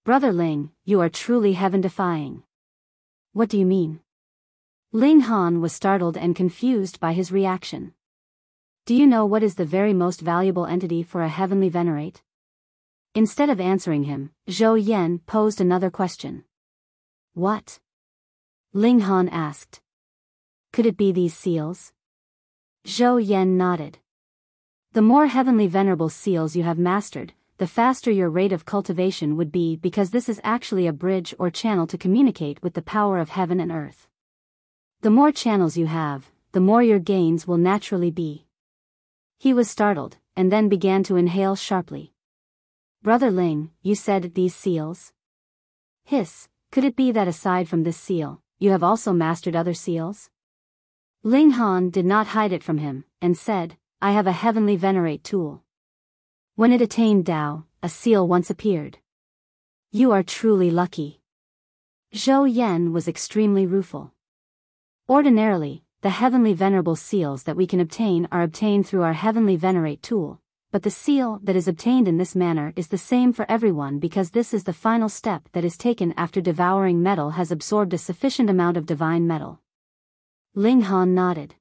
Brother Ling, you are truly heaven-defying. What do you mean? Ling Han was startled and confused by his reaction. Do you know what is the very most valuable entity for a heavenly venerate? Instead of answering him, Zhou Yan posed another question. What? Ling Han asked. Could it be these seals? Zhou Yan nodded. The more heavenly venerable seals you have mastered, the faster your rate of cultivation would be, because this is actually a bridge or channel to communicate with the power of heaven and earth. The more channels you have, the more your gains will naturally be. He was startled, and then began to inhale sharply. Brother Ling, you said these seals? Hiss, could it be that aside from this seal, you have also mastered other seals? Ling Han did not hide it from him, and said, I have a heavenly venerate tool. When it attained Tao, a seal once appeared. You are truly lucky. Zhou Yan was extremely rueful. Ordinarily, the heavenly venerable seals that we can obtain are obtained through our heavenly venerate tool, but the seal that is obtained in this manner is the same for everyone because this is the final step that is taken after devouring metal has absorbed a sufficient amount of divine metal. Ling Han nodded.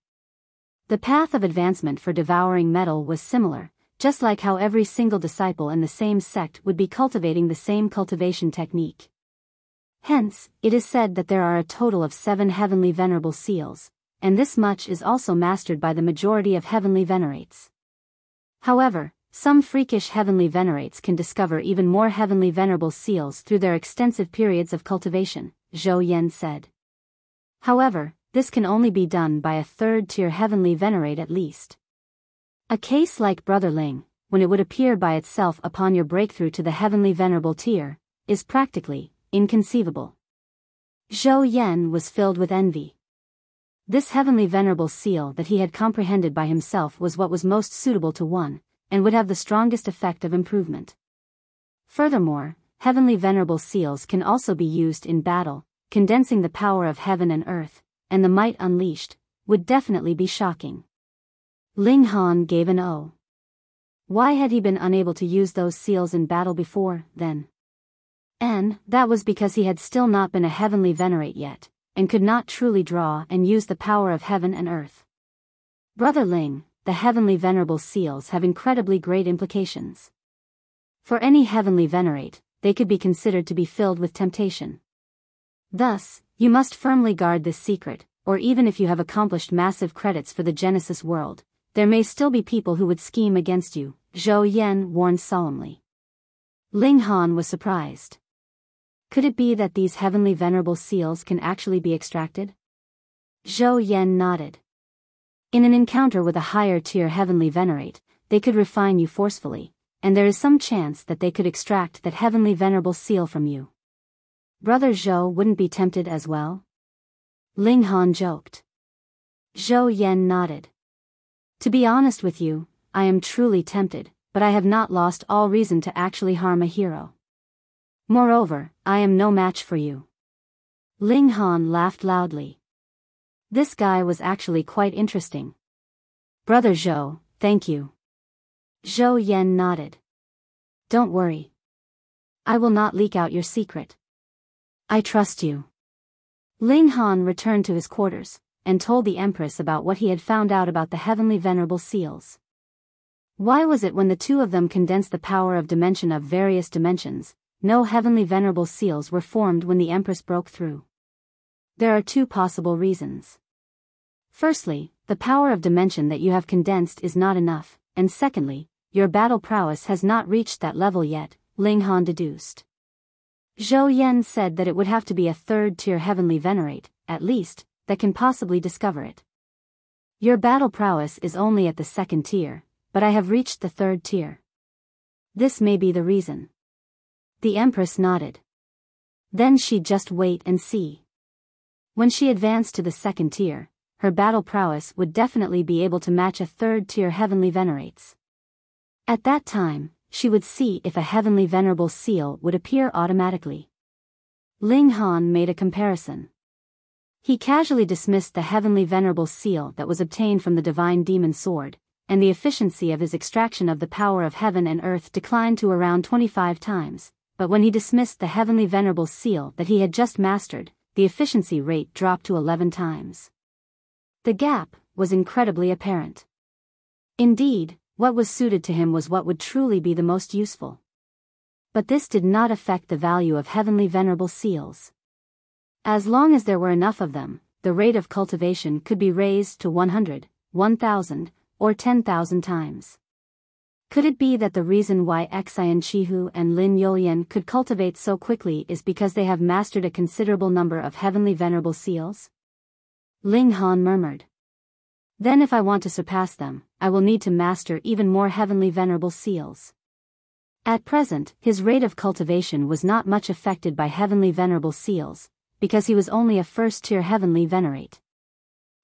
The path of advancement for devouring metal was similar, just like how every single disciple in the same sect would be cultivating the same cultivation technique. Hence, it is said that there are a total of 7 heavenly venerable seals, and this much is also mastered by the majority of heavenly venerates. However, some freakish heavenly venerates can discover even more heavenly venerable seals through their extensive periods of cultivation, Zhou Yan said. However, this can only be done by a 3rd-tier heavenly venerate at least. A case like Brother Ling, when it would appear by itself upon your breakthrough to the heavenly venerable tier, is practically inconceivable. Zhou Yan was filled with envy. This heavenly venerable seal that he had comprehended by himself was what was most suitable to one, and would have the strongest effect of improvement. Furthermore, heavenly venerable seals can also be used in battle, condensing the power of heaven and earth, and the might unleashed, would definitely be shocking. Ling Han gave an "oh." Why had he been unable to use those seals in battle before, then? And that was because he had still not been a heavenly venerate yet, and could not truly draw and use the power of heaven and earth. Brother Ling, the heavenly venerable seals have incredibly great implications. For any heavenly venerate, they could be considered to be filled with temptation. Thus, you must firmly guard this secret, or even if you have accomplished massive credits for the Genesis world, there may still be people who would scheme against you, Zhou Yan warned solemnly. Ling Han was surprised. Could it be that these heavenly venerable seals can actually be extracted? Zhou Yan nodded. In an encounter with a higher-tier heavenly venerate, they could refine you forcefully, and there is some chance that they could extract that heavenly venerable seal from you. Brother Zhou wouldn't be tempted as well? Ling Han joked. Zhou Yan nodded. To be honest with you, I am truly tempted, but I have not lost all reason to actually harm a hero. Moreover, I am no match for you. Ling Han laughed loudly. This guy was actually quite interesting. Brother Zhou, thank you. Zhou Yan nodded. Don't worry. I will not leak out your secret. I trust you. Ling Han returned to his quarters, and told the Empress about what he had found out about the heavenly venerable seals. Why was it when the two of them condensed the power of dimension of various dimensions, no heavenly venerable seals were formed when the Empress broke through? There are 2 possible reasons. Firstly, the power of dimension that you have condensed is not enough, and secondly, your battle prowess has not reached that level yet, Ling Han deduced. Zhou Yan said that it would have to be a 3rd-tier heavenly venerate, at least, that can possibly discover it. Your battle prowess is only at the 2nd tier, but I have reached the 3rd tier. This may be the reason. The Empress nodded. Then she'd just wait and see. When she advanced to the 2nd tier, her battle prowess would definitely be able to match a 3rd-tier heavenly venerates. At that time, she would see if a heavenly venerable seal would appear automatically. Ling Han made a comparison. He casually dismissed the heavenly venerable seal that was obtained from the divine demon sword, and the efficiency of his extraction of the power of heaven and earth declined to around 25 times. But when he dismissed the heavenly venerable seal that he had just mastered, the efficiency rate dropped to 11 times. The gap was incredibly apparent. Indeed, what was suited to him was what would truly be the most useful. But this did not affect the value of heavenly venerable seals. As long as there were enough of them, the rate of cultivation could be raised to 100, 1,000, or 10,000 times. Could it be that the reason why Xian Chihu and Lin Youlian could cultivate so quickly is because they have mastered a considerable number of heavenly venerable seals? Ling Han murmured. Then if I want to surpass them, I will need to master even more heavenly venerable seals. At present, his rate of cultivation was not much affected by heavenly venerable seals, because he was only a 1st-tier heavenly venerate.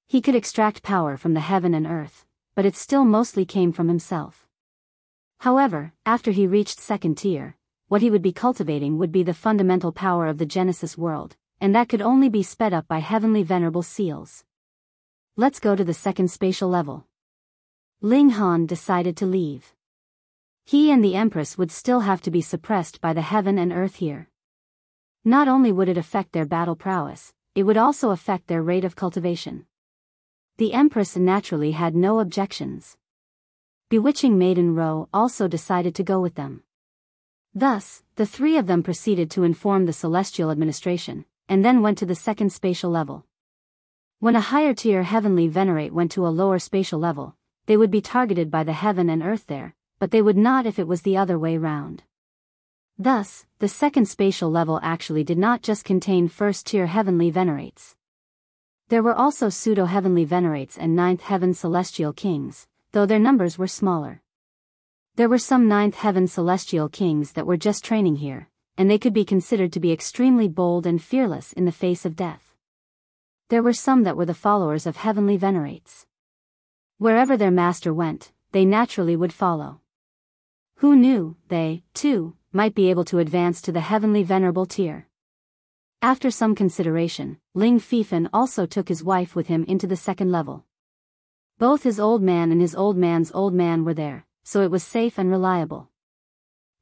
He could extract power from the heaven and earth, but it still mostly came from himself. However, after he reached 2nd tier, what he would be cultivating would be the fundamental power of the Genesis world, and that could only be sped up by heavenly venerable seals. Let's go to the 2nd spatial level. Ling Han decided to leave. He and the Empress would still have to be suppressed by the heaven and earth here. Not only would it affect their battle prowess, it would also affect their rate of cultivation. The Empress naturally had no objections. Bewitching Maiden Ro also decided to go with them. Thus, the three of them proceeded to inform the celestial administration, and then went to the second spatial level. When a higher tier heavenly venerate went to a lower spatial level, they would be targeted by the heaven and earth there, but they would not if it was the other way round. Thus, the second spatial level actually did not just contain first-tier heavenly venerates. There were also pseudo-heavenly venerates and ninth heaven celestial kings, though their numbers were smaller. There were some ninth heaven celestial kings that were just training here, and they could be considered to be extremely bold and fearless in the face of death. There were some that were the followers of heavenly venerates. Wherever their master went, they naturally would follow. Who knew, they, too, might be able to advance to the heavenly venerable tier. After some consideration, Ling Fifan also took his wife with him into the second level. Both his old man and his old man's old man were there, so it was safe and reliable.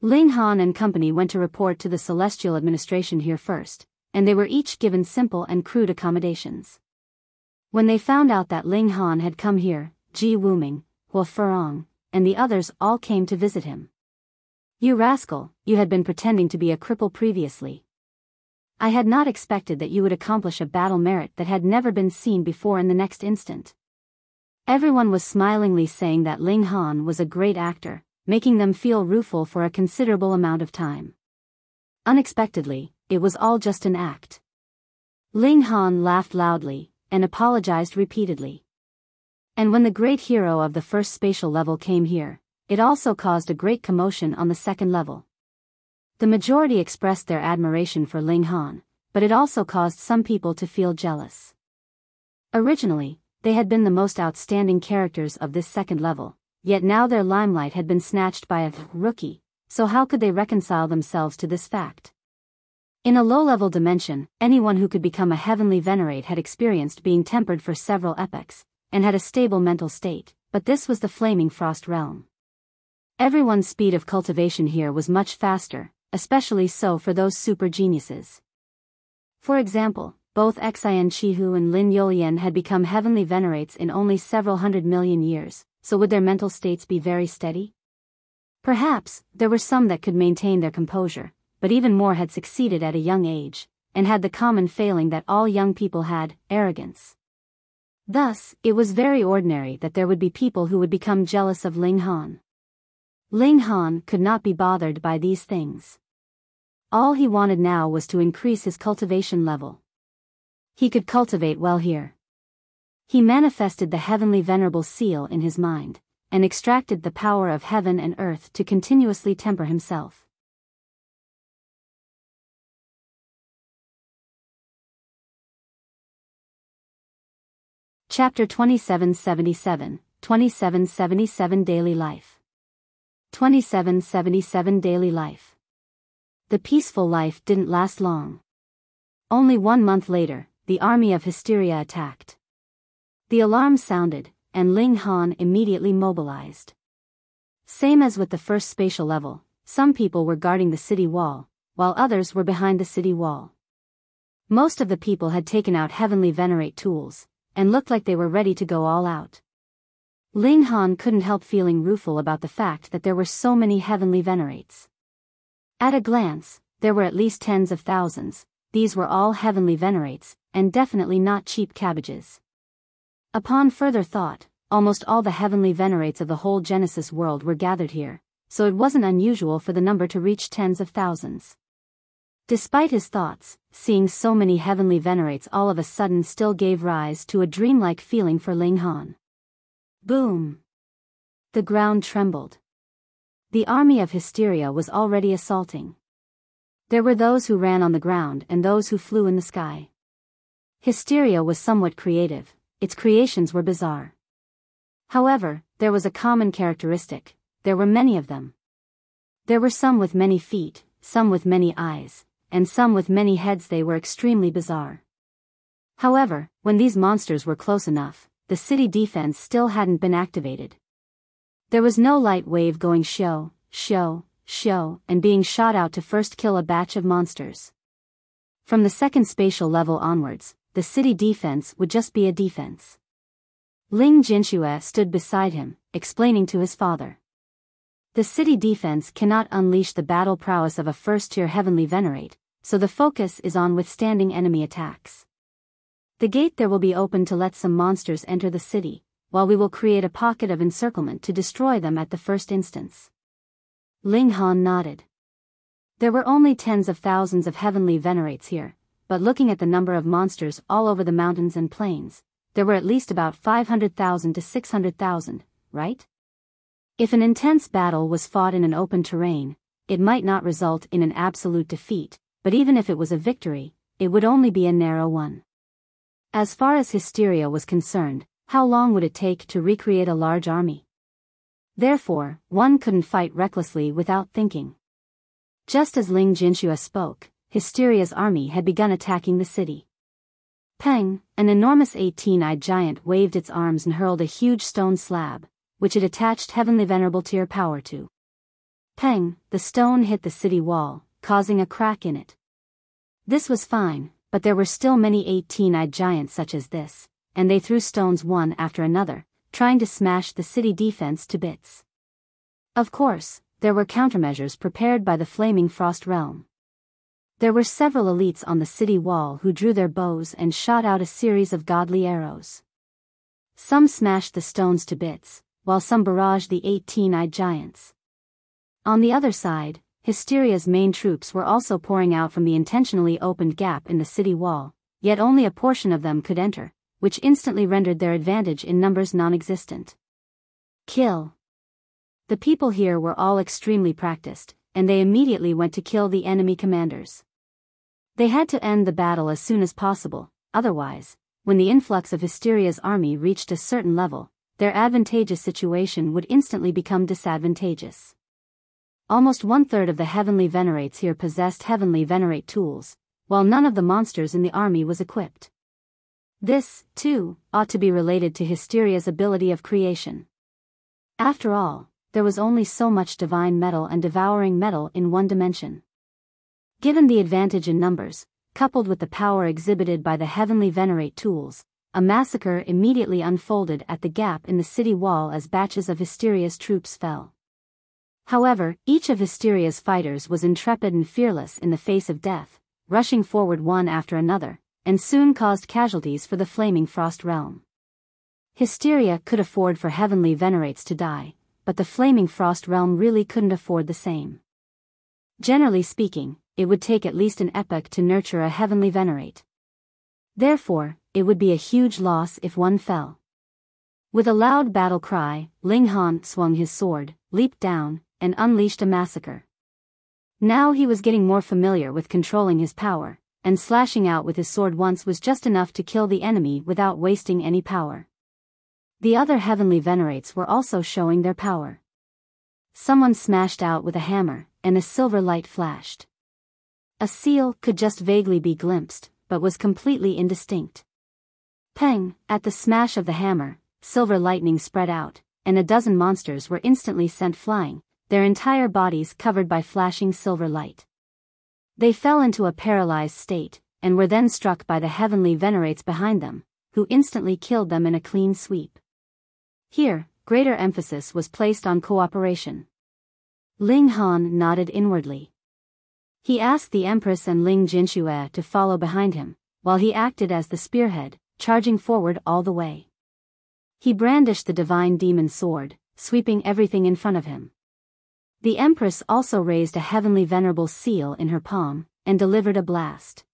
Ling Han and company went to report to the celestial administration here first, and they were each given simple and crude accommodations. When they found out that Ling Han had come here, Ji Wuming, Hua Furong, and the others all came to visit him. "You rascal, you had been pretending to be a cripple previously. I had not expected that you would accomplish a battle merit that had never been seen before in the next instant." Everyone was smilingly saying that Ling Han was a great actor, making them feel rueful for a considerable amount of time. Unexpectedly, it was all just an act. Ling Han laughed loudly, and apologized repeatedly. And when the great hero of the first spatial level came here, it also caused a great commotion on the second level. The majority expressed their admiration for Ling Han, but it also caused some people to feel jealous. Originally, they had been the most outstanding characters of this second level, yet now their limelight had been snatched by a rookie, so how could they reconcile themselves to this fact? In a low-level dimension, anyone who could become a heavenly venerate had experienced being tempered for several epochs, and had a stable mental state, but this was the flaming frost realm. Everyone's speed of cultivation here was much faster, especially so for those super geniuses. For example, both Xian Chihu and Lin Yolian had become heavenly venerates in only several 100 million years, so would their mental states be very steady? Perhaps, there were some that could maintain their composure, but even more had succeeded at a young age, and had the common failing that all young people had, arrogance. Thus, it was very ordinary that there would be people who would become jealous of Ling Han. Ling Han could not be bothered by these things. All he wanted now was to increase his cultivation level. He could cultivate well here. He manifested the heavenly venerable seal in his mind, and extracted the power of heaven and earth to continuously temper himself. Chapter 2777, 2777 Daily Life. 2777 Daily Life. The peaceful life didn't last long. Only 1 month later, the army of Hysteria attacked. The alarm sounded, and Ling Han immediately mobilized. Same as with the first spatial level, some people were guarding the city wall, while others were behind the city wall. Most of the people had taken out heavenly venerate tools, and looked like they were ready to go all out. Ling Han couldn't help feeling rueful about the fact that there were so many heavenly venerates. At a glance, there were at least tens of thousands. These were all heavenly venerates, and definitely not cheap cabbages. Upon further thought, almost all the heavenly venerates of the whole Genesis world were gathered here, so it wasn't unusual for the number to reach tens of thousands. Despite his thoughts, seeing so many heavenly venerates all of a sudden still gave rise to a dreamlike feeling for Ling Han. Boom! The ground trembled. The army of Hysteria was already assaulting. There were those who ran on the ground and those who flew in the sky. Hysteria was somewhat creative, its creations were bizarre. However, there was a common characteristic: there were many of them. There were some with many feet, some with many eyes, and some with many heads. They were extremely bizarre. However, when these monsters were close enough, the city defense still hadn't been activated. There was no light wave going show, and being shot out to first kill a batch of monsters. From the second spatial level onwards, the city defense would just be a defense. Ling Jinxue stood beside him, explaining to his father. The city defense cannot unleash the battle prowess of a first-tier heavenly Venerate, so the focus is on withstanding enemy attacks. The gate there will be open to let some monsters enter the city, while we will create a pocket of encirclement to destroy them at the first instance. Ling Han nodded. There were only tens of thousands of heavenly Venerates here, but looking at the number of monsters all over the mountains and plains, there were at least about 500,000 to 600,000, right? If an intense battle was fought in an open terrain, it might not result in an absolute defeat, but even if it was a victory, it would only be a narrow one. As far as Hysteria was concerned, how long would it take to recreate a large army? Therefore, one couldn't fight recklessly without thinking. Just as Ling Jinxue spoke, Hysteria's army had begun attacking the city. Peng, an enormous 18-eyed giant, waved its arms and hurled a huge stone slab, which it attached heavenly venerable tier power to. Peng, the stone hit the city wall, causing a crack in it. This was fine, but there were still many 18-eyed giants such as this, and they threw stones one after another, trying to smash the city defense to bits. Of course, there were countermeasures prepared by the Flaming Frost Realm. There were several elites on the city wall who drew their bows and shot out a series of godly arrows. Some smashed the stones to bits, while some barraged the 18-eyed giants. On the other side, Hysteria's main troops were also pouring out from the intentionally opened gap in the city wall, yet only a portion of them could enter, which instantly rendered their advantage in numbers non-existent. Kill. The people here were all extremely practiced, and they immediately went to kill the enemy commanders. They had to end the battle as soon as possible, otherwise, when the influx of Hysteria's army reached a certain level, their advantageous situation would instantly become disadvantageous. Almost one-third of the heavenly Venerates here possessed heavenly Venerate tools, while none of the monsters in the army was equipped. This, too, ought to be related to Hysteria's ability of creation. After all, there was only so much divine metal and devouring metal in one dimension. Given the advantage in numbers, coupled with the power exhibited by the heavenly Venerate tools, a massacre immediately unfolded at the gap in the city wall as batches of Hysteria's troops fell. However, each of Hysteria's fighters was intrepid and fearless in the face of death, rushing forward one after another, and soon caused casualties for the Flaming Frost Realm. Hysteria could afford for heavenly Venerates to die, but the Flaming Frost Realm really couldn't afford the same. Generally speaking, it would take at least an epoch to nurture a heavenly Venerate. Therefore, it would be a huge loss if one fell. With a loud battle cry, Ling Han swung his sword, leaped down, and unleashed a massacre. Now he was getting more familiar with controlling his power, and slashing out with his sword once was just enough to kill the enemy without wasting any power. The other heavenly Venerates were also showing their power. Someone smashed out with a hammer, and a silver light flashed. A seal could just vaguely be glimpsed, but was completely indistinct. Peng, at the smash of the hammer, silver lightning spread out, and a dozen monsters were instantly sent flying, their entire bodies covered by flashing silver light. They fell into a paralyzed state, and were then struck by the heavenly Venerates behind them, who instantly killed them in a clean sweep. Here, greater emphasis was placed on cooperation. Ling Han nodded inwardly. He asked the Empress and Ling Jinxue to follow behind him, while he acted as the spearhead, charging forward all the way. He brandished the divine demon sword, sweeping everything in front of him. The Empress also raised a heavenly venerable seal in her palm, and delivered a blast.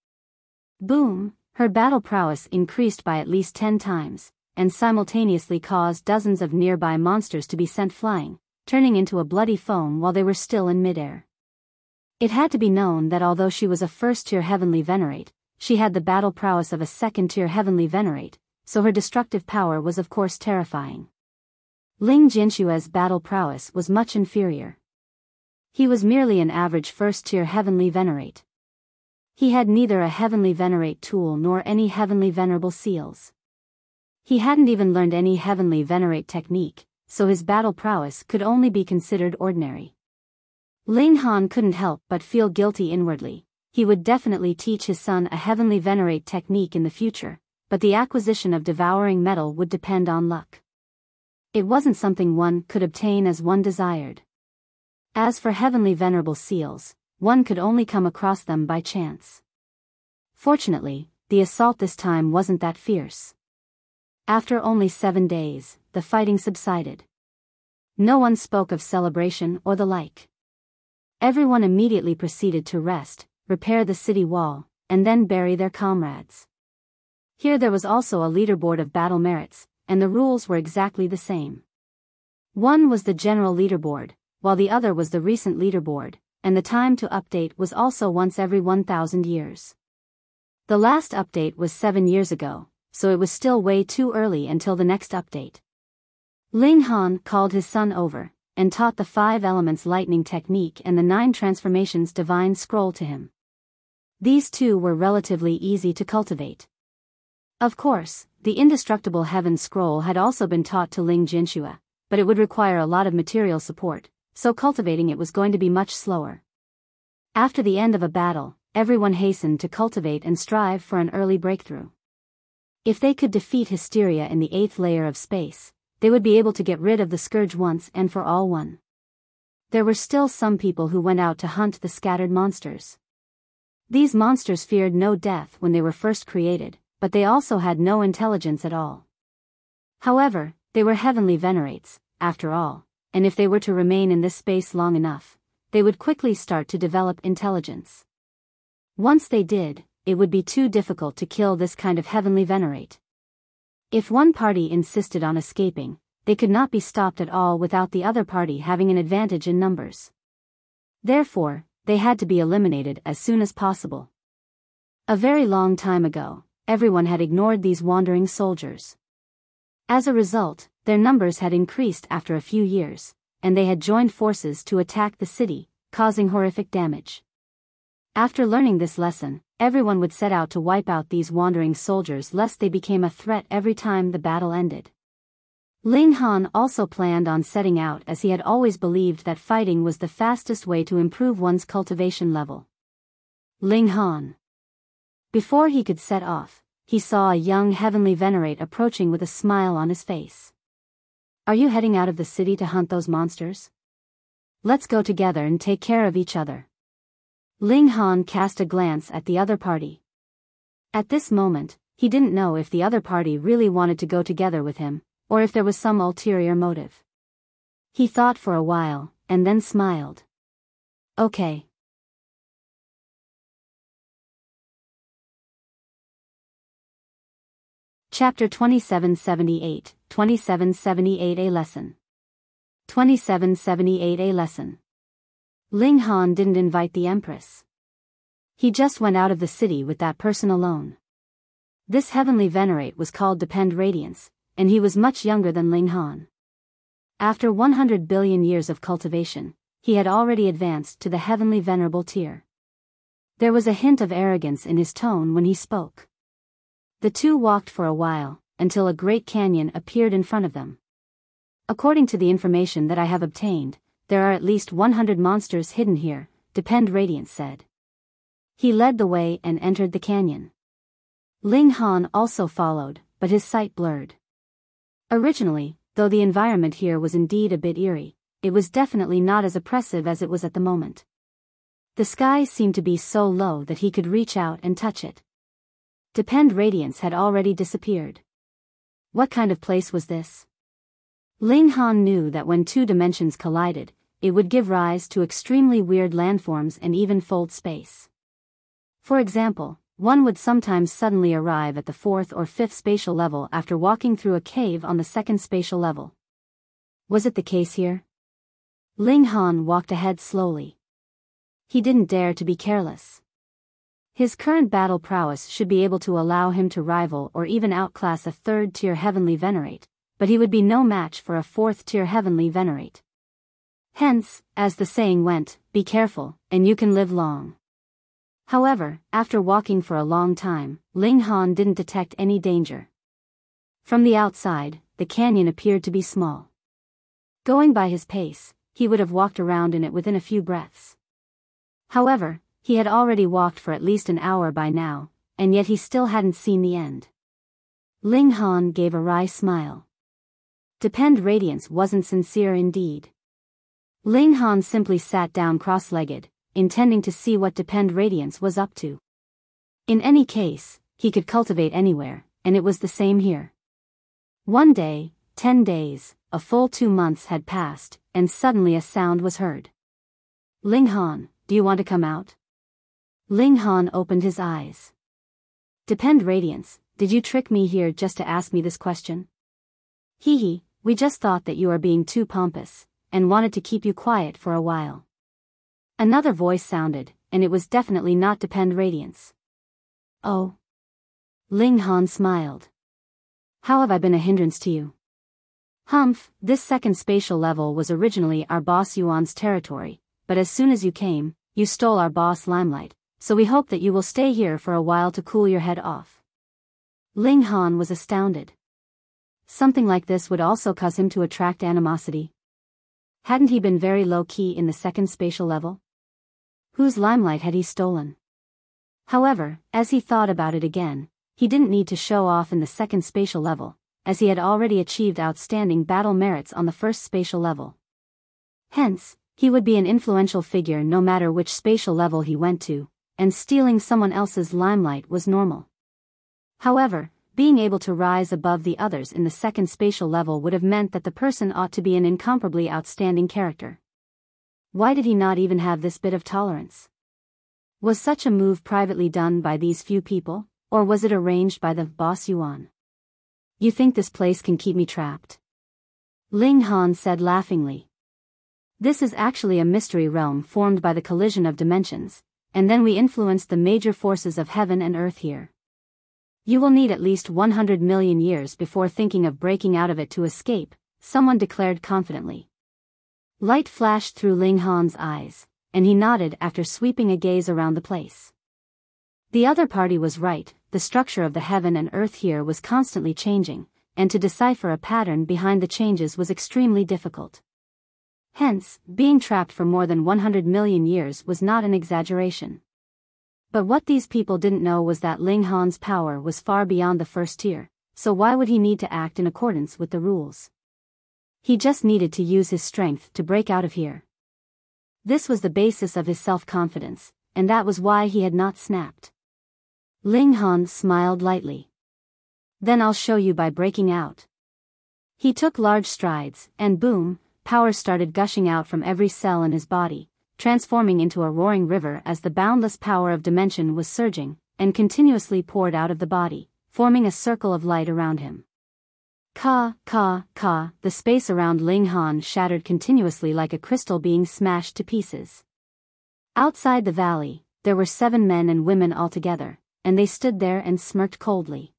Boom! Her battle prowess increased by at least 10 times, and simultaneously caused dozens of nearby monsters to be sent flying, turning into a bloody foam while they were still in midair. It had to be known that although she was a first-tier heavenly Venerate, she had the battle prowess of a second-tier heavenly Venerate, so her destructive power was of course terrifying. Ling Jinxue's battle prowess was much inferior. He was merely an average first-tier heavenly Venerate. He had neither a heavenly Venerate tool nor any heavenly venerable seals. He hadn't even learned any heavenly Venerate technique, so his battle prowess could only be considered ordinary. Ling Han couldn't help but feel guilty inwardly. He would definitely teach his son a heavenly Venerate technique in the future, but the acquisition of devouring metal would depend on luck. It wasn't something one could obtain as one desired. As for heavenly venerable seals, one could only come across them by chance. Fortunately, the assault this time wasn't that fierce. After only 7 days, the fighting subsided. No one spoke of celebration or the like. Everyone immediately proceeded to rest, repair the city wall, and then bury their comrades. Here there was also a leaderboard of battle merits, and the rules were exactly the same. One was the general leaderboard, while the other was the recent leaderboard, and the time to update was also once every 1,000 years. The last update was 7 years ago, so it was still way too early until the next update. Ling Han called his son over, and taught the 5 elements lightning technique and the 9 transformations divine scroll to him. These two were relatively easy to cultivate. Of course, the indestructible heaven scroll had also been taught to Ling Jinxue, but it would require a lot of material support, so cultivating it was going to be much slower. After the end of a battle, everyone hastened to cultivate and strive for an early breakthrough. If they could defeat hysteria in the 8th layer of space, they would be able to get rid of the scourge once and for all. There were still some people who went out to hunt the scattered monsters. These monsters feared no death when they were first created, but they also had no intelligence at all. However, they were heavenly venerates, after all, and if they were to remain in this space long enough, they would quickly start to develop intelligence. Once they did, it would be too difficult to kill this kind of heavenly venerate. If one party insisted on escaping, they could not be stopped at all without the other party having an advantage in numbers. Therefore, they had to be eliminated as soon as possible. A very long time ago, everyone had ignored these wandering soldiers. As a result, their numbers had increased after a few years, and they had joined forces to attack the city, causing horrific damage. After learning this lesson, everyone would set out to wipe out these wandering soldiers lest they became a threat every time the battle ended. Ling Han also planned on setting out as he had always believed that fighting was the fastest way to improve one's cultivation level. Ling Han. Before he could set off, he saw a young heavenly venerate approaching with a smile on his face. "Are you heading out of the city to hunt those monsters? Let's go together and take care of each other." Ling Han cast a glance at the other party. At this moment, he didn't know if the other party really wanted to go together with him, or if there was some ulterior motive. He thought for a while, and then smiled. "Okay." Chapter 2778, 2778A Lesson. 2778A Lesson. Ling Han didn't invite the Empress. He just went out of the city with that person alone. This heavenly venerate was called Depend Radiance, and he was much younger than Ling Han. After 100 billion years of cultivation, he had already advanced to the heavenly venerable tier. There was a hint of arrogance in his tone when he spoke. The two walked for a while, until a great canyon appeared in front of them. "According to the information that I have obtained, there are at least 100 monsters hidden here," Depend Radiance said. He led the way and entered the canyon. Ling Han also followed, but his sight blurred. Originally, though the environment here was indeed a bit eerie, it was definitely not as oppressive as it was at the moment. The sky seemed to be so low that he could reach out and touch it. Depend Radiance had already disappeared. What kind of place was this? Ling Han knew that when 2 dimensions collided, it would give rise to extremely weird landforms and even fold space. For example, one would sometimes suddenly arrive at the 4th or 5th spatial level after walking through a cave on the 2nd spatial level. Was it the case here? Ling Han walked ahead slowly. He didn't dare to be careless. His current battle prowess should be able to allow him to rival or even outclass a 3rd-tier heavenly venerate, but he would be no match for a 4th-tier heavenly venerate. Hence, as the saying went, be careful, and you can live long. However, after walking for a long time, Ling Han didn't detect any danger. From the outside, the canyon appeared to be small. Going by his pace, he would have walked around in it within a few breaths. However, he had already walked for at least an hour by now, and yet he still hadn't seen the end. Ling Han gave a wry smile. Depend Radiance wasn't sincere indeed. Ling Han simply sat down cross-legged, intending to see what Depend Radiance was up to. In any case, he could cultivate anywhere, and it was the same here. 1 day, 10 days, a full 2 months had passed, and suddenly a sound was heard. Ling Han, do you want to come out? Ling Han opened his eyes. Depend Radiance, did you trick me here just to ask me this question? Hee hee, we just thought that you are being too pompous, and wanted to keep you quiet for a while. Another voice sounded, and it was definitely not Depend Radiance. Oh. Ling Han smiled. How have I been a hindrance to you? Humph, this second spatial level was originally our boss Yuan's territory, but as soon as you came, you stole our boss Limelight, so we hope that you will stay here for a while to cool your head off. Ling Han was astounded. Something like this would also cause him to attract animosity. Hadn't he been very low-key in the second spatial level? Whose limelight had he stolen? However, as he thought about it again, he didn't need to show off in the second spatial level, as he had already achieved outstanding battle merits on the first spatial level. Hence, he would be an influential figure no matter which spatial level he went to, and stealing someone else's limelight was normal. However, being able to rise above the others in the second spatial level would have meant that the person ought to be an incomparably outstanding character. Why did he not even have this bit of tolerance? Was such a move privately done by these few people, or was it arranged by the boss Yuan? You think this place can keep me trapped? Ling Han said laughingly. This is actually a mystery realm formed by the collision of dimensions, and then we influenced the major forces of heaven and earth here. You will need at least 100 million years before thinking of breaking out of it to escape, someone declared confidently. Light flashed through Ling Han's eyes, and he nodded after sweeping a gaze around the place. The other party was right, the structure of the heaven and earth here was constantly changing, and to decipher a pattern behind the changes was extremely difficult. Hence, being trapped for more than 100 million years was not an exaggeration. But what these people didn't know was that Ling Han's power was far beyond the first tier, so why would he need to act in accordance with the rules? He just needed to use his strength to break out of here. This was the basis of his self-confidence, and that was why he had not snapped. Ling Han smiled lightly. Then I'll show you by breaking out. He took large strides, and boom, power started gushing out from every cell in his body, transforming into a roaring river as the boundless power of dimension was surging, and continuously poured out of the body, forming a circle of light around him. Ka, ka, ka, the space around Ling Han shattered continuously like a crystal being smashed to pieces. Outside the valley, there were 7 men and women altogether, and they stood there and smirked coldly.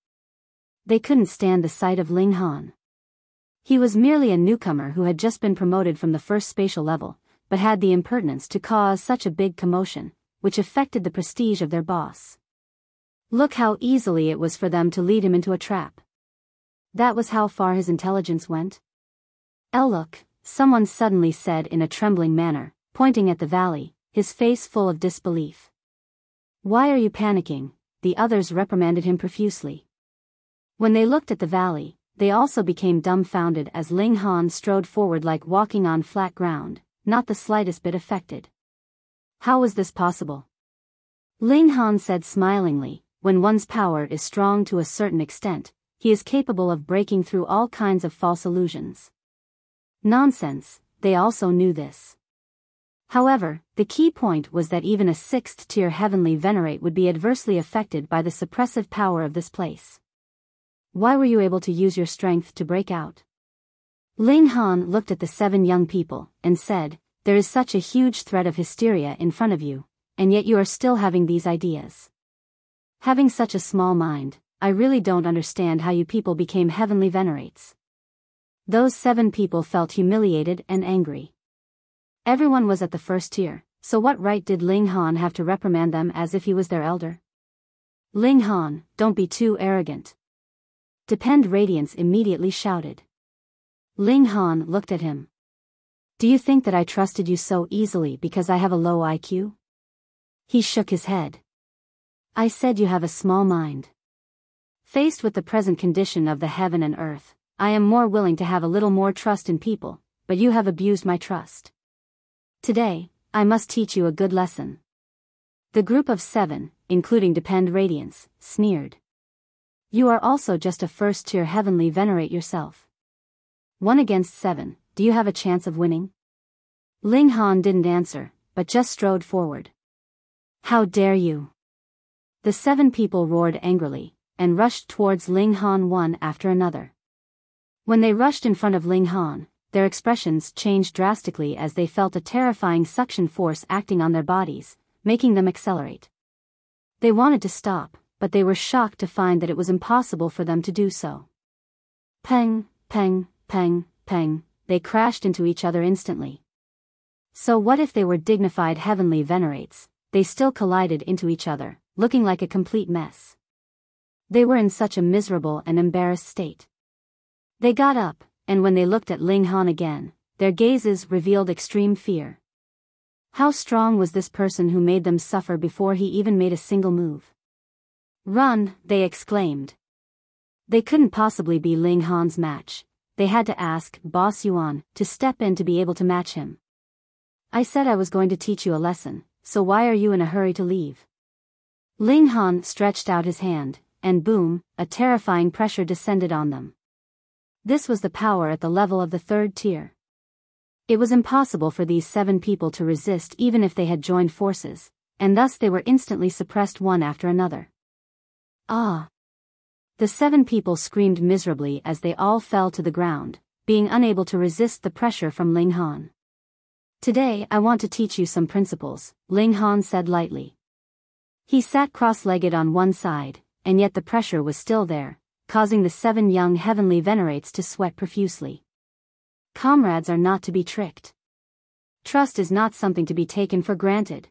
They couldn't stand the sight of Ling Han. He was merely a newcomer who had just been promoted from the first spatial level, but had the impertinence to cause such a big commotion, which affected the prestige of their boss. Look how easily it was for them to lead him into a trap. That was how far his intelligence went. Look, someone suddenly said in a trembling manner, pointing at the valley, his face full of disbelief. Why are you panicking? The others reprimanded him profusely. When they looked at the valley, they also became dumbfounded as Ling Han strode forward like walking on flat ground, not the slightest bit affected. How was this possible? Ling Han said smilingly, when one's power is strong to a certain extent, he is capable of breaking through all kinds of false illusions. Nonsense, they also knew this. However, the key point was that even a 6th-tier heavenly Venerate would be adversely affected by the suppressive power of this place. Why were you able to use your strength to break out? Ling Han looked at the 7 young people, and said, there is such a huge threat of hysteria in front of you, and yet you are still having these ideas. Having such a small mind, I really don't understand how you people became heavenly Venerates. Those 7 people felt humiliated and angry. Everyone was at the first tier, so what right did Ling Han have to reprimand them as if he was their elder? Ling Han, don't be too arrogant. Depend Radiance immediately shouted. Ling Han looked at him. Do you think that I trusted you so easily because I have a low IQ? He shook his head. I said you have a small mind. Faced with the present condition of the heaven and earth, I am more willing to have a little more trust in people, but you have abused my trust. Today, I must teach you a good lesson. The group of 7, including Depend Radiance, sneered. You are also just a first-tier heavenly Venerate yourself. 1 against 7, do you have a chance of winning? Ling Han didn't answer, but just strode forward. How dare you? The 7 people roared angrily, and rushed towards Ling Han one after another. When they rushed in front of Ling Han, their expressions changed drastically as they felt a terrifying suction force acting on their bodies, making them accelerate. They wanted to stop, but they were shocked to find that it was impossible for them to do so. Peng, peng, peng, peng, they crashed into each other instantly. So what if they were dignified heavenly Venerates? They still collided into each other, looking like a complete mess. They were in such a miserable and embarrassed state. They got up, and when they looked at Ling Han again, their gazes revealed extreme fear. How strong was this person who made them suffer before he even made a single move? Run, they exclaimed. They couldn't possibly be Ling Han's match. They had to ask Boss Yuan to step in to be able to match him. I said I was going to teach you a lesson, so why are you in a hurry to leave? Ling Han stretched out his hand, and boom, a terrifying pressure descended on them. This was the power at the level of the 3rd tier. It was impossible for these 7 people to resist even if they had joined forces, and thus they were instantly suppressed one after another. Ah! The 7 people screamed miserably as they all fell to the ground, being unable to resist the pressure from Ling Han. Today I want to teach you some principles, Ling Han said lightly. He sat cross-legged on one side, and yet the pressure was still there, causing the 7 young heavenly Venerates to sweat profusely. Comrades are not to be tricked. Trust is not something to be taken for granted.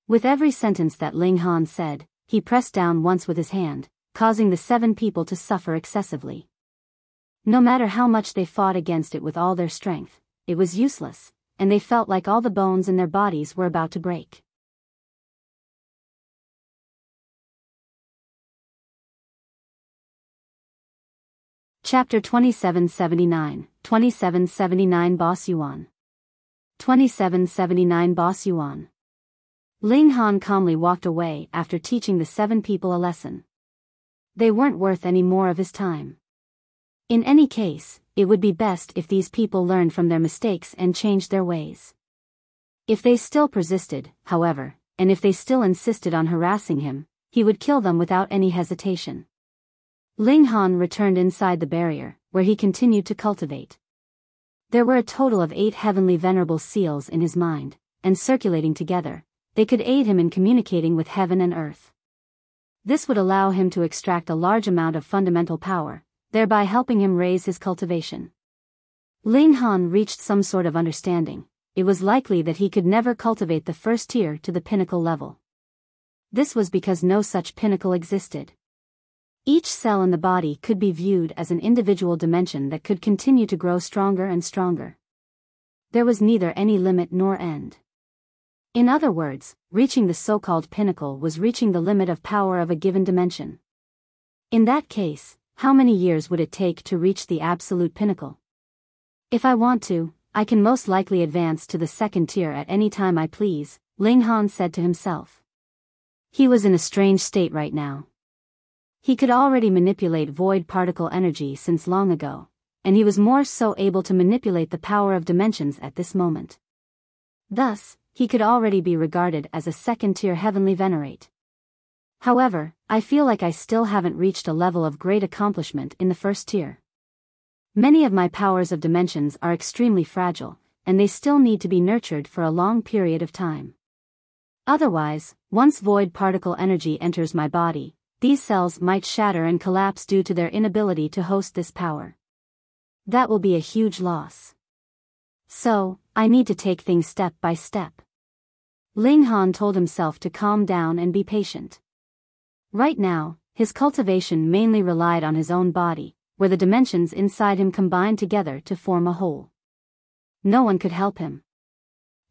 With every sentence that Ling Han said, he pressed down once with his hand, causing the 7 people to suffer excessively. No matter how much they fought against it with all their strength, it was useless, and they felt like all the bones in their bodies were about to break. Chapter 2779, 2779 Boss Yuan. 2779 Boss Yuan. Ling Han calmly walked away after teaching the 7 people a lesson. They weren't worth any more of his time. In any case, it would be best if these people learned from their mistakes and changed their ways. If they still persisted, however, and if they still insisted on harassing him, he would kill them without any hesitation. Ling Han returned inside the barrier, where he continued to cultivate. There were a total of 8 heavenly venerable seals in his mind, and circulating together, they could aid him in communicating with heaven and earth. This would allow him to extract a large amount of fundamental power, thereby helping him raise his cultivation. Ling Han reached some sort of understanding. It was likely that he could never cultivate the 1st tier to the pinnacle level. This was because no such pinnacle existed. Each cell in the body could be viewed as an individual dimension that could continue to grow stronger and stronger. There was neither any limit nor end. In other words, reaching the so-called pinnacle was reaching the limit of power of a given dimension. In that case, how many years would it take to reach the absolute pinnacle? If I want to, I can most likely advance to the 2nd tier at any time I please, Ling Han said to himself. He was in a strange state right now. He could already manipulate void particle energy since long ago, and he was more so able to manipulate the power of dimensions at this moment. Thus, he could already be regarded as a 2nd-tier heavenly Venerate. However, I feel like I still haven't reached a level of great accomplishment in the 1st tier. Many of my powers of dimensions are extremely fragile, and they still need to be nurtured for a long period of time. Otherwise, once void particle energy enters my body, these cells might shatter and collapse due to their inability to host this power. That will be a huge loss. So, I need to take things step by step. Ling Han told himself to calm down and be patient. Right now, his cultivation mainly relied on his own body, where the dimensions inside him combined together to form a whole. No one could help him.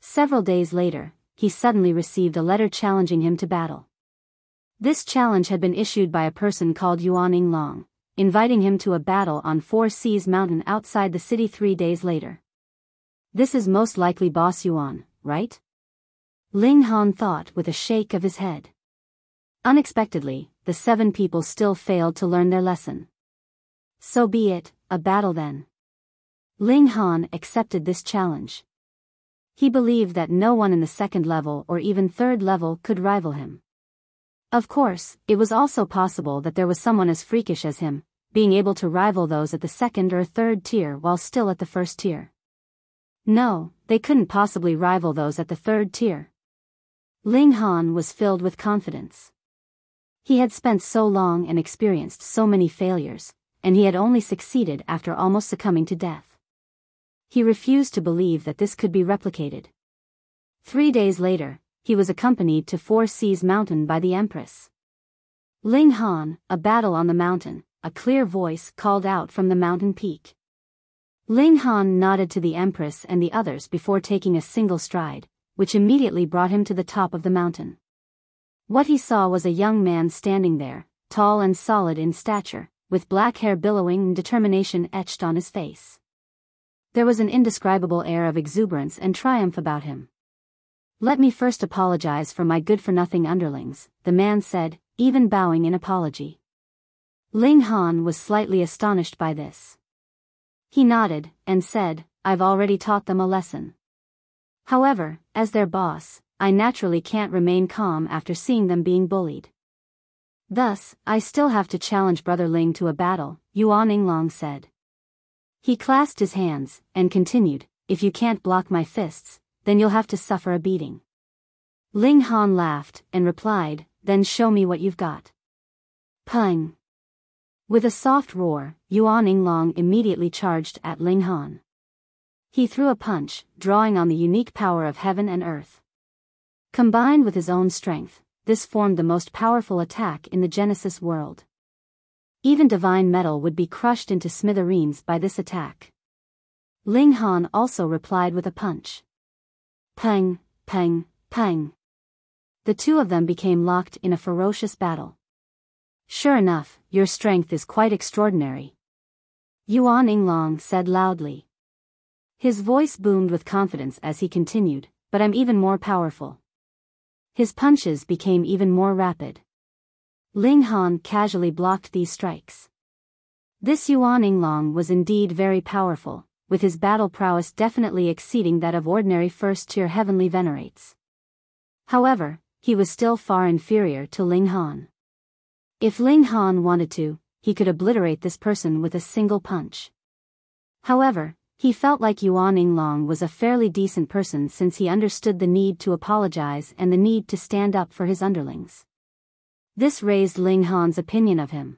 Several days later, he suddenly received a letter challenging him to battle. This challenge had been issued by a person called Yuan Yinglong, inviting him to a battle on 4 Seas Mountain outside the city 3 days later. This is most likely Boss Yuan, right? Ling Han thought with a shake of his head. Unexpectedly, the 7 people still failed to learn their lesson. So be it, a battle then. Ling Han accepted this challenge. He believed that no one in the 2nd level or even 3rd level could rival him. Of course, it was also possible that there was someone as freakish as him, being able to rival those at the 2nd or 3rd tier while still at the 1st tier. No, they couldn't possibly rival those at the 3rd tier. Ling Han was filled with confidence. He had spent so long and experienced so many failures, and he had only succeeded after almost succumbing to death. He refused to believe that this could be replicated. 3 days later, he was accompanied to 4 Seas Mountain by the Empress. Ling Han, a battle on the mountain, a clear voice called out from the mountain peak. Ling Han nodded to the Empress and the others before taking a single stride, which immediately brought him to the top of the mountain. What he saw was a young man standing there, tall and solid in stature, with black hair billowing and determination etched on his face. There was an indescribable air of exuberance and triumph about him. "Let me first apologize for my good-for-nothing underlings," the man said, even bowing in apology. Ling Han was slightly astonished by this. He nodded, and said, "I've already taught them a lesson. However, as their boss, I naturally can't remain calm after seeing them being bullied. Thus, I still have to challenge Brother Ling to a battle," Yuan Yinglong said. He clasped his hands, and continued, "If you can't block my fists, then you'll have to suffer a beating." Ling Han laughed, and replied, "Then show me what you've got." Pang! With a soft roar, Yuan Yinglong immediately charged at Ling Han. He threw a punch, drawing on the unique power of heaven and earth. Combined with his own strength, this formed the most powerful attack in the Genesis world. Even divine metal would be crushed into smithereens by this attack. Ling Han also replied with a punch. Pang, pang, pang. The 2 of them became locked in a ferocious battle. "Sure enough, your strength is quite extraordinary," Yuan Yinglong said loudly. His voice boomed with confidence as he continued, "But I'm even more powerful." His punches became even more rapid. Ling Han casually blocked these strikes. This Yuan Yinglong was indeed very powerful, with his battle prowess definitely exceeding that of ordinary 1st-tier heavenly venerates. However, he was still far inferior to Ling Han. If Ling Han wanted to, he could obliterate this person with a single punch. However, he felt like Yuan Yinglong was a fairly decent person since he understood the need to apologize and the need to stand up for his underlings. This raised Ling Han's opinion of him.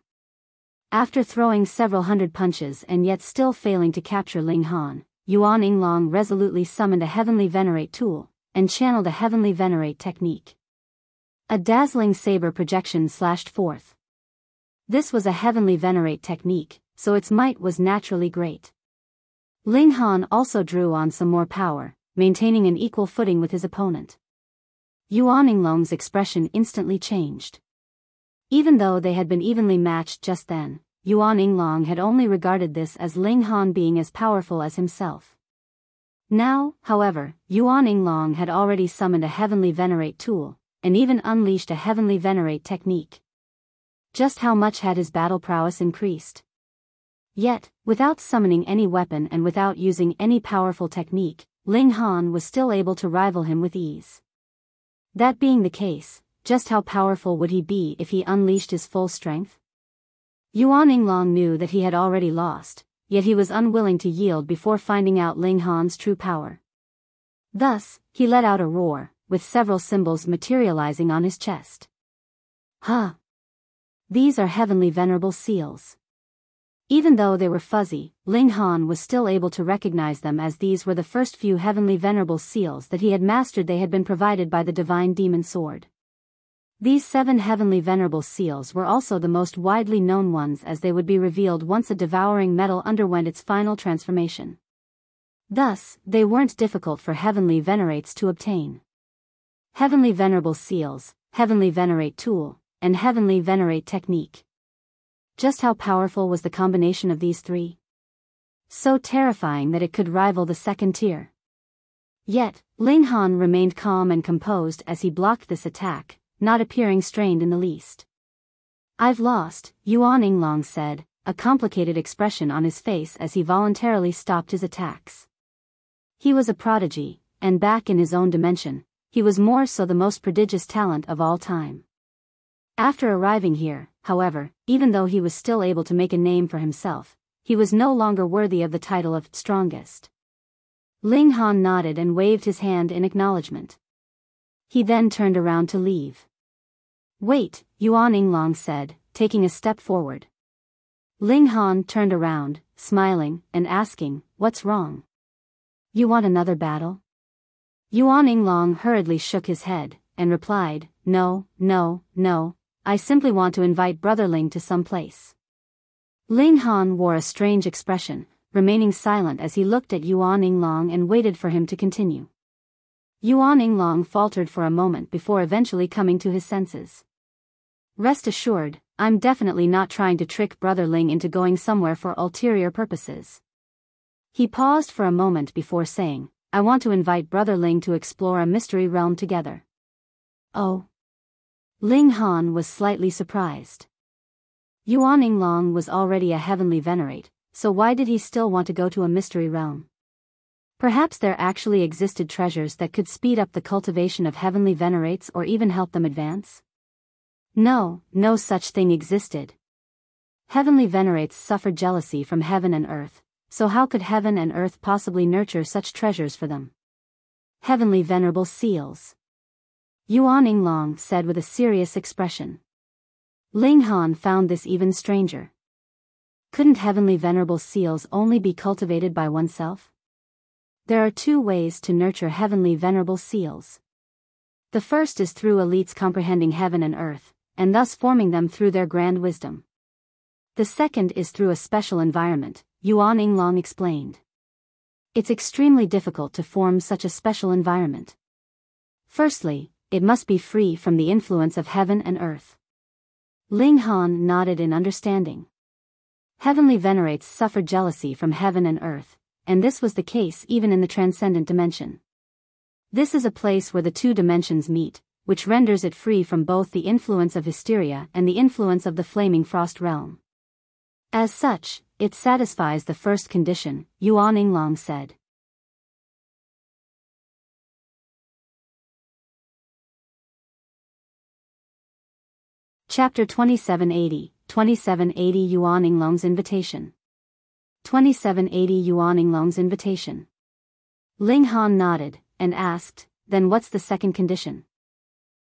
After throwing several hundred punches and yet still failing to capture Ling Han, Yuan Yinglong resolutely summoned a heavenly Venerate tool, and channeled a heavenly Venerate technique. A dazzling saber projection slashed forth. This was a heavenly Venerate technique, so its might was naturally great. Ling Han also drew on some more power, maintaining an equal footing with his opponent. Yuan Yinglong's expression instantly changed. Even though they had been evenly matched just then, Yuan Yinglong had only regarded this as Ling Han being as powerful as himself. Now, however, Yuan Yinglong had already summoned a heavenly Venerate tool, and even unleashed a heavenly Venerate technique. Just how much had his battle prowess increased? Yet, without summoning any weapon and without using any powerful technique, Ling Han was still able to rival him with ease. That being the case, just how powerful would he be if he unleashed his full strength? Yuan Yinglong knew that he had already lost, yet he was unwilling to yield before finding out Ling Han's true power. Thus, he let out a roar, with several symbols materializing on his chest. Huh! These are heavenly Venerable seals. Even though they were fuzzy, Ling Han was still able to recognize them as these were the first few heavenly Venerable seals that he had mastered. They had been provided by the divine demon sword. These 7 heavenly Venerable seals were also the most widely known ones as they would be revealed once a devouring metal underwent its final transformation. Thus, they weren't difficult for heavenly Venerates to obtain. Heavenly Venerable seals, heavenly Venerate tool, and heavenly Venerate technique. Just how powerful was the combination of these 3? So terrifying that it could rival the 2nd tier. Yet, Ling Han remained calm and composed as he blocked this attack, not appearing strained in the least. "I've lost," Yuan Yinglong said, a complicated expression on his face as he voluntarily stopped his attacks. He was a prodigy, and back in his own dimension, he was more so the most prodigious talent of all time. After arriving here, however, even though he was still able to make a name for himself, he was no longer worthy of the title of strongest. Ling Han nodded and waved his hand in acknowledgement. He then turned around to leave. "Wait," Yuan Yinglong said, taking a step forward. Ling Han turned around, smiling, and asking, "What's wrong? You want another battle?" Yuan Yinglong hurriedly shook his head, and replied, "No, no, no, I simply want to invite Brother Ling to some place." Ling Han wore a strange expression, remaining silent as he looked at Yuan Yinglong and waited for him to continue. Yuan Yinglong faltered for a moment before eventually coming to his senses. "Rest assured, I'm definitely not trying to trick Brother Ling into going somewhere for ulterior purposes." He paused for a moment before saying, "I want to invite Brother Ling to explore a mystery realm together." "Oh?" Ling Han was slightly surprised. Yuan Yinglong was already a heavenly venerate, so why did he still want to go to a mystery realm? Perhaps there actually existed treasures that could speed up the cultivation of heavenly venerates or even help them advance? No, no such thing existed. Heavenly venerates suffered jealousy from heaven and earth, so how could heaven and earth possibly nurture such treasures for them? Heavenly venerable seals. Yuan Yinglong said with a serious expression. Ling Han found this even stranger. Couldn't heavenly venerable seals only be cultivated by oneself? There are two ways to nurture heavenly venerable seals. The first is through elites comprehending heaven and earth, and thus forming them through their grand wisdom. The second is through a special environment, Yuan Yinglong explained. It's extremely difficult to form such a special environment. Firstly, it must be free from the influence of heaven and earth. Ling Han nodded in understanding. Heavenly venerates suffered jealousy from heaven and earth, and this was the case even in the transcendent dimension. This is a place where the two dimensions meet, which renders it free from both the influence of hysteria and the influence of the flaming frost realm. As such, it satisfies the first condition, Yuan Yinglong said. Chapter 2780, 2780 Yuan Yinglong's Invitation. 2780 Yuan Yinglong's Invitation. Ling Han nodded, and asked, "Then what's the second condition?"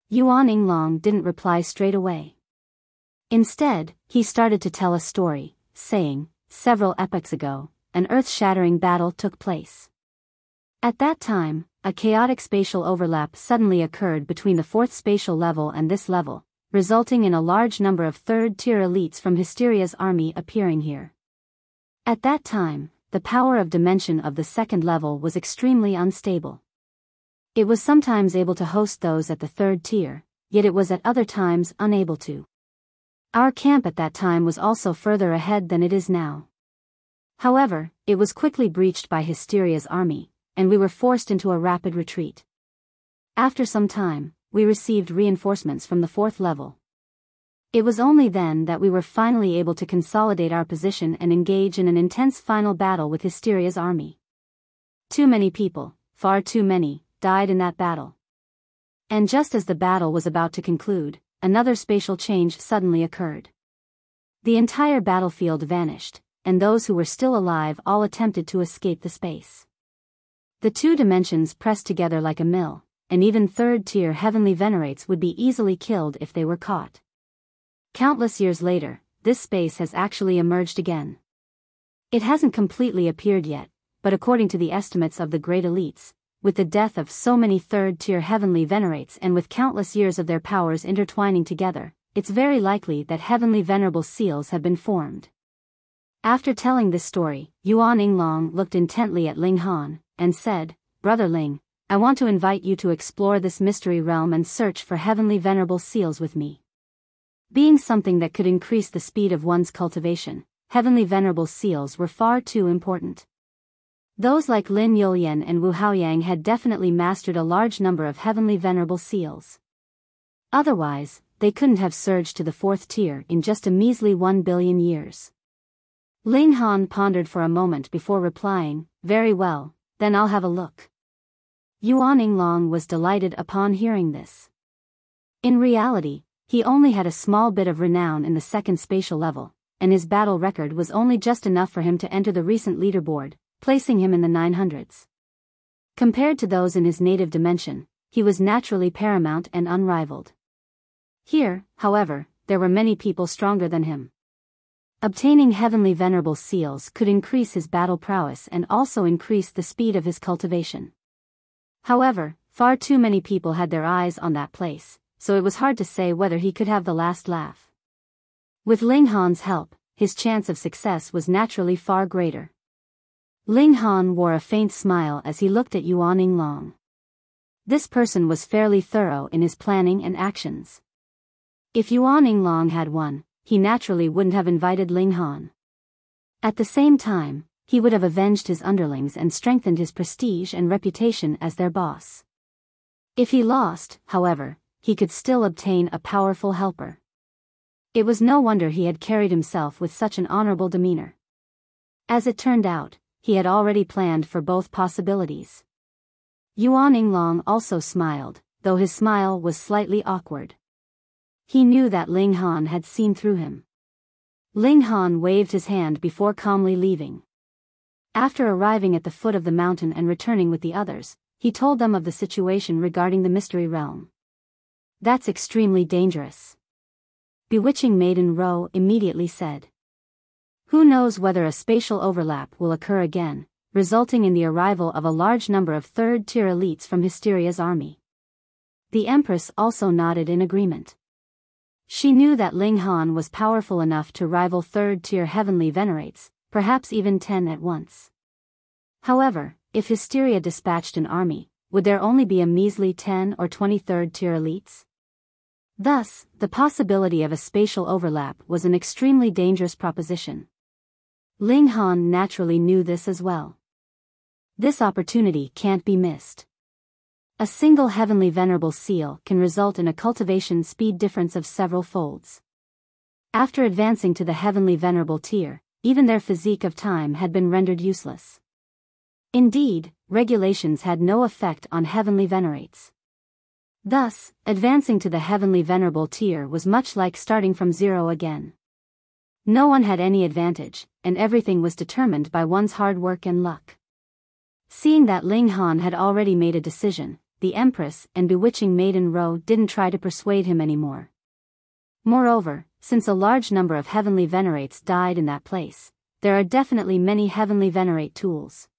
Yuan Yinglong didn't reply straight away. Instead, he started to tell a story, saying, "Several epochs ago, an earth-shattering battle took place. At that time, a chaotic spatial overlap suddenly occurred between the fourth spatial level and this level, resulting in a large number of third-tier elites from Hysteria's army appearing here. At that time, the power of dimension of the second level was extremely unstable. It was sometimes able to host those at the third tier, yet it was at other times unable to. Our camp at that time was also further ahead than it is now. However, it was quickly breached by Hysteria's army, and we were forced into a rapid retreat. After some time, we received reinforcements from the fourth level. It was only then that we were finally able to consolidate our position and engage in an intense final battle with Hysteria's army. Too many people, far too many, died in that battle. And just as the battle was about to conclude, another spatial change suddenly occurred. The entire battlefield vanished, and those who were still alive all attempted to escape the space. The two dimensions pressed together like a mill, and even third-tier heavenly venerates would be easily killed if they were caught. Countless years later, this space has actually emerged again. It hasn't completely appeared yet, but according to the estimates of the great elites, with the death of so many third-tier heavenly venerates and with countless years of their powers intertwining together, it's very likely that heavenly venerable seals have been formed. After telling this story, Yuan Yinglong looked intently at Ling Han, and said, "Brother Ling, I want to invite you to explore this mystery realm and search for heavenly venerable seals with me." Being something that could increase the speed of one's cultivation, heavenly venerable seals were far too important. Those like Lin Yulian and Wu Haoyang had definitely mastered a large number of heavenly venerable seals. Otherwise, they couldn't have surged to the 4th tier in just a measly 1 billion years. Ling Han pondered for a moment before replying, "Very well, then I'll have a look." Yinglong was delighted upon hearing this. In reality, he only had a small bit of renown in the 2nd spatial level, and his battle record was only just enough for him to enter the recent leaderboard, placing him in the 900s. Compared to those in his native dimension, he was naturally paramount and unrivaled. Here, however, there were many people stronger than him. Obtaining heavenly venerable seals could increase his battle prowess and also increase the speed of his cultivation. However, far too many people had their eyes on that place, so it was hard to say whether he could have the last laugh. With Ling Han's help, his chance of success was naturally far greater. Ling Han wore a faint smile as he looked at Yinglong. This person was fairly thorough in his planning and actions. If Yinglong had won, he naturally wouldn't have invited Ling Han. At the same time, he would have avenged his underlings and strengthened his prestige and reputation as their boss. If he lost, however, he could still obtain a powerful helper. It was no wonder he had carried himself with such an honorable demeanor. As it turned out, he had already planned for both possibilities. Yinglong also smiled, though his smile was slightly awkward. He knew that Ling Han had seen through him. Ling Han waved his hand before calmly leaving. After arriving at the foot of the mountain and returning with the others, he told them of the situation regarding the mystery realm. "That's extremely dangerous," Bewitching Maiden Ro immediately said. "Who knows whether a spatial overlap will occur again, resulting in the arrival of a large number of 3rd-tier elites from Hysteria's army." The Empress also nodded in agreement. She knew that Ling Han was powerful enough to rival 3rd-tier heavenly venerates, perhaps even 10 at once. However, if Hysteria dispatched an army, would there only be a measly 10 or 20 3rd-tier elites? Thus, the possibility of a spatial overlap was an extremely dangerous proposition. Ling Han naturally knew this as well. This opportunity can't be missed. A single heavenly venerable seal can result in a cultivation speed difference of several folds. After advancing to the heavenly venerable tier, even their physique of time had been rendered useless. Indeed, regulations had no effect on heavenly venerates. Thus, advancing to the heavenly venerable tier was much like starting from zero again. No one had any advantage, and everything was determined by one's hard work and luck. Seeing that Ling Han had already made a decision, the Empress and Bewitching Maiden Ro didn't try to persuade him anymore. Moreover, since a large number of heavenly venerates died in that place, there are definitely many heavenly venerate tools.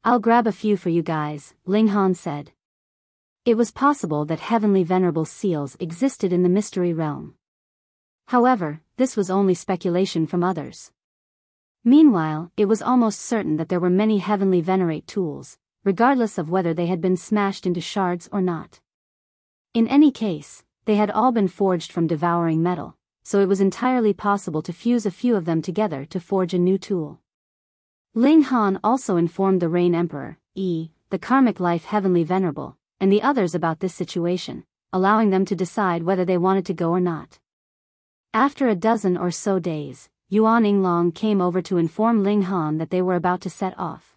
"I'll grab a few for you guys," Ling Han said. It was possible that heavenly venerable seals existed in the mystery realm. However, this was only speculation from others. Meanwhile, it was almost certain that there were many heavenly venerate tools, regardless of whether they had been smashed into shards or not. In any case, they had all been forged from devouring metal, so it was entirely possible to fuse a few of them together to forge a new tool. Ling Han also informed the Rain Emperor, the Karmic Life Heavenly Venerable, and the others about this situation, allowing them to decide whether they wanted to go or not. After a dozen or so days, Yinglong came over to inform Ling Han that they were about to set off.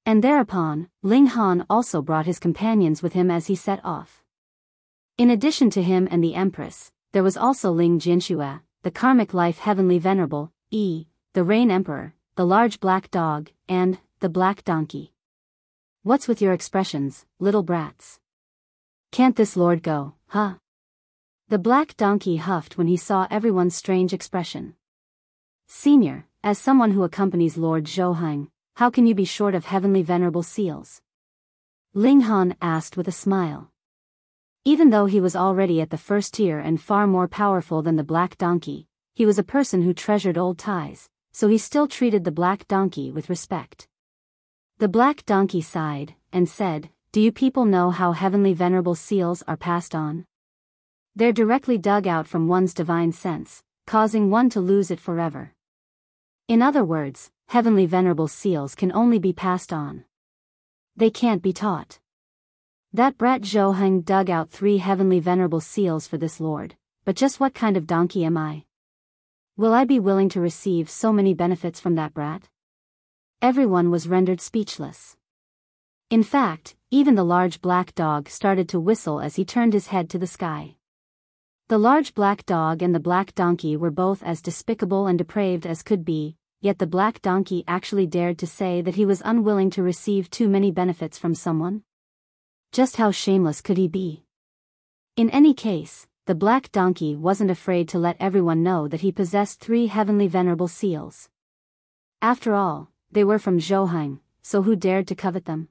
And thereupon, Ling Han also brought his companions with him as he set off. In addition to him and the Empress, there was also Ling Jinxue, the Karmic Life Heavenly Venerable, the Rain Emperor, the large black dog, and the black donkey. "What's with your expressions, little brats? Can't this lord go, huh?" The black donkey huffed when he saw everyone's strange expression. "Senior, as someone who accompanies Lord Zhouheng, how can you be short of heavenly venerable seals?" Ling Han asked with a smile. Even though he was already at the 1st tier and far more powerful than the black donkey, he was a person who treasured old ties, so he still treated the black donkey with respect. The black donkey sighed, and said, "Do you people know how heavenly venerable seals are passed on? They're directly dug out from one's divine sense, causing one to lose it forever. In other words, heavenly venerable seals can only be passed on. They can't be taught. That brat Zhou dug out 3 heavenly venerable seals for this lord, but just what kind of donkey am I? Will I be willing to receive so many benefits from that brat? Everyone was rendered speechless. In fact, even the large black dog started to whistle as he turned his head to the sky. The large black dog and the black donkey were both as despicable and depraved as could be, yet the black donkey actually dared to say that he was unwilling to receive too many benefits from someone. Just how shameless could he be? In any case, the black donkey wasn't afraid to let everyone know that he possessed 3 heavenly venerable seals. After all, they were from Zhou, so who dared to covet them?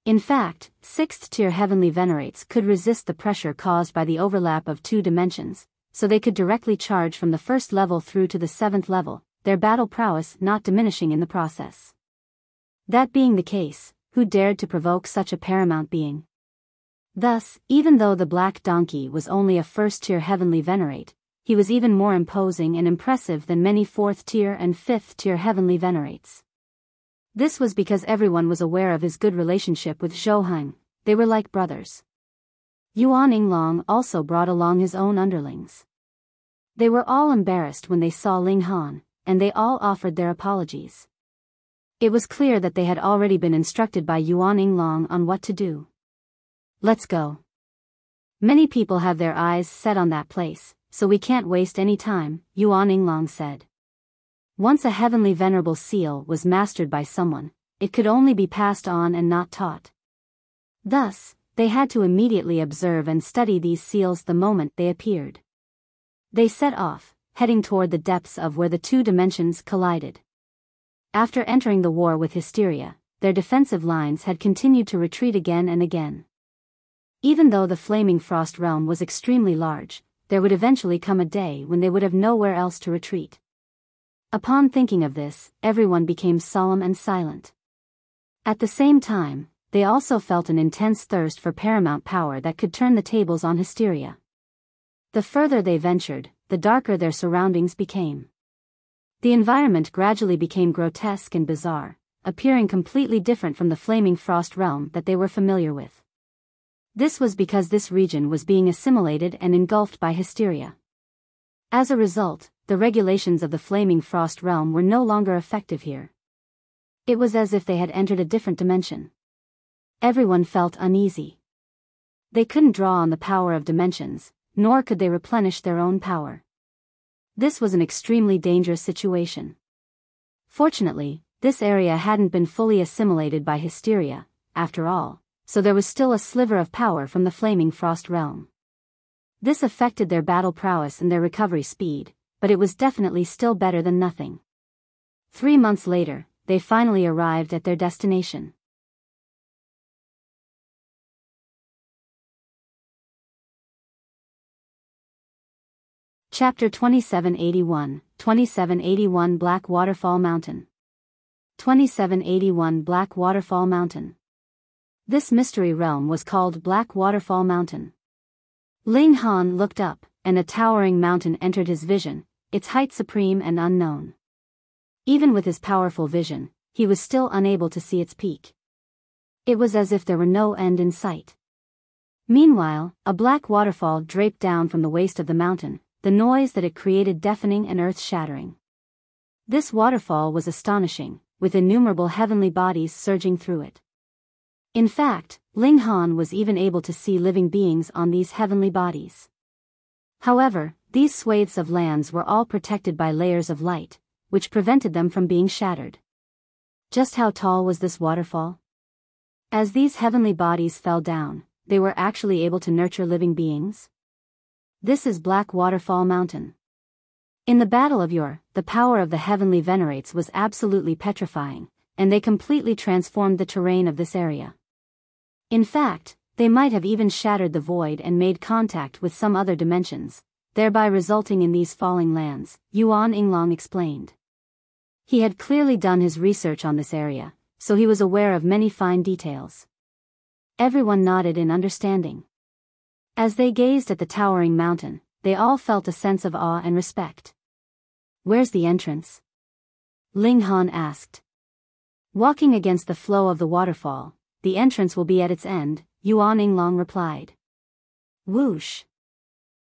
In fact, 6th-tier heavenly venerates could resist the pressure caused by the overlap of 2 dimensions, so they could directly charge from the 1st level through to the 7th level, their battle prowess not diminishing in the process. That being the case, who dared to provoke such a paramount being? Thus, even though the black donkey was only a 1st-tier heavenly venerate, he was even more imposing and impressive than many 4th-tier and 5th-tier heavenly venerates. This was because everyone was aware of his good relationship with Zhou. They were like brothers. Yuan Yinglong also brought along his own underlings. They were all embarrassed when they saw Ling Han, and they all offered their apologies. It was clear that they had already been instructed by Yuan Yinglong on what to do. Let's go. Many people have their eyes set on that place, so we can't waste any time, Yuan Yinglong said. Once a heavenly venerable seal was mastered by someone, it could only be passed on and not taught. Thus, they had to immediately observe and study these seals the moment they appeared. They set off, heading toward the depths of where the 2 dimensions collided. After entering the war with Hysteria, their defensive lines had continued to retreat again and again. Even though the Flaming Frost realm was extremely large, there would eventually come a day when they would have nowhere else to retreat. Upon thinking of this, everyone became solemn and silent. At the same time, they also felt an intense thirst for paramount power that could turn the tables on Hysteria. The further they ventured, the darker their surroundings became. The environment gradually became grotesque and bizarre, appearing completely different from the Flaming Frost realm that they were familiar with. This was because this region was being assimilated and engulfed by Hysteria. As a result, the regulations of the Flaming Frost realm were no longer effective here. It was as if they had entered a different dimension. Everyone felt uneasy. They couldn't draw on the power of dimensions, nor could they replenish their own power. This was an extremely dangerous situation. Fortunately, this area hadn't been fully assimilated by Hysteria, after all, so there was still a sliver of power from the Flaming Frost realm. This affected their battle prowess and their recovery speed, but it was definitely still better than nothing. 3 months later, they finally arrived at their destination. Chapter 2781, 2781 Black Waterfall Mountain. 2781 Black Waterfall Mountain. This mystery realm was called Black Waterfall Mountain. Ling Han looked up, and a towering mountain entered his vision, its height supreme and unknown. Even with his powerful vision, he was still unable to see its peak. It was as if there were no end in sight. Meanwhile, a black waterfall draped down from the waist of the mountain, the noise that it created deafening and earth-shattering. This waterfall was astonishing, with innumerable heavenly bodies surging through it. In fact, Ling Han was even able to see living beings on these heavenly bodies. However, these swathes of lands were all protected by layers of light, which prevented them from being shattered. Just how tall was this waterfall? As these heavenly bodies fell down, they were actually able to nurture living beings? This is Black Waterfall Mountain. In the Battle of Yore, the power of the heavenly venerates was absolutely petrifying, and they completely transformed the terrain of this area. In fact, they might have even shattered the void and made contact with some other dimensions, thereby resulting in these falling lands, Yuan Yinglong explained. He had clearly done his research on this area, so he was aware of many fine details. Everyone nodded in understanding. As they gazed at the towering mountain, they all felt a sense of awe and respect. Where's the entrance? Ling Han asked. Walking against the flow of the waterfall, the entrance will be at its end, Yuan Yinglong replied. Whoosh!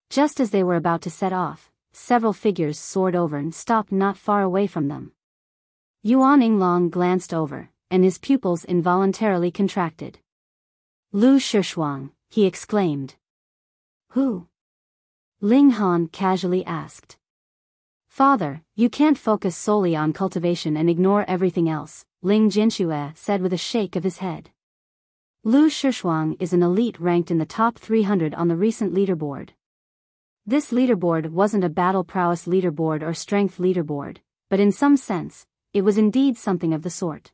Just as they were about to set off, several figures soared over and stopped not far away from them. Yuan Yinglong glanced over, and his pupils involuntarily contracted. Lu Shishuang, he exclaimed. Who? Ling Han casually asked. Father, you can't focus solely on cultivation and ignore everything else, Ling Jinxue said with a shake of his head. Lu Shishuang is an elite ranked in the top 300 on the recent leaderboard. This leaderboard wasn't a battle prowess leaderboard or strength leaderboard, but in some sense, it was indeed something of the sort.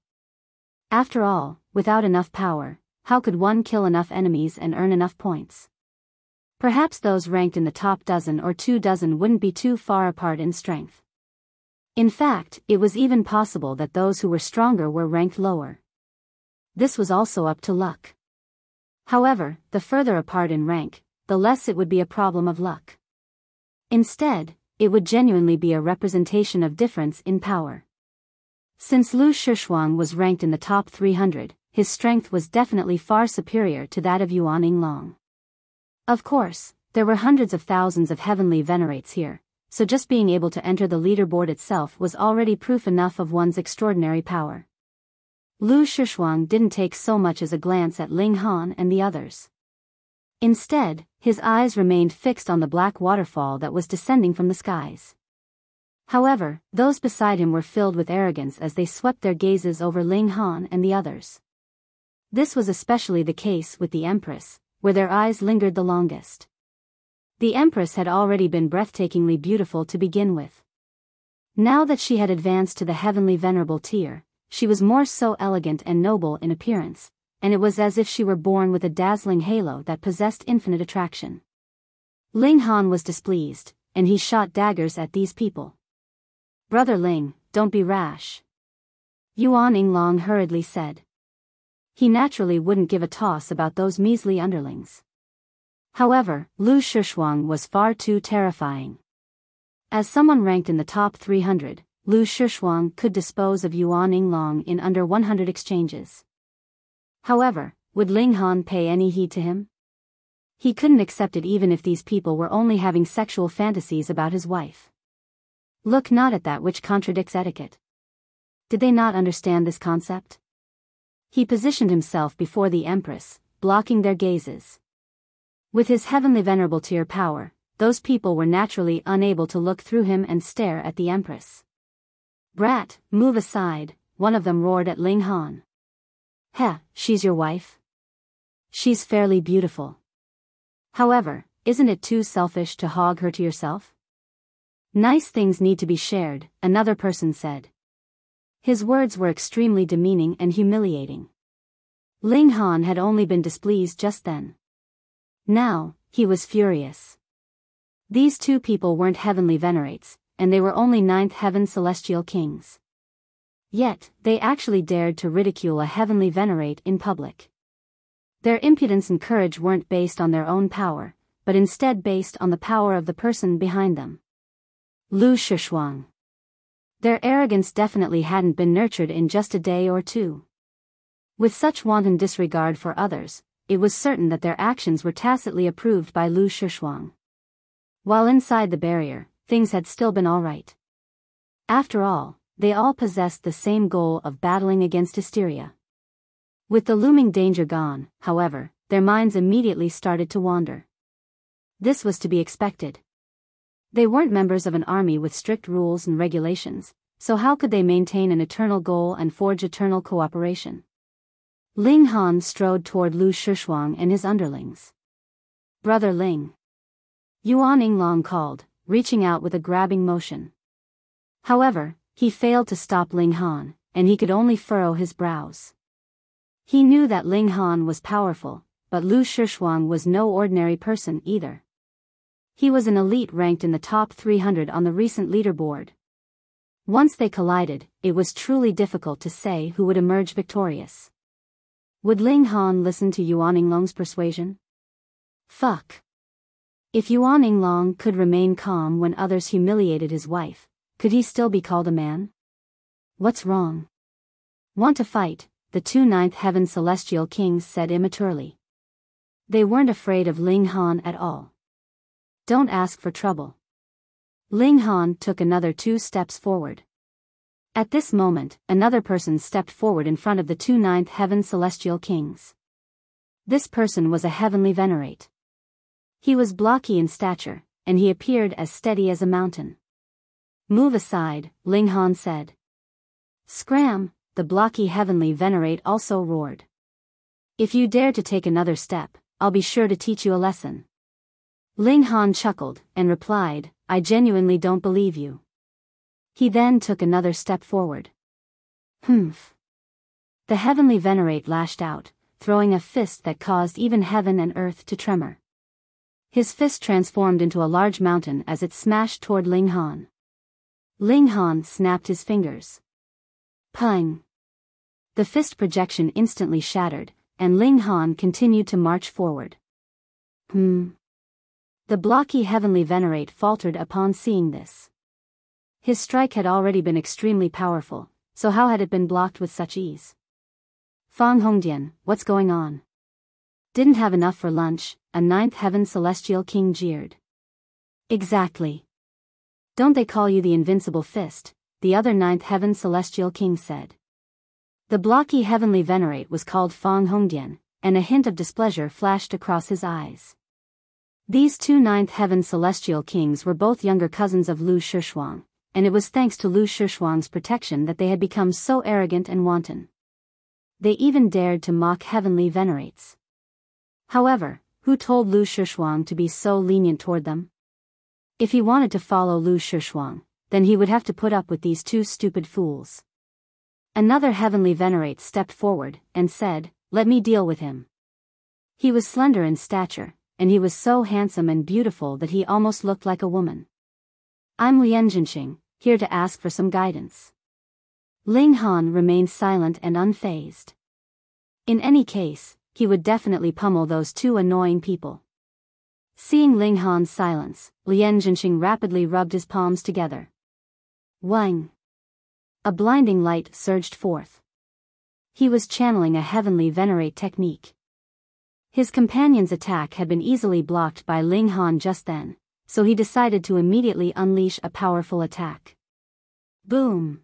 After all, without enough power, how could one kill enough enemies and earn enough points? Perhaps those ranked in the top dozen or 24 wouldn't be too far apart in strength. In fact, it was even possible that those who were stronger were ranked lower. This was also up to luck. However, the further apart in rank, the less it would be a problem of luck. Instead, it would genuinely be a representation of difference in power. Since Lu Shishuang was ranked in the top 300, his strength was definitely far superior to that of Yuan Yinglong. Of course, there were hundreds of thousands of heavenly venerates here, so just being able to enter the leaderboard itself was already proof enough of one's extraordinary power. Lu Shishuang didn't take so much as a glance at Ling Han and the others. Instead, his eyes remained fixed on the black waterfall that was descending from the skies. However, those beside him were filled with arrogance as they swept their gazes over Ling Han and the others. This was especially the case with the Empress, where their eyes lingered the longest. The Empress had already been breathtakingly beautiful to begin with. Now that she had advanced to the heavenly venerable tier, she was more so elegant and noble in appearance, and it was as if she were born with a dazzling halo that possessed infinite attraction. Ling Han was displeased, and he shot daggers at these people. Brother Ling, don't be rash. Yuan Yinglong hurriedly said. He naturally wouldn't give a toss about those measly underlings. However, Lu Shishuang was far too terrifying. As someone ranked in the top 300, Lu Shishuang could dispose of Yuan Yinglong in under 100 exchanges. However, would Ling Han pay any heed to him? He couldn't accept it even if these people were only having sexual fantasies about his wife. Look not at that which contradicts etiquette. Did they not understand this concept? He positioned himself before the Empress, blocking their gazes. With his heavenly venerable tier power, those people were naturally unable to look through him and stare at the Empress. Brat, move aside, one of them roared at Ling Han. Heh, she's your wife? She's fairly beautiful. However, isn't it too selfish to hog her to yourself? Nice things need to be shared, another person said. His words were extremely demeaning and humiliating. Ling Han had only been displeased just then. Now, he was furious. These two people weren't heavenly venerates, and they were only ninth heaven celestial kings. Yet, they actually dared to ridicule a heavenly venerate in public. Their impudence and courage weren't based on their own power, but instead based on the power of the person behind them. Lu Shishuang. Their arrogance definitely hadn't been nurtured in just a day or two. With such wanton disregard for others, it was certain that their actions were tacitly approved by Lu Shishuang. While inside the barrier, things had still been all right. After all, they all possessed the same goal of battling against hysteria. With the looming danger gone, however, their minds immediately started to wander. This was to be expected. They weren't members of an army with strict rules and regulations, so how could they maintain an eternal goal and forge eternal cooperation? Ling Han strode toward Lu Shishuang and his underlings. Brother Ling. Yuan Yinglong called, reaching out with a grabbing motion. However, he failed to stop Ling Han, and he could only furrow his brows. He knew that Ling Han was powerful, but Lu Shishuang was no ordinary person either. He was an elite ranked in the top 300 on the recent leaderboard. Once they collided, it was truly difficult to say who would emerge victorious. Would Ling Han listen to Yuan Yinglong's persuasion? Fuck. If Yuan Yinglong could remain calm when others humiliated his wife, could he still be called a man? What's wrong? Want to fight? The two ninth heaven celestial kings said immaturely. They weren't afraid of Ling Han at all. Don't ask for trouble. Ling Han took another 2 steps forward. At this moment, another person stepped forward in front of the two ninth heaven celestial kings. This person was a heavenly venerate. He was blocky in stature, and he appeared as steady as a mountain. Move aside, Ling Han said. Scram, the blocky heavenly venerate also roared. If you dare to take another step, I'll be sure to teach you a lesson. Ling Han chuckled and replied, I genuinely don't believe you. He then took another step forward. Humph. The heavenly venerate lashed out, throwing a fist that caused even heaven and earth to tremor. His fist transformed into a large mountain as it smashed toward Ling Han. Ling Han snapped his fingers. Pang! The fist projection instantly shattered, and Ling Han continued to march forward. The blocky heavenly venerate faltered upon seeing this. His strike had already been extremely powerful, so how had it been blocked with such ease? Fang Hongdian, what's going on? Didn't have enough for lunch, a ninth heaven celestial king jeered. Exactly. Don't they call you the invincible fist? The other ninth heaven celestial king said. The blocky heavenly venerate was called Fang Hongdian, and a hint of displeasure flashed across his eyes. These two ninth heaven celestial kings were both younger cousins of Lu Shishuang, and it was thanks to Lu Shishuang's protection that they had become so arrogant and wanton. They even dared to mock heavenly venerates. However, who told Lu Shishuang to be so lenient toward them? If he wanted to follow Lu Shishuang, then he would have to put up with these two stupid fools. Another heavenly venerate stepped forward and said, let me deal with him. He was slender in stature, and he was so handsome and beautiful that he almost looked like a woman. I'm Lian Jinxing, here to ask for some guidance. Ling Han remained silent and unfazed. In any case, he would definitely pummel those two annoying people. Seeing Ling Han's silence, Lian Jinxing rapidly rubbed his palms together. Wang! A blinding light surged forth. He was channeling a heavenly venerate technique. His companion's attack had been easily blocked by Ling Han just then, so he decided to immediately unleash a powerful attack. Boom!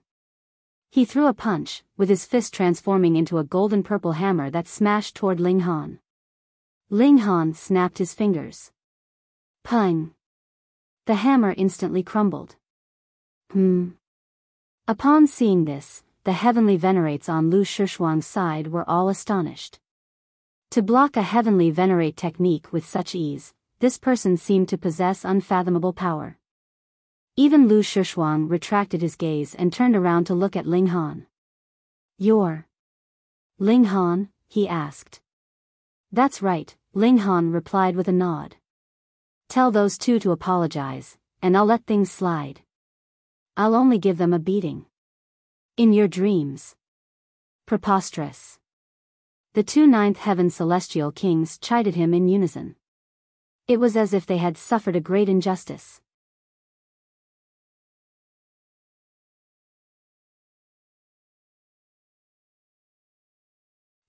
He threw a punch, with his fist transforming into a golden-purple hammer that smashed toward Ling Han. Ling Han snapped his fingers. Pang! The hammer instantly crumbled. Upon seeing this, the heavenly venerates on Lu Shishuang's side were all astonished. To block a heavenly venerate technique with such ease, this person seemed to possess unfathomable power. Even Lu Shishuang retracted his gaze and turned around to look at Ling Han. You're Ling Han? He asked. That's right, Ling Han replied with a nod. Tell those two to apologize, and I'll let things slide. I'll only give them a beating. In your dreams. Preposterous. The two ninth heaven celestial kings chided him in unison. It was as if they had suffered a great injustice.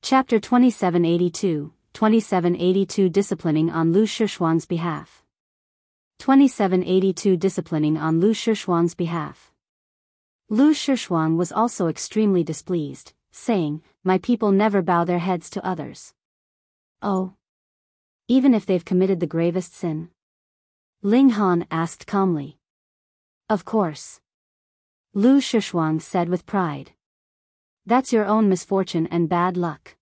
Chapter 2782, 2782 Disciplining on Lu Shishuang's behalf. 2782 Disciplining on Lu Shishuang's behalf. Lu Shishuang was also extremely displeased, saying, my people never bow their heads to others. Oh. Even if they've committed the gravest sin? Ling Han asked calmly. Of course. Lu Shishuang said with pride. That's your own misfortune and bad luck.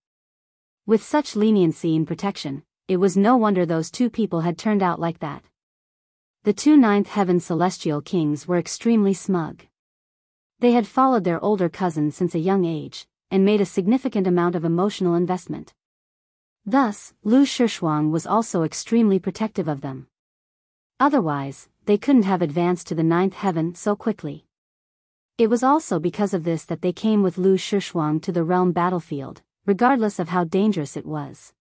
With such leniency and protection, it was no wonder those two people had turned out like that. The two ninth heaven celestial kings were extremely smug. They had followed their older cousin since a young age, and made a significant amount of emotional investment. Thus, Lu Shishuang was also extremely protective of them. Otherwise, they couldn't have advanced to the ninth heaven so quickly. It was also because of this that they came with Lu Shishuang to the realm battlefield, regardless of how dangerous it was.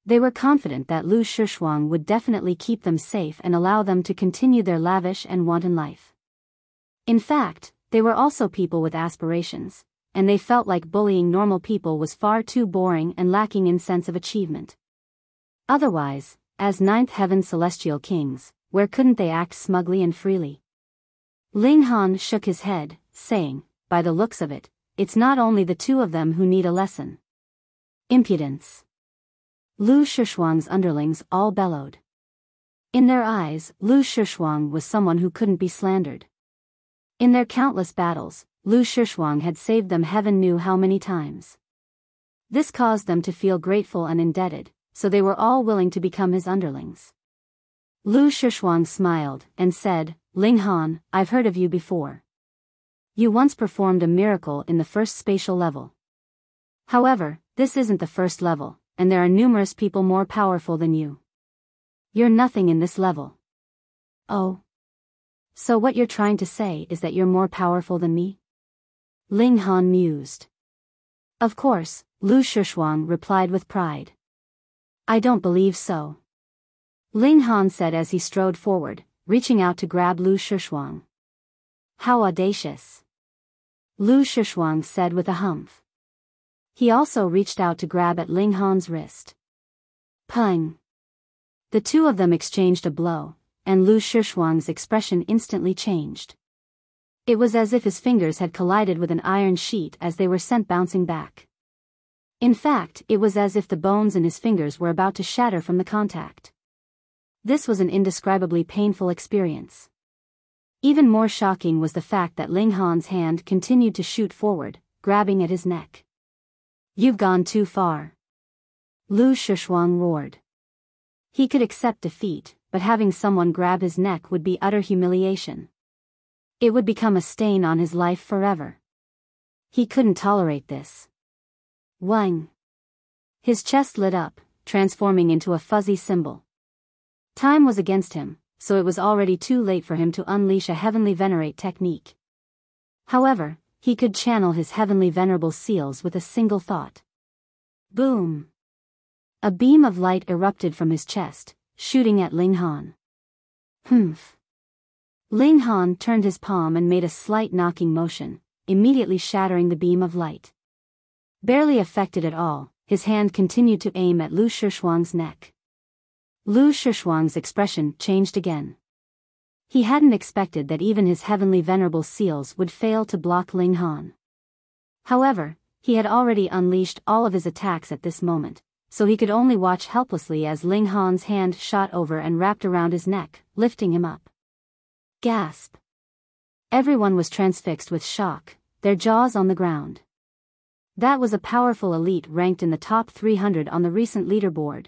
They were confident that Lu Shishuang would definitely keep them safe and allow them to continue their lavish and wanton life. In fact, they were also people with aspirations, and they felt like bullying normal people was far too boring and lacking in sense of achievement. Otherwise, as ninth heaven celestial kings, where couldn't they act smugly and freely? Linghan shook his head, saying, by the looks of it, it's not only the two of them who need a lesson. Impudence. Lu Shishuang's underlings all bellowed. In their eyes, Lu Shishuang was someone who couldn't be slandered. In their countless battles, Lu Shishuang had saved them heaven knew how many times. This caused them to feel grateful and indebted, so they were all willing to become his underlings. Lu Shishuang smiled and said, Linghan, I've heard of you before. You once performed a miracle in the first spatial level. However, this isn't the first level, and there are numerous people more powerful than you. You're nothing in this level. Oh. So what you're trying to say is that you're more powerful than me? Linghan mused. Of course, Lu Shishuang replied with pride. I don't believe so. Linghan said as he strode forward, reaching out to grab Lu Shishuang. How audacious. Lu Shishuang said with a humph. He also reached out to grab at Linghan's wrist. Pung. The two of them exchanged a blow, and Lu Shishuang's expression instantly changed. It was as if his fingers had collided with an iron sheet as they were sent bouncing back. In fact, it was as if the bones in his fingers were about to shatter from the contact. This was an indescribably painful experience. Even more shocking was the fact that Linghan's hand continued to shoot forward, grabbing at his neck. You've gone too far. Lu Shishuang roared. He could accept defeat, but having someone grab his neck would be utter humiliation. It would become a stain on his life forever. He couldn't tolerate this. Wang. His chest lit up, transforming into a fuzzy symbol. Time was against him, so it was already too late for him to unleash a heavenly Venerate technique. However, he could channel his heavenly Venerable seals with a single thought. Boom! A beam of light erupted from his chest, shooting at Linghan. Humph! Linghan turned his palm and made a slight knocking motion, immediately shattering the beam of light. Barely affected at all, his hand continued to aim at Lu Shishuang's neck. Lu Shishuang's expression changed again. He hadn't expected that even his heavenly Venerable seals would fail to block Linghan. However, he had already unleashed all of his attacks at this moment, so he could only watch helplessly as Linghan's hand shot over and wrapped around his neck, lifting him up. Gasp! Everyone was transfixed with shock, their jaws on the ground. That was a powerful elite ranked in the top 300 on the recent leaderboard.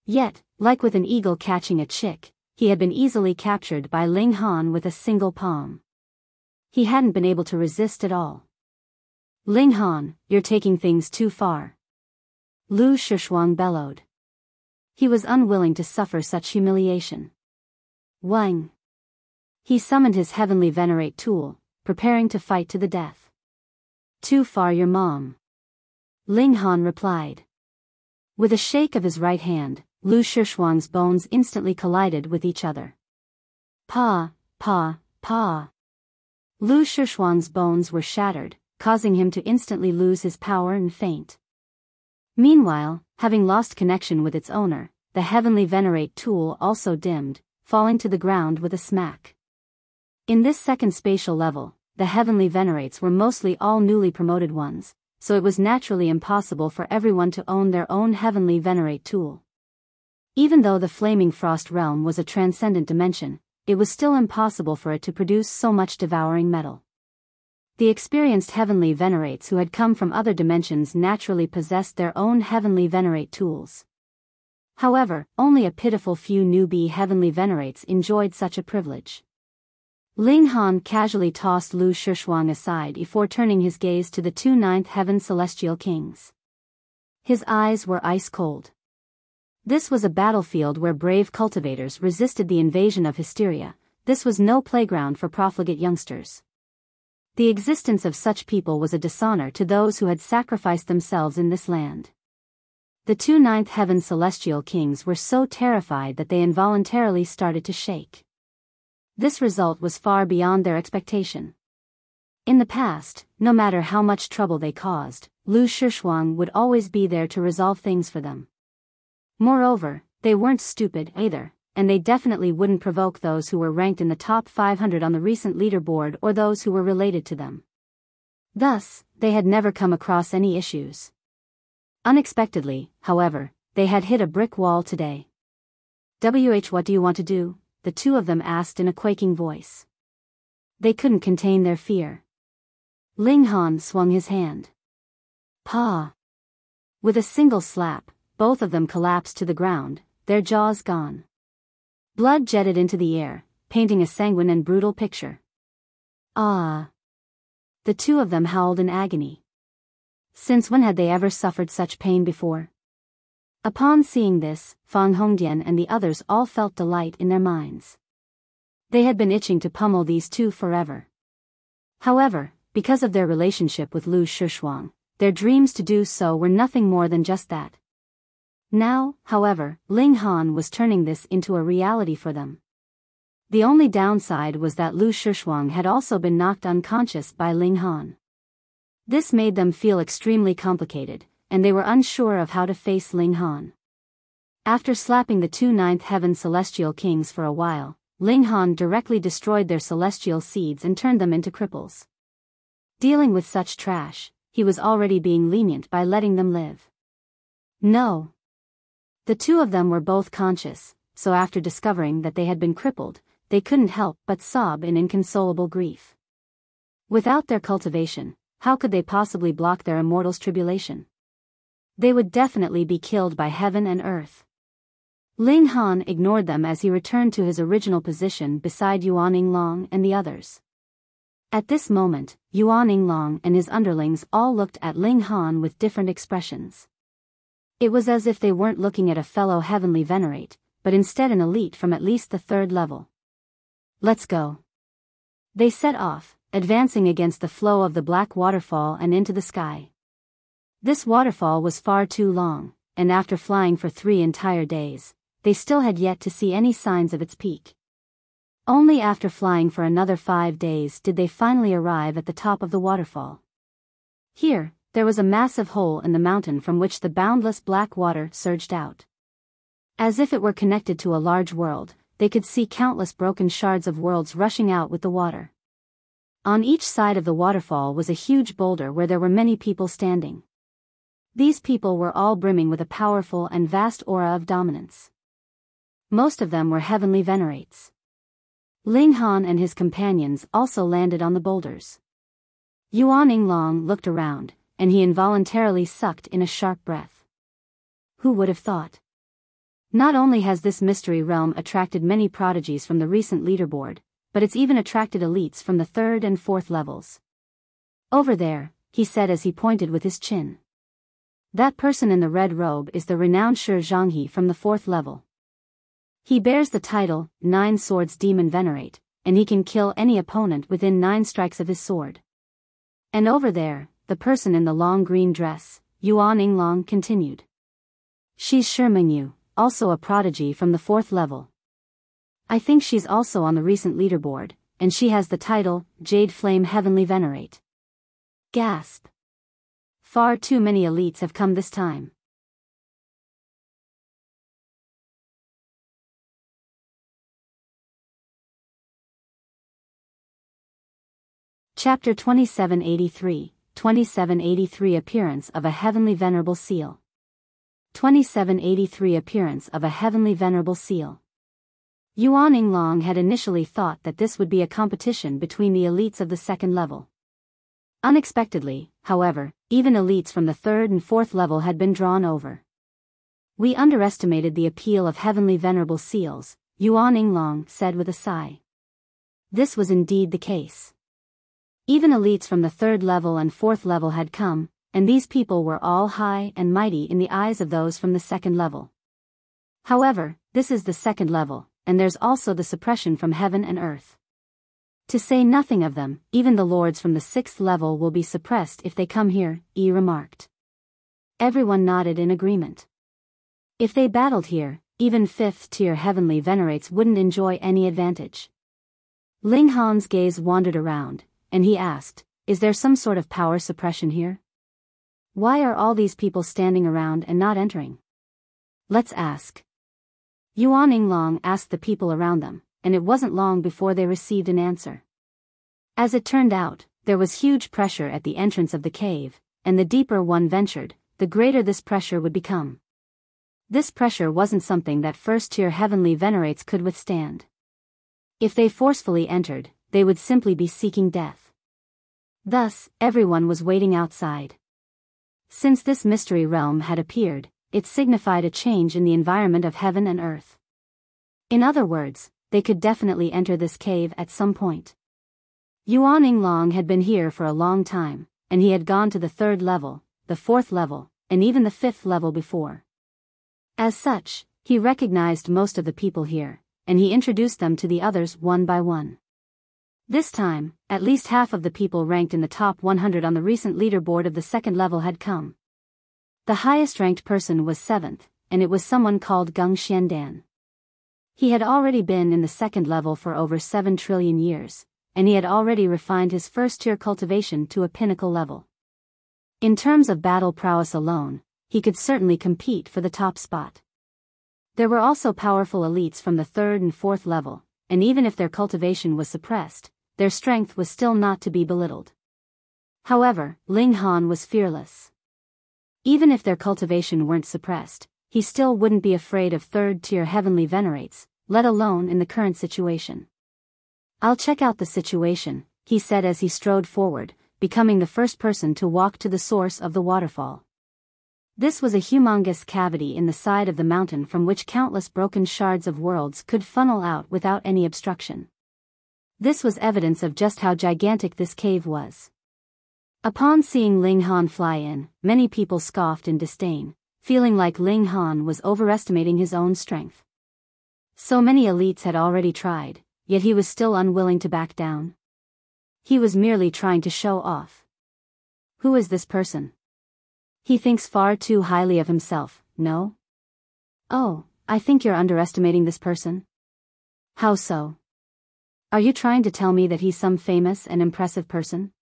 Yet, like with an eagle catching a chick, he had been easily captured by Linghan with a single palm. He hadn't been able to resist at all. Linghan, you're taking things too far. Lu Shishuang bellowed. He was unwilling to suffer such humiliation. Wang. He summoned his heavenly Venerate tool, preparing to fight to the death. Too far your mom. Linghan replied. With a shake of his right hand, Lu Shishuang's bones instantly collided with each other. Pa, pa, pa. Lu Shishuang's bones were shattered, causing him to instantly lose his power and faint. Meanwhile, having lost connection with its owner, the heavenly Venerate tool also dimmed, falling to the ground with a smack. In this second spatial level, the heavenly Venerates were mostly all newly promoted ones, so it was naturally impossible for everyone to own their own heavenly Venerate tool. Even though the Flaming Frost realm was a transcendent dimension, it was still impossible for it to produce so much devouring metal. The experienced heavenly Venerates who had come from other dimensions naturally possessed their own heavenly Venerate tools. However, only a pitiful few newbie heavenly Venerates enjoyed such a privilege. Linghan casually tossed Lu Shishuang aside before turning his gaze to the two ninth heaven celestial kings. His eyes were ice cold. This was a battlefield where brave cultivators resisted the invasion of hysteria. This was no playground for profligate youngsters. The existence of such people was a dishonor to those who had sacrificed themselves in this land. The two ninth heaven celestial kings were so terrified that they involuntarily started to shake. This result was far beyond their expectation. In the past, no matter how much trouble they caused, Lu Shishuang would always be there to resolve things for them. Moreover, they weren't stupid either, and they definitely wouldn't provoke those who were ranked in the top 500 on the recent leaderboard or those who were related to them. Thus, they had never come across any issues. Unexpectedly, however, they had hit a brick wall today. What do you want to do? The two of them asked in a quaking voice. They couldn't contain their fear. Ling Han swung his hand. Pa! With a single slap, both of them collapsed to the ground, their jaws gone. Blood jetted into the air, painting a sanguine and brutal picture. Ah! The two of them howled in agony. Since when had they ever suffered such pain before? Upon seeing this, Fang Hongdian and the others all felt delight in their minds. They had been itching to pummel these two forever. However, because of their relationship with Lu Shishuang, their dreams to do so were nothing more than just that. Now, however, Ling Han was turning this into a reality for them. The only downside was that Lu Shishuang had also been knocked unconscious by Ling Han. This made them feel extremely complicated, and they were unsure of how to face Ling Han. After slapping the two ninth heaven celestial kings for a while, Ling Han directly destroyed their celestial seeds and turned them into cripples. Dealing with such trash, he was already being lenient by letting them live. No. The two of them were both conscious, so after discovering that they had been crippled, they couldn't help but sob in inconsolable grief. Without their cultivation, how could they possibly block their immortal's tribulation? They would definitely be killed by heaven and earth. Ling Han ignored them as he returned to his original position beside Yuan Yinglong and the others. At this moment, Yuan Yinglong and his underlings all looked at Ling Han with different expressions. It was as if they weren't looking at a fellow heavenly venerate, but instead an elite from at least the third level. Let's go. They set off, advancing against the flow of the black waterfall and into the sky. This waterfall was far too long, and after flying for 3 entire days, they still had yet to see any signs of its peak. Only after flying for another 5 days did they finally arrive at the top of the waterfall. Here, there was a massive hole in the mountain from which the boundless black water surged out. As if it were connected to a large world, they could see countless broken shards of worlds rushing out with the water. On each side of the waterfall was a huge boulder where there were many people standing. These people were all brimming with a powerful and vast aura of dominance. Most of them were heavenly venerates. Ling Han and his companions also landed on the boulders. Yuan Yinglong looked around, and he involuntarily sucked in a sharp breath. Who would have thought? Not only has this mystery realm attracted many prodigies from the recent leaderboard, but it's even attracted elites from the 3rd and 4th levels. Over there, he said as he pointed with his chin. That person in the red robe is the renowned Shi Zhanghe from the 4th level. He bears the title, 9 Swords Demon Venerate, and he can kill any opponent within 9 strikes of his sword. And over there, the person in the long green dress, Yuan Yinglong continued. She's Shimingyu, also a prodigy from the 4th level. I think she's also on the recent leaderboard, and she has the title, Jade Flame Heavenly Venerate. Gasp. Far too many elites have come this time. Chapter 2783, 2783 Appearance of a Heavenly Venerable Seal. 2783 Appearance of a Heavenly Venerable Seal. Yuan Yinglong had initially thought that this would be a competition between the elites of the 2nd level. Unexpectedly, however, even elites from the 3rd and 4th level had been drawn over. We underestimated the appeal of heavenly venerable seals, Yuan Yinglong said with a sigh. This was indeed the case. Even elites from the 3rd level and 4th level had come, and these people were all high and mighty in the eyes of those from the 2nd level. However, this is the 2nd level, and there's also the suppression from heaven and earth. To say nothing of them, even the lords from the 6th level will be suppressed if they come here, he remarked. Everyone nodded in agreement. If they battled here, even 5th-tier heavenly venerates wouldn't enjoy any advantage. Ling Han's gaze wandered around, and he asked, Is there some sort of power suppression here? Why are all these people standing around and not entering? Let's ask. Yuan Yinglong asked the people around them, and it wasn't long before they received an answer. As it turned out, there was huge pressure at the entrance of the cave, and the deeper one ventured, the greater this pressure would become. This pressure wasn't something that first-tier heavenly venerates could withstand. If they forcefully entered, they would simply be seeking death. Thus, everyone was waiting outside. Since this mystery realm had appeared, it signified a change in the environment of heaven and earth. In other words, they could definitely enter this cave at some point. Yuan Yinglong had been here for a long time, and he had gone to the 3rd level, the 4th level, and even the 5th level before. As such, he recognized most of the people here, and he introduced them to the others one by one. This time, at least half of the people ranked in the top 100 on the recent leaderboard of the 2nd level had come. The highest-ranked person was 7th, and it was someone called Gung Xiandan. He had already been in the 2nd level for over 7 trillion years, and he had already refined his first-tier cultivation to a pinnacle level. In terms of battle prowess alone, he could certainly compete for the top spot. There were also powerful elites from the 3rd and 4th level, and even if their cultivation was suppressed, their strength was still not to be belittled. However, Ling Han was fearless. Even if their cultivation weren't suppressed, he still wouldn't be afraid of 3rd-tier heavenly venerates, let alone in the current situation. "I'll check out the situation," he said as he strode forward, becoming the first person to walk to the source of the waterfall. This was a humongous cavity in the side of the mountain from which countless broken shards of worlds could funnel out without any obstruction. This was evidence of just how gigantic this cave was. Upon seeing Ling Han fly in, many people scoffed in disdain, feeling like Ling Han was overestimating his own strength. So many elites had already tried, yet he was still unwilling to back down. He was merely trying to show off. Who is this person? He thinks far too highly of himself, no? Oh, I think you're underestimating this person. How so? Are you trying to tell me that he's some famous and impressive person?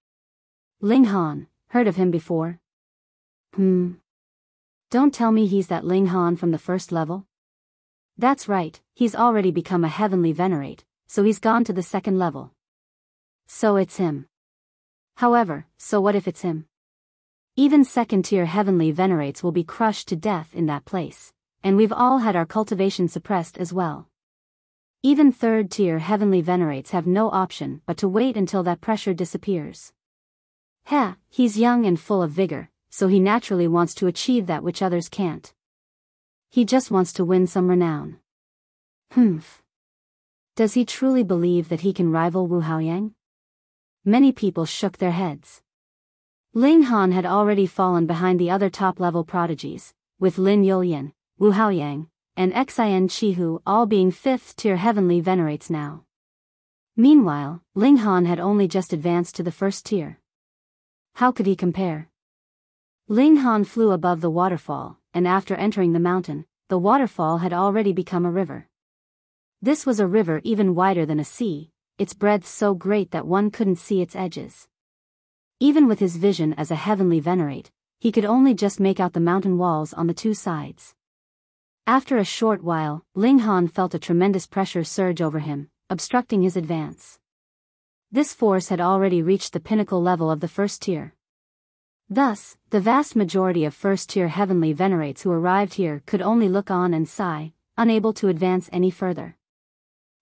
Ling Han, heard of him before? Don't tell me he's that Ling Han from the 1st level? That's right, he's already become a heavenly venerate, so he's gone to the 2nd level. So it's him. However, so what if it's him? Even 2nd-tier heavenly venerates will be crushed to death in that place, and we've all had our cultivation suppressed as well. Even 3rd-tier heavenly venerates have no option but to wait until that pressure disappears. He's young and full of vigor, so he naturally wants to achieve that which others can't. He just wants to win some renown. Does he truly believe that he can rival Wu Haoyang? Many people shook their heads. Ling Han had already fallen behind the other top-level prodigies, with Lin Yulian, Wu Haoyang, and Xian Chihu all being 5th-tier heavenly venerates now. Meanwhile, Ling Han had only just advanced to the 1st tier. How could he compare? Ling Han flew above the waterfall, and after entering the mountain, the waterfall had already become a river. This was a river even wider than a sea, its breadth so great that one couldn't see its edges. Even with his vision as a heavenly venerate, he could only just make out the mountain walls on the 2 sides. After a short while, Ling Han felt a tremendous pressure surge over him, obstructing his advance. This force had already reached the pinnacle level of the 1st tier. Thus, the vast majority of 1st-tier heavenly venerates who arrived here could only look on and sigh, unable to advance any further.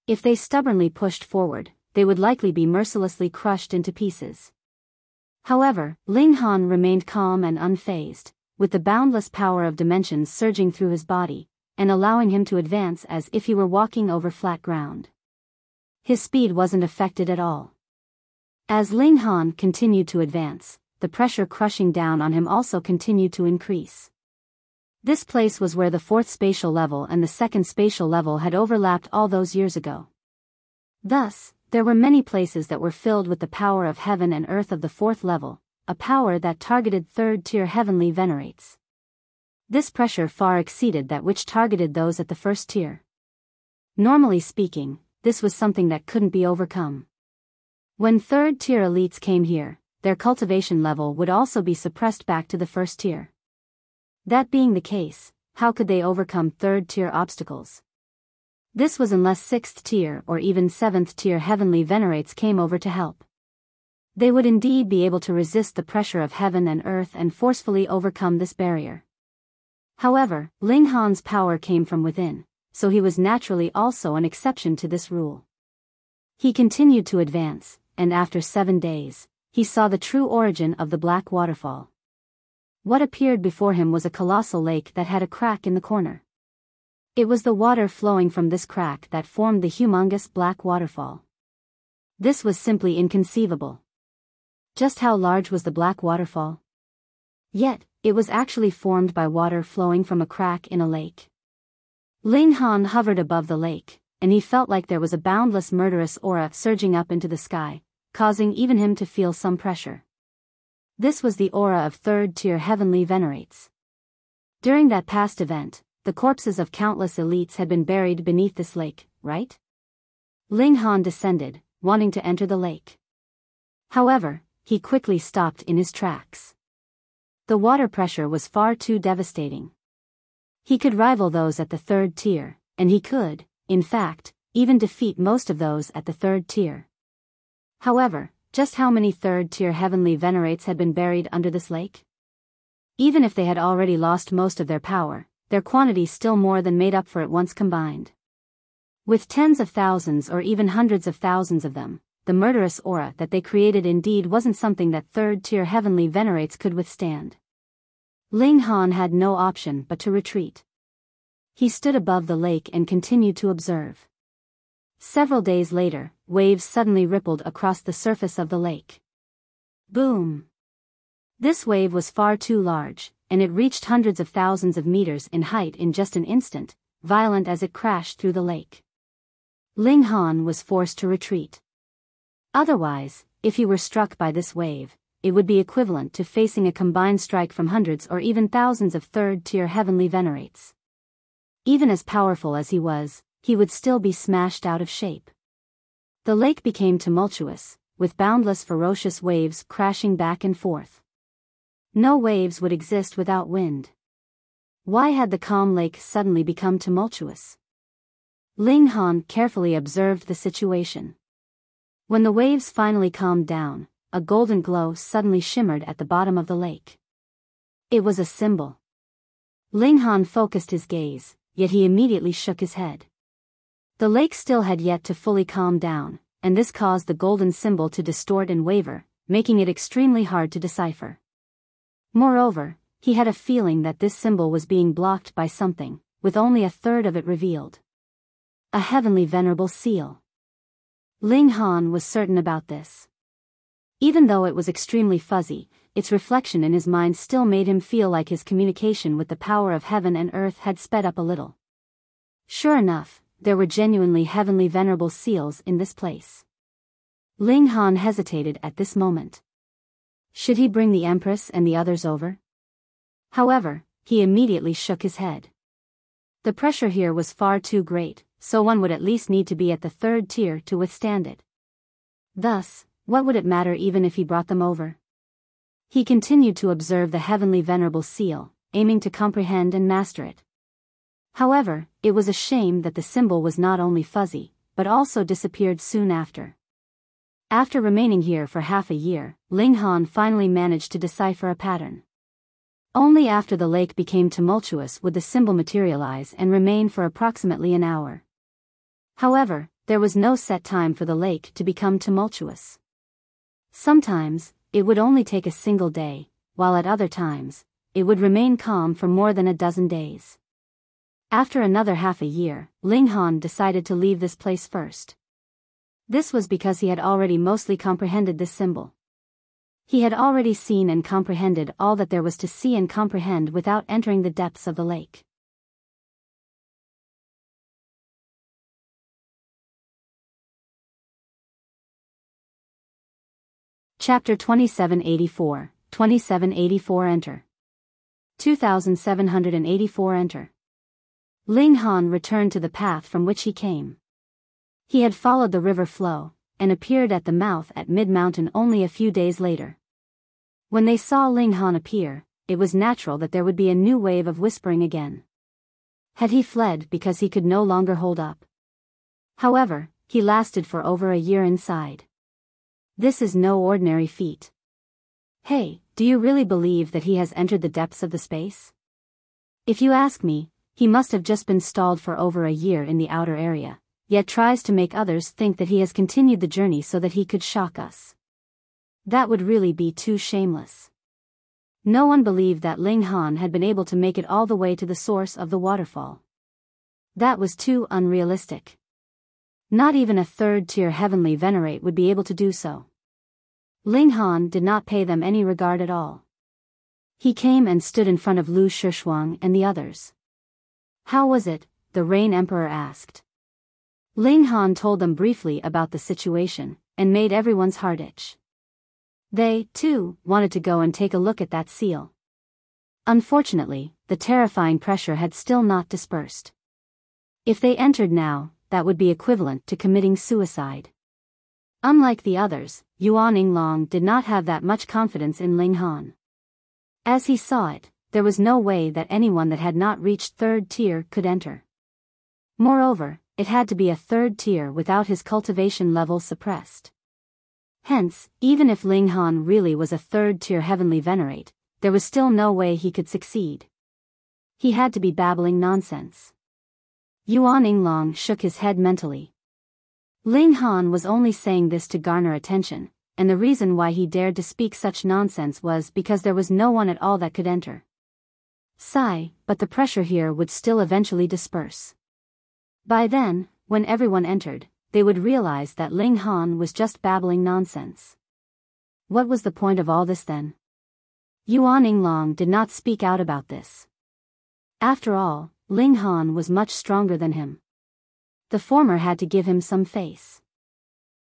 If they stubbornly pushed forward, they would likely be mercilessly crushed into pieces. However, Ling Han remained calm and unfazed, with the boundless power of dimensions surging through his body, and allowing him to advance as if he were walking over flat ground. His speed wasn't affected at all. As Ling Han continued to advance, the pressure crushing down on him also continued to increase. This place was where the 4th spatial level and the 2nd spatial level had overlapped all those years ago. Thus, there were many places that were filled with the power of heaven and earth of the 4th level, a power that targeted 3rd-tier heavenly venerates. This pressure far exceeded that which targeted those at the 1st tier. Normally speaking, this was something that couldn't be overcome. When 3rd-tier elites came here, their cultivation level would also be suppressed back to the first tier. That being the case, how could they overcome third-tier obstacles? This was unless 6th tier or even 7th tier heavenly venerates came over to help. They would indeed be able to resist the pressure of heaven and earth and forcefully overcome this barrier. However, Ling Han's power came from within, so he was naturally also an exception to this rule. He continued to advance, and after 7 days, he saw the true origin of the Black Waterfall. What appeared before him was a colossal lake that had a crack in the corner. It was the water flowing from this crack that formed the humongous Black Waterfall. This was simply inconceivable. Just how large was the Black Waterfall? Yet, it was actually formed by water flowing from a crack in a lake. Ling Han hovered above the lake, and he felt like there was a boundless murderous aura surging up into the sky, causing even him to feel some pressure. This was the aura of third-tier heavenly venerates. During that past event, the corpses of countless elites had been buried beneath this lake, right? Ling Han descended, wanting to enter the lake. However, he quickly stopped in his tracks. The water pressure was far too devastating. He could rival those at the 3rd tier, and he could, in fact, even defeat most of those at the 3rd tier. However, just how many 3rd tier heavenly venerates had been buried under this lake? Even if they had already lost most of their power, their quantity still more than made up for it once combined. With tens of thousands or even hundreds of thousands of them, the murderous aura that they created indeed wasn't something that 3rd tier heavenly venerates could withstand. Ling Han had no option but to retreat. He stood above the lake and continued to observe. Several days later, waves suddenly rippled across the surface of the lake. Boom! This wave was far too large, and it reached hundreds of thousands of meters in height in just an instant, violent as it crashed through the lake. Ling Han was forced to retreat. Otherwise, if he were struck by this wave, it would be equivalent to facing a combined strike from hundreds or even thousands of 3rd tier heavenly venerates. Even as powerful as he would still be smashed out of shape. The lake became tumultuous, with boundless ferocious waves crashing back and forth. No waves would exist without wind. Why had the calm lake suddenly become tumultuous? Ling Han carefully observed the situation. When the waves finally calmed down, a golden glow suddenly shimmered at the bottom of the lake. It was a symbol. Ling Han focused his gaze, yet he immediately shook his head. The lake still had yet to fully calm down, and this caused the golden symbol to distort and waver, making it extremely hard to decipher. Moreover, he had a feeling that this symbol was being blocked by something, with only a third of it revealed. A heavenly venerable seal. Ling Han was certain about this. Even though it was extremely fuzzy, its reflection in his mind still made him feel like his communication with the power of heaven and earth had sped up a little. Sure enough, there were genuinely heavenly venerable seals in this place. Ling Han hesitated at this moment. Should he bring the Empress and the others over? However, he immediately shook his head. The pressure here was far too great, so one would at least need to be at the 3rd tier to withstand it. Thus, what would it matter even if he brought them over? He continued to observe the heavenly venerable seal, aiming to comprehend and master it. However, it was a shame that the symbol was not only fuzzy, but also disappeared soon after. After remaining here for half a year, Ling Han finally managed to decipher a pattern. Only after the lake became tumultuous would the symbol materialize and remain for approximately an hour. However, there was no set time for the lake to become tumultuous. Sometimes, it would only take a single day, while at other times, it would remain calm for more than a dozen days. After another half a year, Ling Han decided to leave this place first. This was because he had already mostly comprehended this symbol. He had already seen and comprehended all that there was to see and comprehend without entering the depths of the lake. Chapter 2784, 2784 Enter. 2784 Enter. Ling Han returned to the path from which he came. He had followed the river flow, and appeared at the mouth at mid-mountain only a few days later. When they saw Ling Han appear, it was natural that there would be a new wave of whispering again. Had he fled because he could no longer hold up? However, he lasted for over a year inside. This is no ordinary feat. Hey, do you really believe that he has entered the depths of the space? If you ask me, he must have just been stalled for over a year in the outer area, yet tries to make others think that he has continued the journey so that he could shock us. That would really be too shameless. No one believed that Ling Han had been able to make it all the way to the source of the waterfall. That was too unrealistic. Not even a third-tier heavenly Venerate would be able to do so. Ling Han did not pay them any regard at all. He came and stood in front of Lu Shishuang and the others. How was it? The Rain Emperor asked. Ling Han told them briefly about the situation, and made everyone's heart itch. They, too, wanted to go and take a look at that seal. Unfortunately, the terrifying pressure had still not dispersed. If they entered now, that would be equivalent to committing suicide. Unlike the others, Yuan Yinglong did not have that much confidence in Ling Han. As he saw it, there was no way that anyone that had not reached third tier could enter. Moreover, it had to be a third tier without his cultivation level suppressed. Hence, even if Ling Han really was a third-tier heavenly Venerate, there was still no way he could succeed. He had to be babbling nonsense. Yuan Yinglong shook his head mentally. Ling Han was only saying this to garner attention, and the reason why he dared to speak such nonsense was because there was no one at all that could enter. Sigh, but the pressure here would still eventually disperse. By then, when everyone entered, they would realize that Ling Han was just babbling nonsense. What was the point of all this then? Yuan Yinglong did not speak out about this. After all, Ling Han was much stronger than him. The former had to give him some face.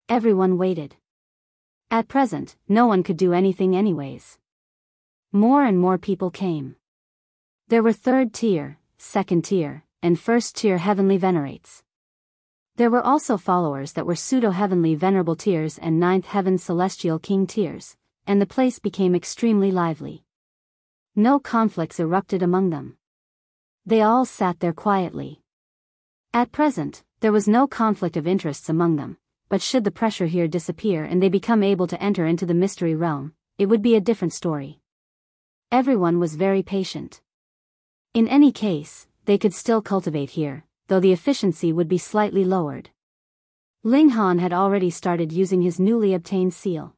Everyone waited. At present, no one could do anything anyways. More and more people came. There were third tier, second tier, and first tier heavenly venerates. There were also followers that were pseudo-heavenly venerable tiers and ninth heaven celestial king tiers, and the place became extremely lively. No conflicts erupted among them. They all sat there quietly. At present, there was no conflict of interests among them, but should the pressure here disappear and they become able to enter into the mystery realm, it would be a different story. Everyone was very patient. In any case, they could still cultivate here, though the efficiency would be slightly lowered. Ling Han had already started using his newly obtained seal.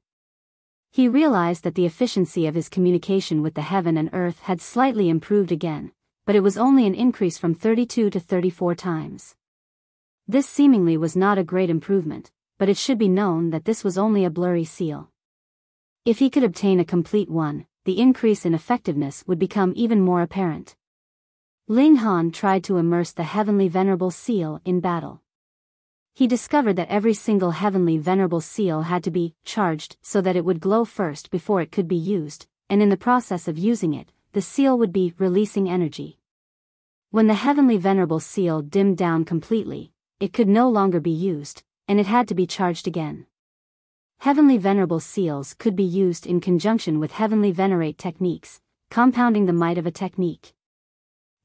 He realized that the efficiency of his communication with the heaven and earth had slightly improved again, but it was only an increase from 32 to 34 times. This seemingly was not a great improvement, but it should be known that this was only a blurry seal. If he could obtain a complete one, the increase in effectiveness would become even more apparent. Ling Han tried to immerse the heavenly venerable seal in battle. He discovered that every single heavenly venerable seal had to be charged so that it would glow first before it could be used, and in the process of using it, the seal would be releasing energy. When the heavenly venerable seal dimmed down completely, it could no longer be used, and it had to be charged again. Heavenly venerable seals could be used in conjunction with heavenly venerate techniques, compounding the might of a technique.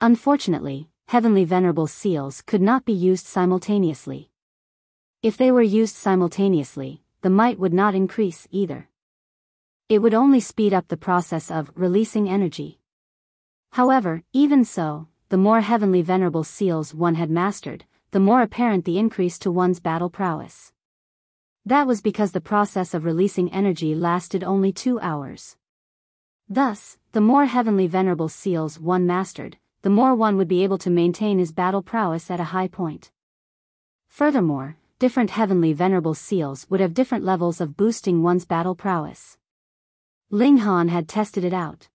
Unfortunately, heavenly venerable seals could not be used simultaneously. If they were used simultaneously, the might would not increase either. It would only speed up the process of releasing energy. However, even so, the more heavenly venerable seals one had mastered, the more apparent the increase to one's battle prowess. That was because the process of releasing energy lasted only 2 hours. Thus, the more heavenly venerable seals one mastered, the more one would be able to maintain his battle prowess at a high point. Furthermore, different heavenly venerable seals would have different levels of boosting one's battle prowess. Ling Han had tested it out.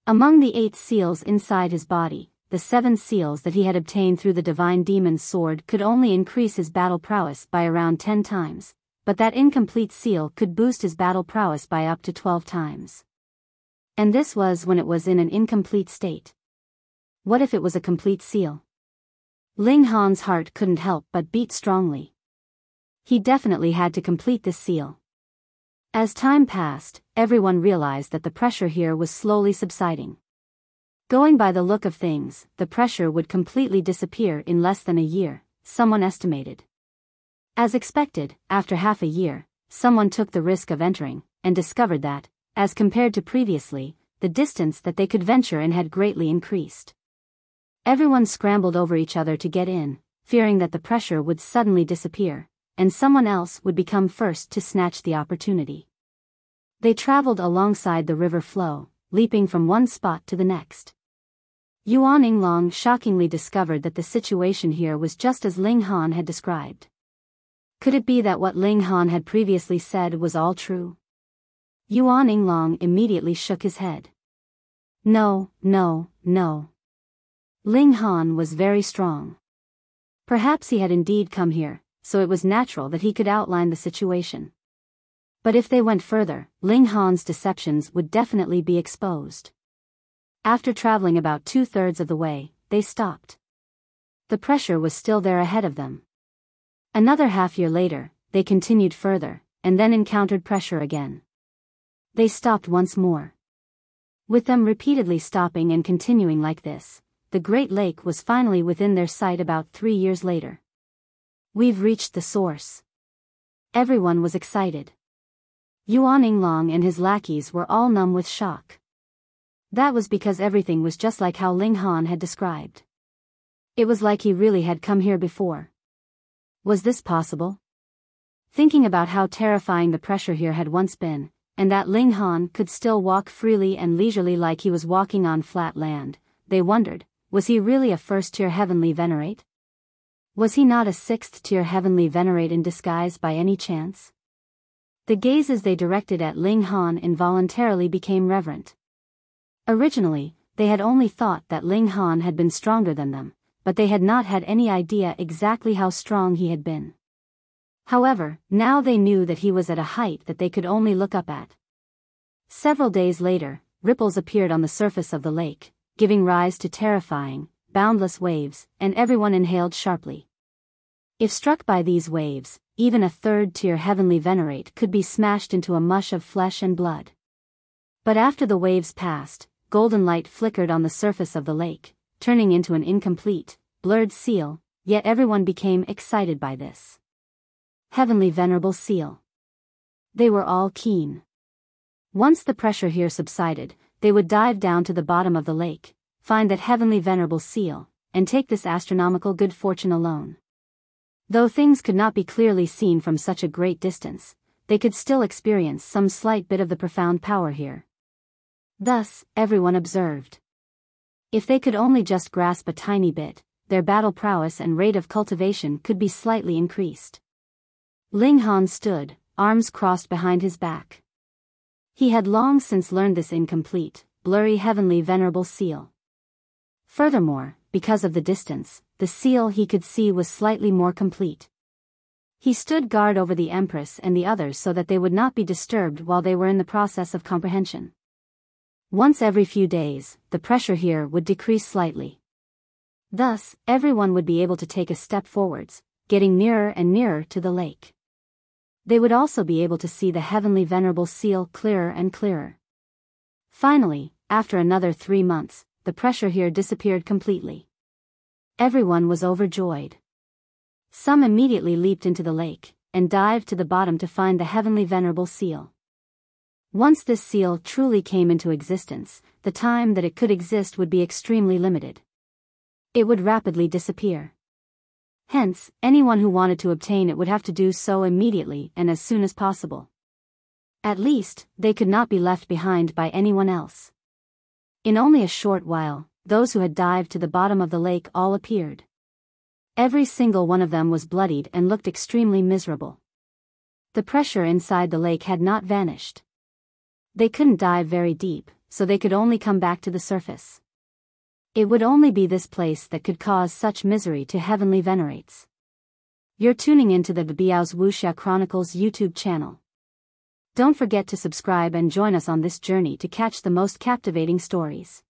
Among the 8 seals inside his body, the 7 seals that he had obtained through the divine demon's sword could only increase his battle prowess by around 10 times, but that incomplete seal could boost his battle prowess by up to 12 times. And this was when it was in an incomplete state. What if it was a complete seal? Ling Han's heart couldn't help but beat strongly. He definitely had to complete this seal. As time passed, everyone realized that the pressure here was slowly subsiding. Going by the look of things, the pressure would completely disappear in less than a year, someone estimated. As expected, after half a year, someone took the risk of entering, and discovered that, as compared to previously, the distance that they could venture in had greatly increased. Everyone scrambled over each other to get in, fearing that the pressure would suddenly disappear, and someone else would become first to snatch the opportunity. They traveled alongside the river flow, leaping from one spot to the next. Yuan Yinglong shockingly discovered that the situation here was just as Ling Han had described. Could it be that what Ling Han had previously said was all true? Yuan Yinglong immediately shook his head. No. Ling Han was very strong. Perhaps he had indeed come here, so it was natural that he could outline the situation. But if they went further, Ling Han's deceptions would definitely be exposed. After traveling about 2/3 of the way, they stopped. The pressure was still there ahead of them. Another half-year later, they continued further, and then encountered pressure again. They stopped once more. With them repeatedly stopping and continuing like this, the Great Lake was finally within their sight about 3 years later. We've reached the source. Everyone was excited. Yuan Yinglong and his lackeys were all numb with shock. That was because everything was just like how Ling Han had described. It was like he really had come here before. Was this possible? Thinking about how terrifying the pressure here had once been, and that Ling Han could still walk freely and leisurely like he was walking on flat land, they wondered, was he really a first-tier heavenly Venerate? Was he not a sixth-tier heavenly Venerate in disguise by any chance? The gazes they directed at Ling Han involuntarily became reverent. Originally, they had only thought that Ling Han had been stronger than them, but they had not had any idea exactly how strong he had been. However, now they knew that he was at a height that they could only look up at. Several days later, ripples appeared on the surface of the lake, giving rise to terrifying, boundless waves, and everyone inhaled sharply. If struck by these waves, even a third-tier heavenly Venerate could be smashed into a mush of flesh and blood. But after the waves passed, golden light flickered on the surface of the lake, turning into an incomplete, blurred seal, yet everyone became excited by this. Heavenly Venerable Seal. They were all keen. Once the pressure here subsided, they would dive down to the bottom of the lake, find that Heavenly Venerable Seal, and take this astronomical good fortune alone. Though things could not be clearly seen from such a great distance, they could still experience some slight bit of the profound power here. Thus, everyone observed. If they could only just grasp a tiny bit, their battle prowess and rate of cultivation could be slightly increased. Ling Han stood, arms crossed behind his back. He had long since learned this incomplete, blurry Heavenly Venerable Seal. Furthermore, because of the distance, the seal he could see was slightly more complete. He stood guard over the Empress and the others so that they would not be disturbed while they were in the process of comprehension. Once every few days, the pressure here would decrease slightly. Thus, everyone would be able to take a step forwards, getting nearer and nearer to the lake. They would also be able to see the Heavenly Venerable Seal clearer and clearer. Finally, after another 3 months, the pressure here disappeared completely. Everyone was overjoyed. Some immediately leaped into the lake, and dived to the bottom to find the Heavenly Venerable Seal. Once this seal truly came into existence, the time that it could exist would be extremely limited. It would rapidly disappear. Hence, anyone who wanted to obtain it would have to do so immediately and as soon as possible. At least, they could not be left behind by anyone else. In only a short while, those who had dived to the bottom of the lake all appeared. Every single one of them was bloodied and looked extremely miserable. The pressure inside the lake had not vanished. They couldn't dive very deep, so they could only come back to the surface. It would only be this place that could cause such misery to heavenly Venerates. You're tuning into the Biyao's Wuxia Chronicles YouTube channel. Don't forget to subscribe and join us on this journey to catch the most captivating stories.